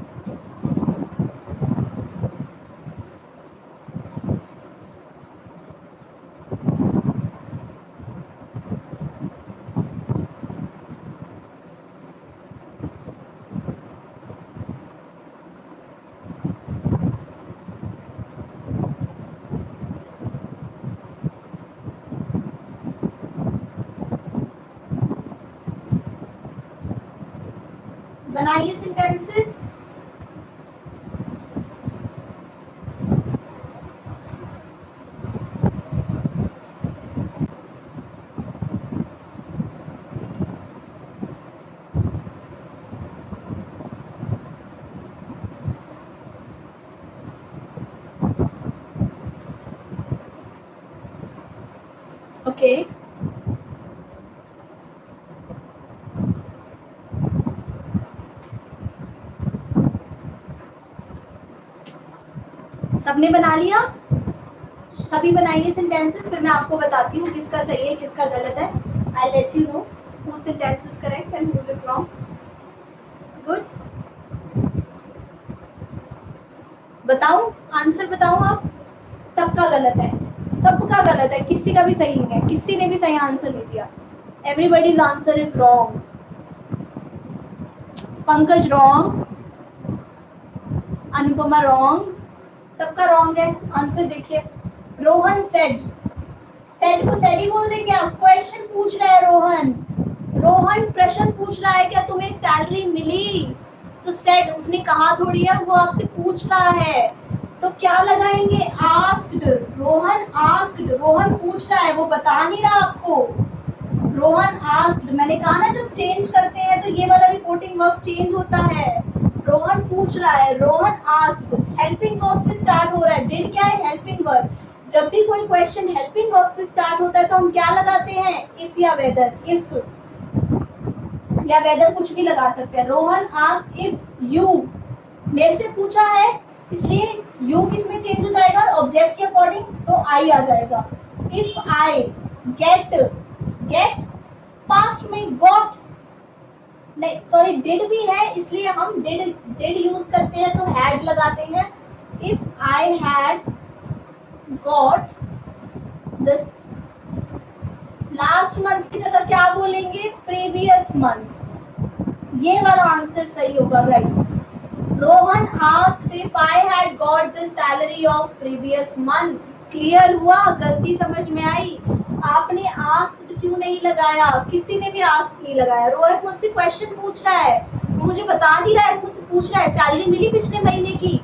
बनाइए सेंटेंसेस। ओके, सबने बना लिया, सभी बनाइए सेंटेंसेस, फिर मैं आपको बताती हूँ किसका सही है किसका गलत है। I let you know whose sentence is correct and whose is wrong. Good, बताऊं आंसर, बताऊं आप, सबका गलत है, सबका गलत है, किसी का भी सही नहीं है, किसी ने भी सही आंसर नहीं दिया। Everybody's answer is wrong. Pankaj wrong, Anupama wrong, सबका रॉन्ग है। आंसर देखिए, रोहन सेड, सेड को सेड ही बोल दे क्या? क्वेश्चन पूछ रहा है रोहन, रोहन प्रश्न पूछ रहा है क्या तुम्हें सैलरी मिली? तो सेड, उसने कहा थोड़ी है, वो आपसे पूछ रहा है, तो क्या लगाएंगे? आस्क्ड। रोहन आस्क्ड, रोहन पूछ रहा है, वो बता नहीं रहा आपको। रोहन आस्क्ड, मैंने कहा ना जब चेंज करते हैं तो ये वाला रिपोर्टिंग वर्ब चेंज होता है। रोहन पूछ रहा है, रोहन आस्क्ड, हेल्पिंग वर्ब से स्टार्ट हो रहा है। डिड क्या है? Helping verb. जब भी कोई क्वेश्चन हेल्पिंग वर्ब से स्टार्ट होता है तो हम क्या लगाते हैं? इफ या वेदर। इफ या वेदर कुछ भी लगा सकते हैं। रोहन आस्क्ड इफ यू, मेरे से पूछा है इसलिए यू किस में चेंज हो जाएगा? ऑब्जेक्ट के अकॉर्डिंग, तो आई आ जाएगा। If I get, get past में गॉट, नहीं सॉरी डिड भी है इसलिए हम डिड यूज करते हैं तो हैड लगाते हैं। If I had got this, last month की जगह क्या बोलेंगे? Previous month. ये वाला आंसर सही होगा guys. Rohan asked if I had got the salary of previous month. Clear हुआ? गलती समझ में आई? आपने आस्क्ड क्यों नहीं लगाया? किसी ने भी आस्क नहीं लगाया। रोहन मुझसे क्वेश्चन पूछ रहा है, मुझे बता नहीं रहा है, मुझसे पूछ रहा है सैलरी मिली पिछले महीने की।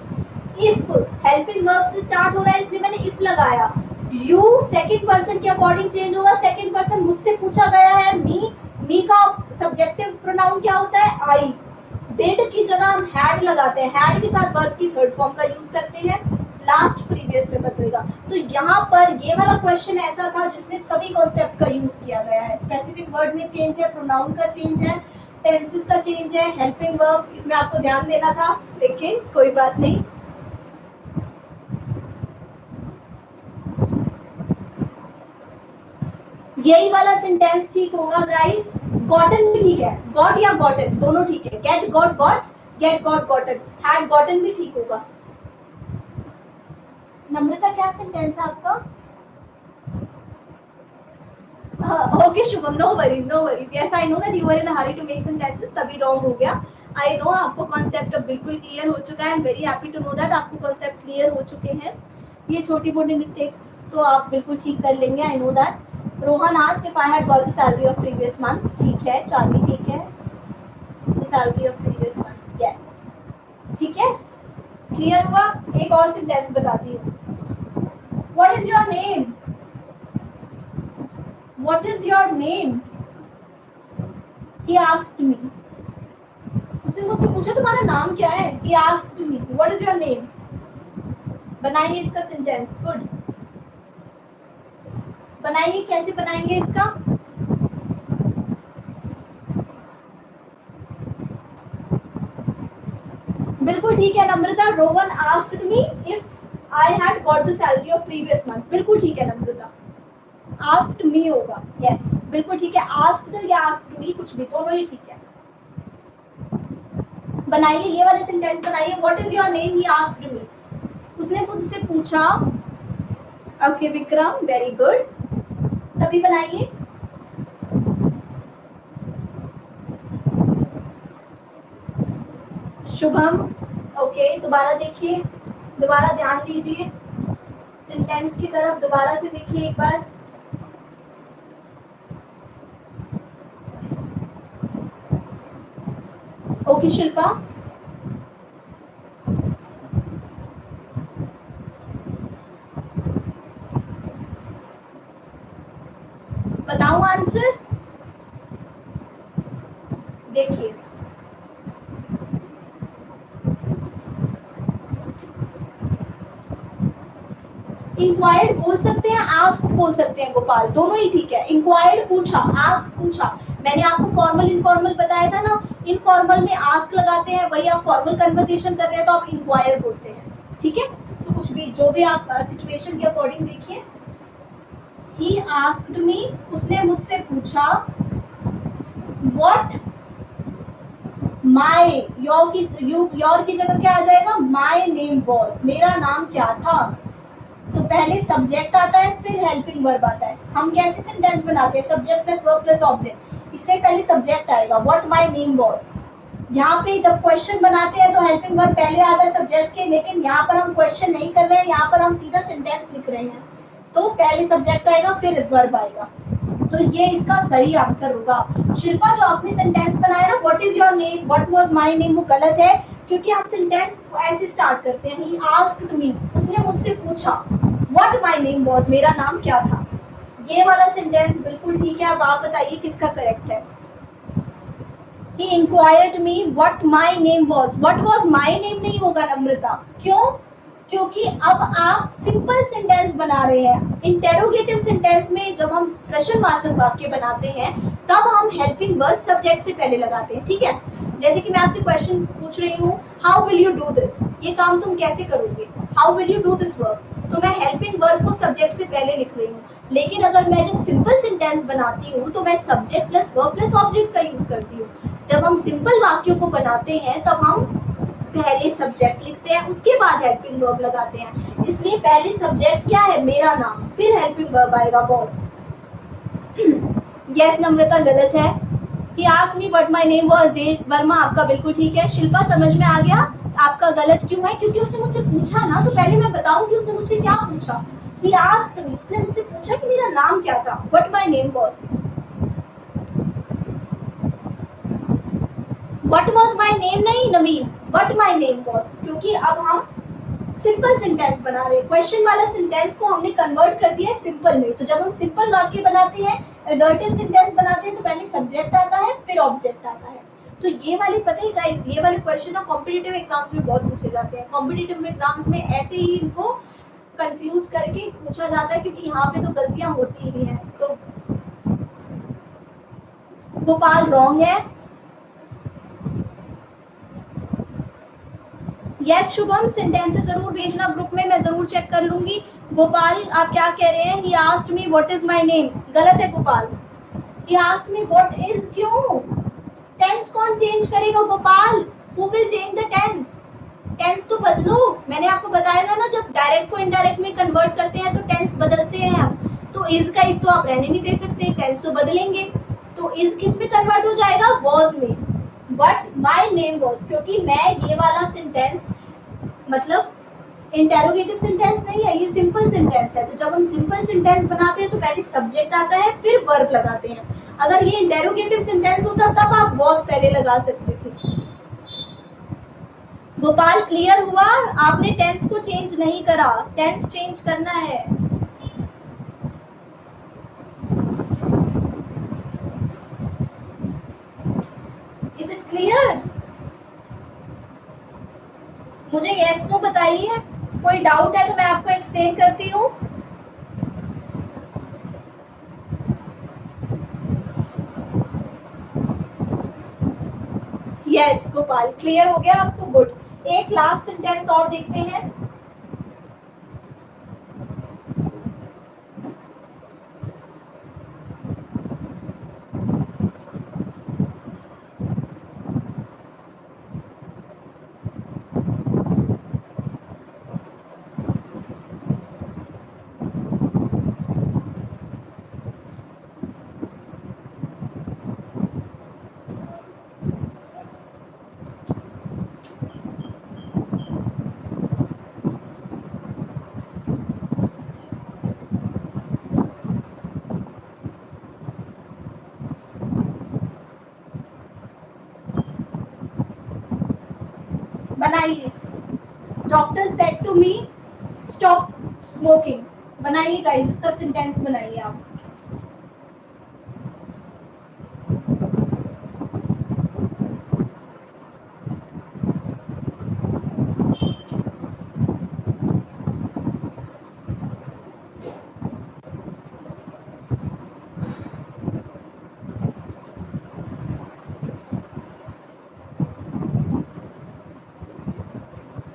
इफ हेल्पिंग वर्ब से स्टार्ट हो रहा है इसलिए मैंने इफ लगाया। यू सेकंड पर्सन के अकॉर्डिंग चेंज होगा। सेकंड पर्सन मुझसे पूछा गया है, मी का सब्जेक्टिव प्रोनाउन क्या होता है? आई। डिड की जगह हम हैड लगाते हैं, हैड के साथ वर्ब की थर्ड फॉर्म का यूज करते हैं, लास्ट प्रीवियस में बदलेगा। तो यहाँ पर ये वाला क्वेश्चन ऐसा था जिसमें सभी कॉन्सेप्ट का यूज किया गया है। स्पेसिफिक वर्ड में चेंज है, प्रोनाउन का चेंज है, टेंसेस का चेंज है, हेल्पिंग वर्ब, इसमें आपको ध्यान देना था, लेकिन कोई बात नहीं। यही वाला सेंटेंस ठीक होगा गाइस। गॉटन भी ठीक है, गॉट या गॉटन दोनों ठीक है। Get got got, get got gotten, had gotten भी ठीक होगा। नम्रता क्या सेंटेंस है आपका? Okay Shubham, no worries no worries. Yes I know that you are in a hurry to make sentences, तभी रॉन्ग हो गया। आई नो आपको कॉन्सेप्ट अब बिल्कुल क्लियर हो चुका है। I am very happy to know that आपको कॉन्सेप्ट क्लियर हो चुके हैं। ये छोटी मोटी मिस्टेक्स तो आप बिल्कुल ठीक कर लेंगे, आई know that. Rohan asked if I had got the salary of previous month, ठीक है। चार्ली ठीक है, the salary of previous month, yes ठीक है, क्लियर हुआ। एक और सेंटेंस बताती हूँ। What is your name? What is your name? He asked me. उसने मुझसे पूछा तुम्हारा नाम क्या है? He asked me. What is your name? बनाइए इसका सेंटेंस। गुड, बनाइए। कैसे बनाएंगे इसका? बिल्कुल ठीक है नम्रता। Rohan asked me if I had got the salary of previous month। बिल्कुल ठीक है नम्रता, asked me होगा। यस बिल्कुल ठीक है, asked या asked me कुछ भी, दोनों ही ठीक है। बनाइए ये वाले सेंटेंस बनाइए। What is your name? He asked मी, उसने मुझसे पूछा। Okay Vikram, very good. सभी बनाइए। शुभम ओके, दोबारा देखिए, दोबारा ध्यान दीजिए सेंटेंस की तरफ, दोबारा से देखिए एक बार। ओके शिल्पा, बताऊं आंसर? देखिए इंक्वायर्ड बोल सकते हैं, आस्क बोल सकते हैं गोपाल, दोनों ही ठीक है। इंक्वायर्ड पूछा, आस्क पूछा। मैंने आपको फॉर्मल इनफॉर्मल बताया था ना, इनफॉर्मल में आस्क लगाते हैं, वही आप फॉर्मल कन्वर्सेशन कर रहे हैं तो आप इंक्वायर बोलते हैं, ठीक है। तो कुछ भी जो भी आप सिचुएशन के अकॉर्डिंग देखिए। ही आस्क्ड मी, उसने मुझसे पूछा। व्हाट माय, योर की जगह क्या आ जाएगा? माय नेम वाज, मेरा नाम क्या था। तो पहले सब्जेक्ट आता है फिर हेल्पिंग वर्ब आता है। हम कैसे सेंटेंस बनाते हैं, subject plus verb plus object. इसमें पहले सब्जेक्ट आएगा, व्हाट माय नेम वाज। यहाँ पे जब क्वेश्चन बनाते हैं तो हेल्पिंग वर्ब पहले आता है सब्जेक्ट के, लेकिन यहाँ पर हम क्वेश्चन नहीं कर रहे हैं, यहाँ पर हम सीधा सेंटेंस लिख रहे हैं। तो पहले सब्जेक्ट आएगा फिर वर्ब आएगा। तो ये इसका सही आंसर होगा। शिल्पा जो आपने सेंटेंस बनाया ना, what is your name, what was my name, वो गलत है, क्योंकि हम सेंटेंस ऐसे स्टार्ट करते हैं, ही आस्क्ड मी, उसने मुझसे पूछा, व्हाट माय नेम वाज, मेरा नाम क्या था। ये वाला सेंटेंस बिल्कुल ठीक है। अब आप बताइए किसका करेक्ट है। He inquired me what my name was. What was my name नहीं होगा नम्रता, क्यों? क्योंकि अब आप सिंपल सेंटेंस बना रहे हैं। इंटेरोगेटिव सेंटेंस में जब हम प्रश्नवाचक वाक्य बनाते हैं तब हम हेल्पिंग वर्ब सब्जेक्ट से पहले लगाते हैं, ठीक है। जैसे कि मैं आपसे क्वेश्चन पूछ रही हूँ, how will you do this, ये काम तुम कैसे करोगे, how will you do this work, तो मैं हेल्पिंग वर्ब को सब्जेक्ट से पहले लिख रही हूँ। लेकिन अगर मैं जब सिंपल सेंटेंस बनाती हूँ तो मैं subject plus verb plus object का यूज करती हूँ। जब हम सिंपल वाक्यों को बनाते हैं तब हम पहले सब्जेक्ट लिखते हैं, उसके बाद हेल्पिंग वर्ब लगाते हैं। इसलिए पहले सब्जेक्ट क्या है, मेरा नाम, फिर हेल्पिंग वर्ब आएगा, बॉस। यस नम्रता गलत है। He asked me what my name was। जे वर्मा आपका बिल्कुल ठीक है। शिल्पा समझ में आ गया आपका गलत क्यों है, क्योंकि उसने मुझसे पूछा ना, तो पहले मैं बताऊं कि उसने मुझसे क्या पूछा। He asked me, उसने मुझसे पूछा कि मेरा नाम क्या था, what my name was। What was my name नहीं नवीन, what my name was, क्योंकि अब हम सिंपल सेंटेंस बना रहे हैं। क्वेश्चन वाला सेंटेंस को हमने कन्वर्ट कर दिया है सिंपल में। तो जब हम सिंपल वाक्य बनाते हैं, असर्टिव सेंटेंस बनाते हैं, तो पहले सब्जेक्ट आता है फिर ऑब्जेक्ट आता है। तो ये वाले पता है गाइस, ये वाले क्वेश्चन ना कॉम्पिटिटिव एग्जाम्स में बहुत पूछे जाते हैं। कॉम्पिटिटिव एग्जाम्स में ऐसे ही इनको कंफ्यूज करके पूछा जाता है, क्योंकि यहाँ पे तो गलतियां होती ही हैं। तो गोपाल रॉन्ग है। यस शुभम, सेंटेंसेस जरूर भेजना ग्रुप में, मैं जरूर चेक कर लूंगी। गोपाल आप क्या कह रहे हैं, he asked me what is my name, गलत है Gopal. He asked me what is, क्यों, टेंस कौन चेंज करेगा Gopal, who will change the tense, tense तो बदलो। मैंने आपको बताया था ना, जब डायरेक्ट को इनडायरेक्ट में कन्वर्ट करते हैं तो टेंस बदलते हैं हम। तो इज का इज तो आप रहने नहीं दे सकते, टेंस तो बदलेंगे। तो इज किस में कन्वर्ट हो जाएगा, वॉज में। बट माय नेम वॉज, क्योंकि मैं ये वाला सेंटेंस मतलब इंटेरोगेटिव सेंटेंस नहीं है, ये सिंपल सेंटेंस है। तो जब हम सिंपल सेंटेंस बनाते हैं तो पहले सब्जेक्ट आता है फिर वर्ब लगाते हैं। अगर ये इंटेरोगेटिव सेंटेंस होता तब आप वॉज पहले लगा सकते थे। गोपाल क्लियर हुआ, आपने टेंस को चेंज नहीं करा, टेंस चेंज करना है। Is it clear? मुझे यस नो बताइए, कोई डाउट है तो मैं आपको एक्सप्लेन करती हूँ। यस गोपाल क्लियर हो गया आपको, गुड। एक लास्ट सेंटेंस और देखते हैं। बनाइए, doctor said to me stop smoking, बनाइए गाइस, इसका सेंटेंस बनाइए आप।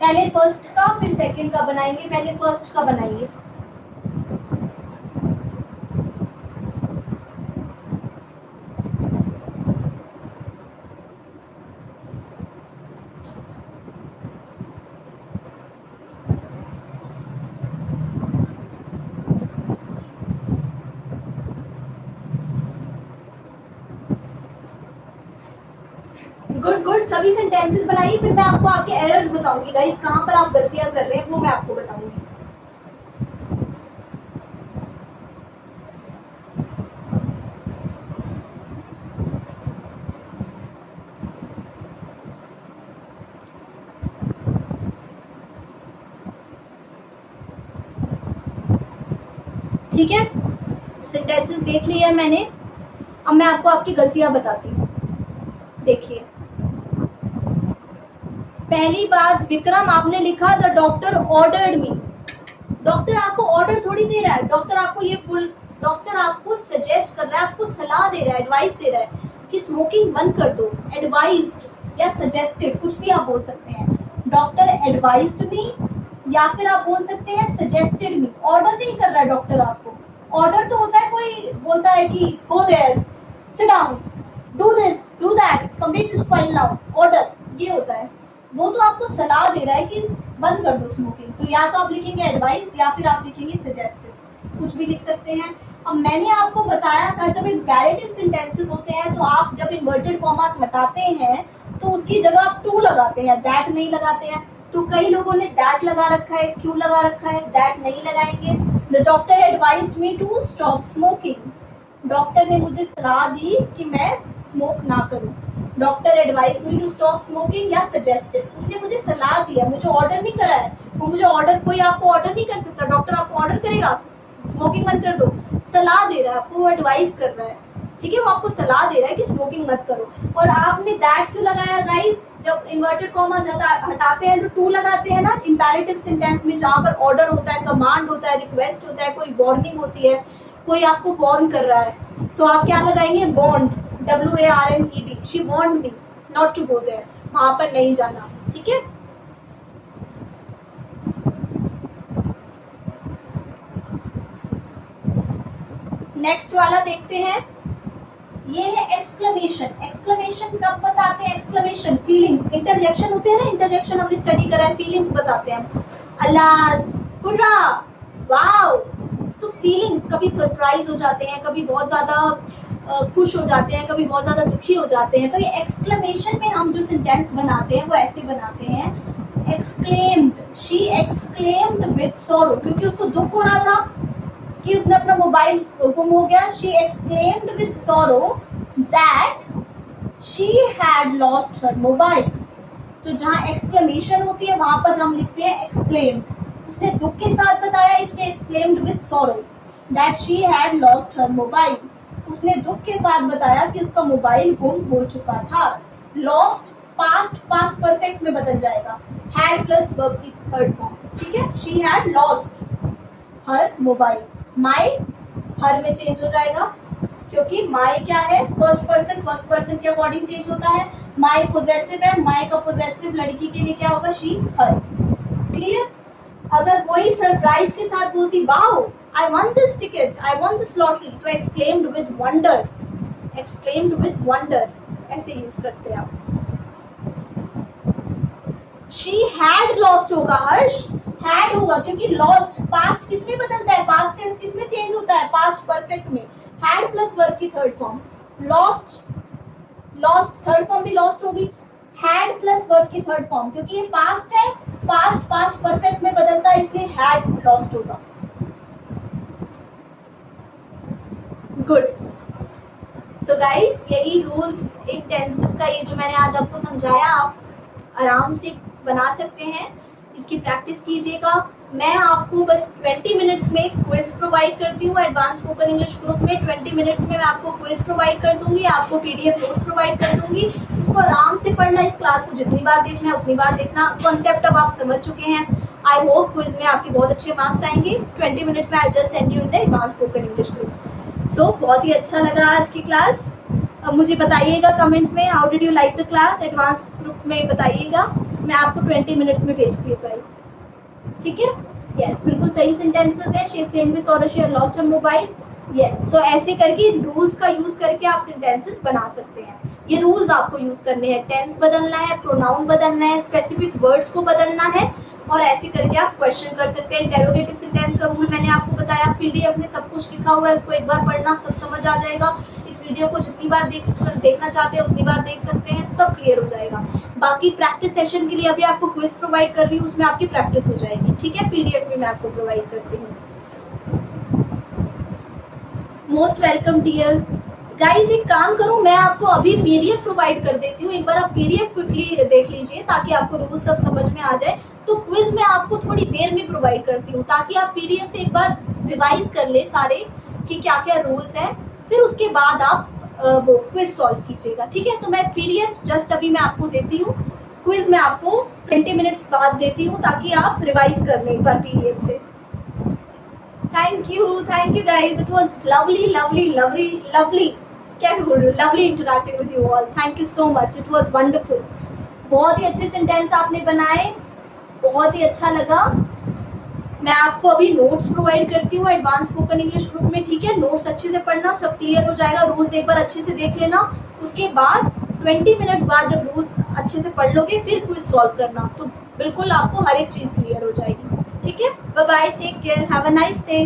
पहले फर्स्ट का फिर सेकंड का बनाएंगे, पहले फर्स्ट का बनाइए। गुड गुड, सभी सेंटेंसेस बनाइए, फिर मैं आपको आपके एरर्स बताऊंगी गाइस, कहाँ पर आप गलतियां कर रहे हैं वो मैं आपको बताऊंगी। ठीक है, सेंटेंसेस देख लिया है मैंने, अब मैं आपको आपकी गलतियां बताती हूँ। देखिए, पहली बात, विक्रम आपने लिखा the doctor ordered me. Doctor आपको ऑर्डर थोड़ी दे रहा है, डॉक्टर आपको सजेस्ट कर रहा है, आपको सलाह दे रहा है, एडवाइस दे रहा है कि स्मोकिंग बंद कर दो। एडवाइज्ड या सजेस्टेड, कुछ भी आप बोल सकते हैं। डॉक्टर एडवाइज्ड मी, या फिर आप बोल सकते हैं सजेस्टेड मी। ऑर्डर नहीं कर रहा है डॉक्टर आपको। ऑर्डर तो होता है कोई बोलता है कि go there, sit down, do this, do that, complete this file now, order, ये होता है। वो तो आपको सलाह दे रहा है कि बंद कर दो स्मोकिंग, तो या तो आप लिखेंगे एडवाइस या फिर आप लिखेंगे सजेस्टेड, कुछ भी लिख सकते हैं। अब मैंने आपको बताया था जब इम्पेरेटिव सेंटेंसेस होते हैं तो आप जब इन्वर्टेड कॉमास हटाते हैं तो उसकी जगह आप टू लगाते हैं, दैट नहीं लगाते हैं। तो कई लोगों ने दैट लगा रखा है, क्यों लगा रखा है, दैट नहीं लगाएंगे। The doctor advised me to stop smoking, doctor ने मुझे सलाह दी कि मैं स्मोक ना करूं। Doctor advise me to stop smoking या सजेस्टेड, उसने मुझे सलाह दिया, मुझे ऑर्डर नहीं करा है। वो मुझे ऑर्डर, कोई आपको ऑर्डर नहीं कर सकता, डॉक्टर आपको ऑर्डर करेगा स्मोकिंग बंद कर दो, सलाह दे रहा है आपको, वो एडवाइस कर रहा है, ठीक है, वो आपको सलाह दे रहा है कि स्मोकिंग मत करो। और आपने दैट क्यों लगाया गाइस? जब इन्वर्टेड कॉमास हटाते हैं तो टू लगाते हैं ना इम्पेरेटिव सेंटेंस में, जहां पर ऑर्डर होता है, कमांड होता है, रिक्वेस्ट होता है, कोई वार्निंग होती है, कोई आपको वार्न कर रहा है, तो आप क्या लगाएंगे? Warn, WARNED, she warned me not to go there, वहां पर नहीं जाना, ठीक है। नेक्स्ट वाला देखते हैं, ये है एक्सक्लेमेशन। एक्सक्लेमेशन कब बताते हैं? एक्सक्लेमेशन, फीलिंग्स, इंटरजेक्शन होते हैं ना, इंटरजेक्शन हमने स्टडी करा है, फीलिंग्स बताते हैं, अल्लाह, हुर्रा, वाओ। तो फीलिंग्स, कभी सरप्राइज हो जाते हैं, कभी बहुत ज्यादा खुश हो जाते हैं, कभी बहुत ज्यादा दुखी हो जाते हैं। तो ये एक्सक्लेमेशन में हम जो सेंटेंस बनाते हैं वो ऐसे बनाते हैं, exclaimed, she exclaimed with sorrow, क्योंकि उसको दुख हो रहा था कि उसने अपना मोबाइल गुम हो गया। She exclaimed with sorrow that she had lost her mobile. तो जहाँ एक्सक्लेमेशन होती है वहां पर हम लिखते हैं एक्सक्लेम्ड, उसने दुख के साथ बताया, इसलिए exclaimed with sorrow that she had lost her mobile, उसने दुख के साथ बताया कि उसका मोबाइल गुम हो चुका था। लॉस्ट पास्ट, पास्ट परफेक्ट में बदल जाएगा, हैड प्लस वर्ब की थर्ड फॉर्म, ठीक है। She had lost her mobile, my her में चेंज हो जाएगा, क्योंकि माई क्या है? फर्स्ट पर्सन के अकॉर्डिंग चेंज होता है। माई पोजेसिव है, माई का पोजेसिव लड़की के लिए क्या होगा? She, her, clear. अगर वही सरप्राइज के साथ बोलती wow I won this ticket, I won this lottery, तो exclaimed with wonder, exclaimed with wonder ऐसे यूज करते हैं आप। शी हैड लॉस्ट होगा हर्ष, हैड होगा क्योंकि लॉस्ट पास्ट किसमें बदलता है? पास्ट टेंस किसमें चेंज होता है? पास्ट परफेक्ट में। हैड प्लस वर्ब की third form, lost, lost third form भी लॉस्ट होगी, हैड प्लस वर्ब की थर्ड फॉर्म, क्योंकि ये पास्ट है, पास्ट पास्ट परफेक्ट में बदलता है, इसलिए हैड लॉस्ट होगा। गुड। सो गाइस, यही रूल्स इन टेंसेस का ये जो मैंने आज आपको समझाया, आप आराम से बना सकते हैं, इसकी प्रैक्टिस कीजिएगा। मैं आपको बस 20 मिनट्स में क्विज प्रोवाइड करती हूँ एडवांस स्पोकन इंग्लिश ग्रुप में। 20 मिनट्स में मैं आपको क्विज प्रोवाइड कर दूंगी, आपको PDF नोट्स प्रोवाइड कर दूंगी, उसको आराम से पढ़ना, इस क्लास को जितनी बार देखना है उतनी बार देखना। कॉन्सेप्ट अब आप समझ चुके हैं। आई होप क्विज में आपके बहुत अच्छे मार्क्स आएंगे। 20 मिनट्स में I just send you in the advance spoken English group. So बहुत ही अच्छा लगा आज की क्लास। अब मुझे बताइएगा कमेंट्स में how did you like the class, advance group में बताइएगा। मैं आपको 20 मिनट्स में भेजती हूँ गाइस, ठीक है। यस, बिल्कुल सही सेंटेंसेस है। She explained with sorrow she had lost her mobile. Yes, तो ऐसे करके रूल्स का यूज करके आप सेंटेंसेस बना सकते हैं। ये रूल्स आपको यूज करने हैं, टेंस बदलना है, प्रोनाउन बदलना है, स्पेसिफिक वर्ड्स को बदलना है, और ऐसे करके आप क्वेश्चन कर सकते हैं। इंटेरोगेटिव सेंटेंस का रूल मैंने आपको बताया, PDF में सब कुछ लिखा हुआ है, उसको एक बार पढ़ना, सब समझ आ जाएगा। इस वीडियो को जितनी बार देखना चाहते हैं उतनी बार देख सकते हैं, सब क्लियर हो जाएगा। बाकी प्रैक्टिस सेशन के लिए अभी आपको क्विज प्रोवाइड कर रही हूँ, उसमें आपकी प्रैक्टिस हो जाएगी, ठीक है। पीडीएफ भी मैं आपको प्रोवाइड करती हूँ। Most welcome dear guys. एक काम करूं, मैं आपको अभी पीडीएफ प्रोवाइड कर देती हूँ, एक बार आप पीडीएफ क्विकली देख लीजिए ताकि आपको रूल्स सब समझ में आ जाए। तो क्विज मैं आपको थोड़ी देर में प्रोवाइड करती हूँ ताकि आप पीडीएफ से एक बार रिवाइज कर ले सारे कि क्या क्या रूल्स हैं, फिर उसके बाद आप वो क्विज सॉल्व कीजिएगा, ठीक है। तो मैं पीडीएफ जस्ट अभी मैं आपको देती हूँ, क्विज मैं आपको 20 मिनट्स बाद देती हूँ ताकि आप रिवाइज कर लें एक बार पीडीएफ से। Thank you guys, it was lovely कैसे बोल रही हूँ, lovely interacting with you all. Thank you so much, it was wonderful. बहुत ही अच्छे सेंटेंस आपने बनाए, बहुत ही अच्छा लगा। मैं आपको अभी नोट्स प्रोवाइड करती हूँ एडवांस स्पोकन इंग्लिश ग्रुप में, ठीक है। नोट्स अच्छे से पढ़ना, सब क्लियर हो जाएगा। रूल्स एक बार अच्छे से देख लेना, उसके बाद 20 मिनट्स बाद जब रूल्स अच्छे से पढ़ लोगे फिर क्विज सॉल्व करना, तो बिल्कुल आपको हर एक चीज़ क्लियर हो जाएगी, ठीक है। Bye bye, take care, have a nice day.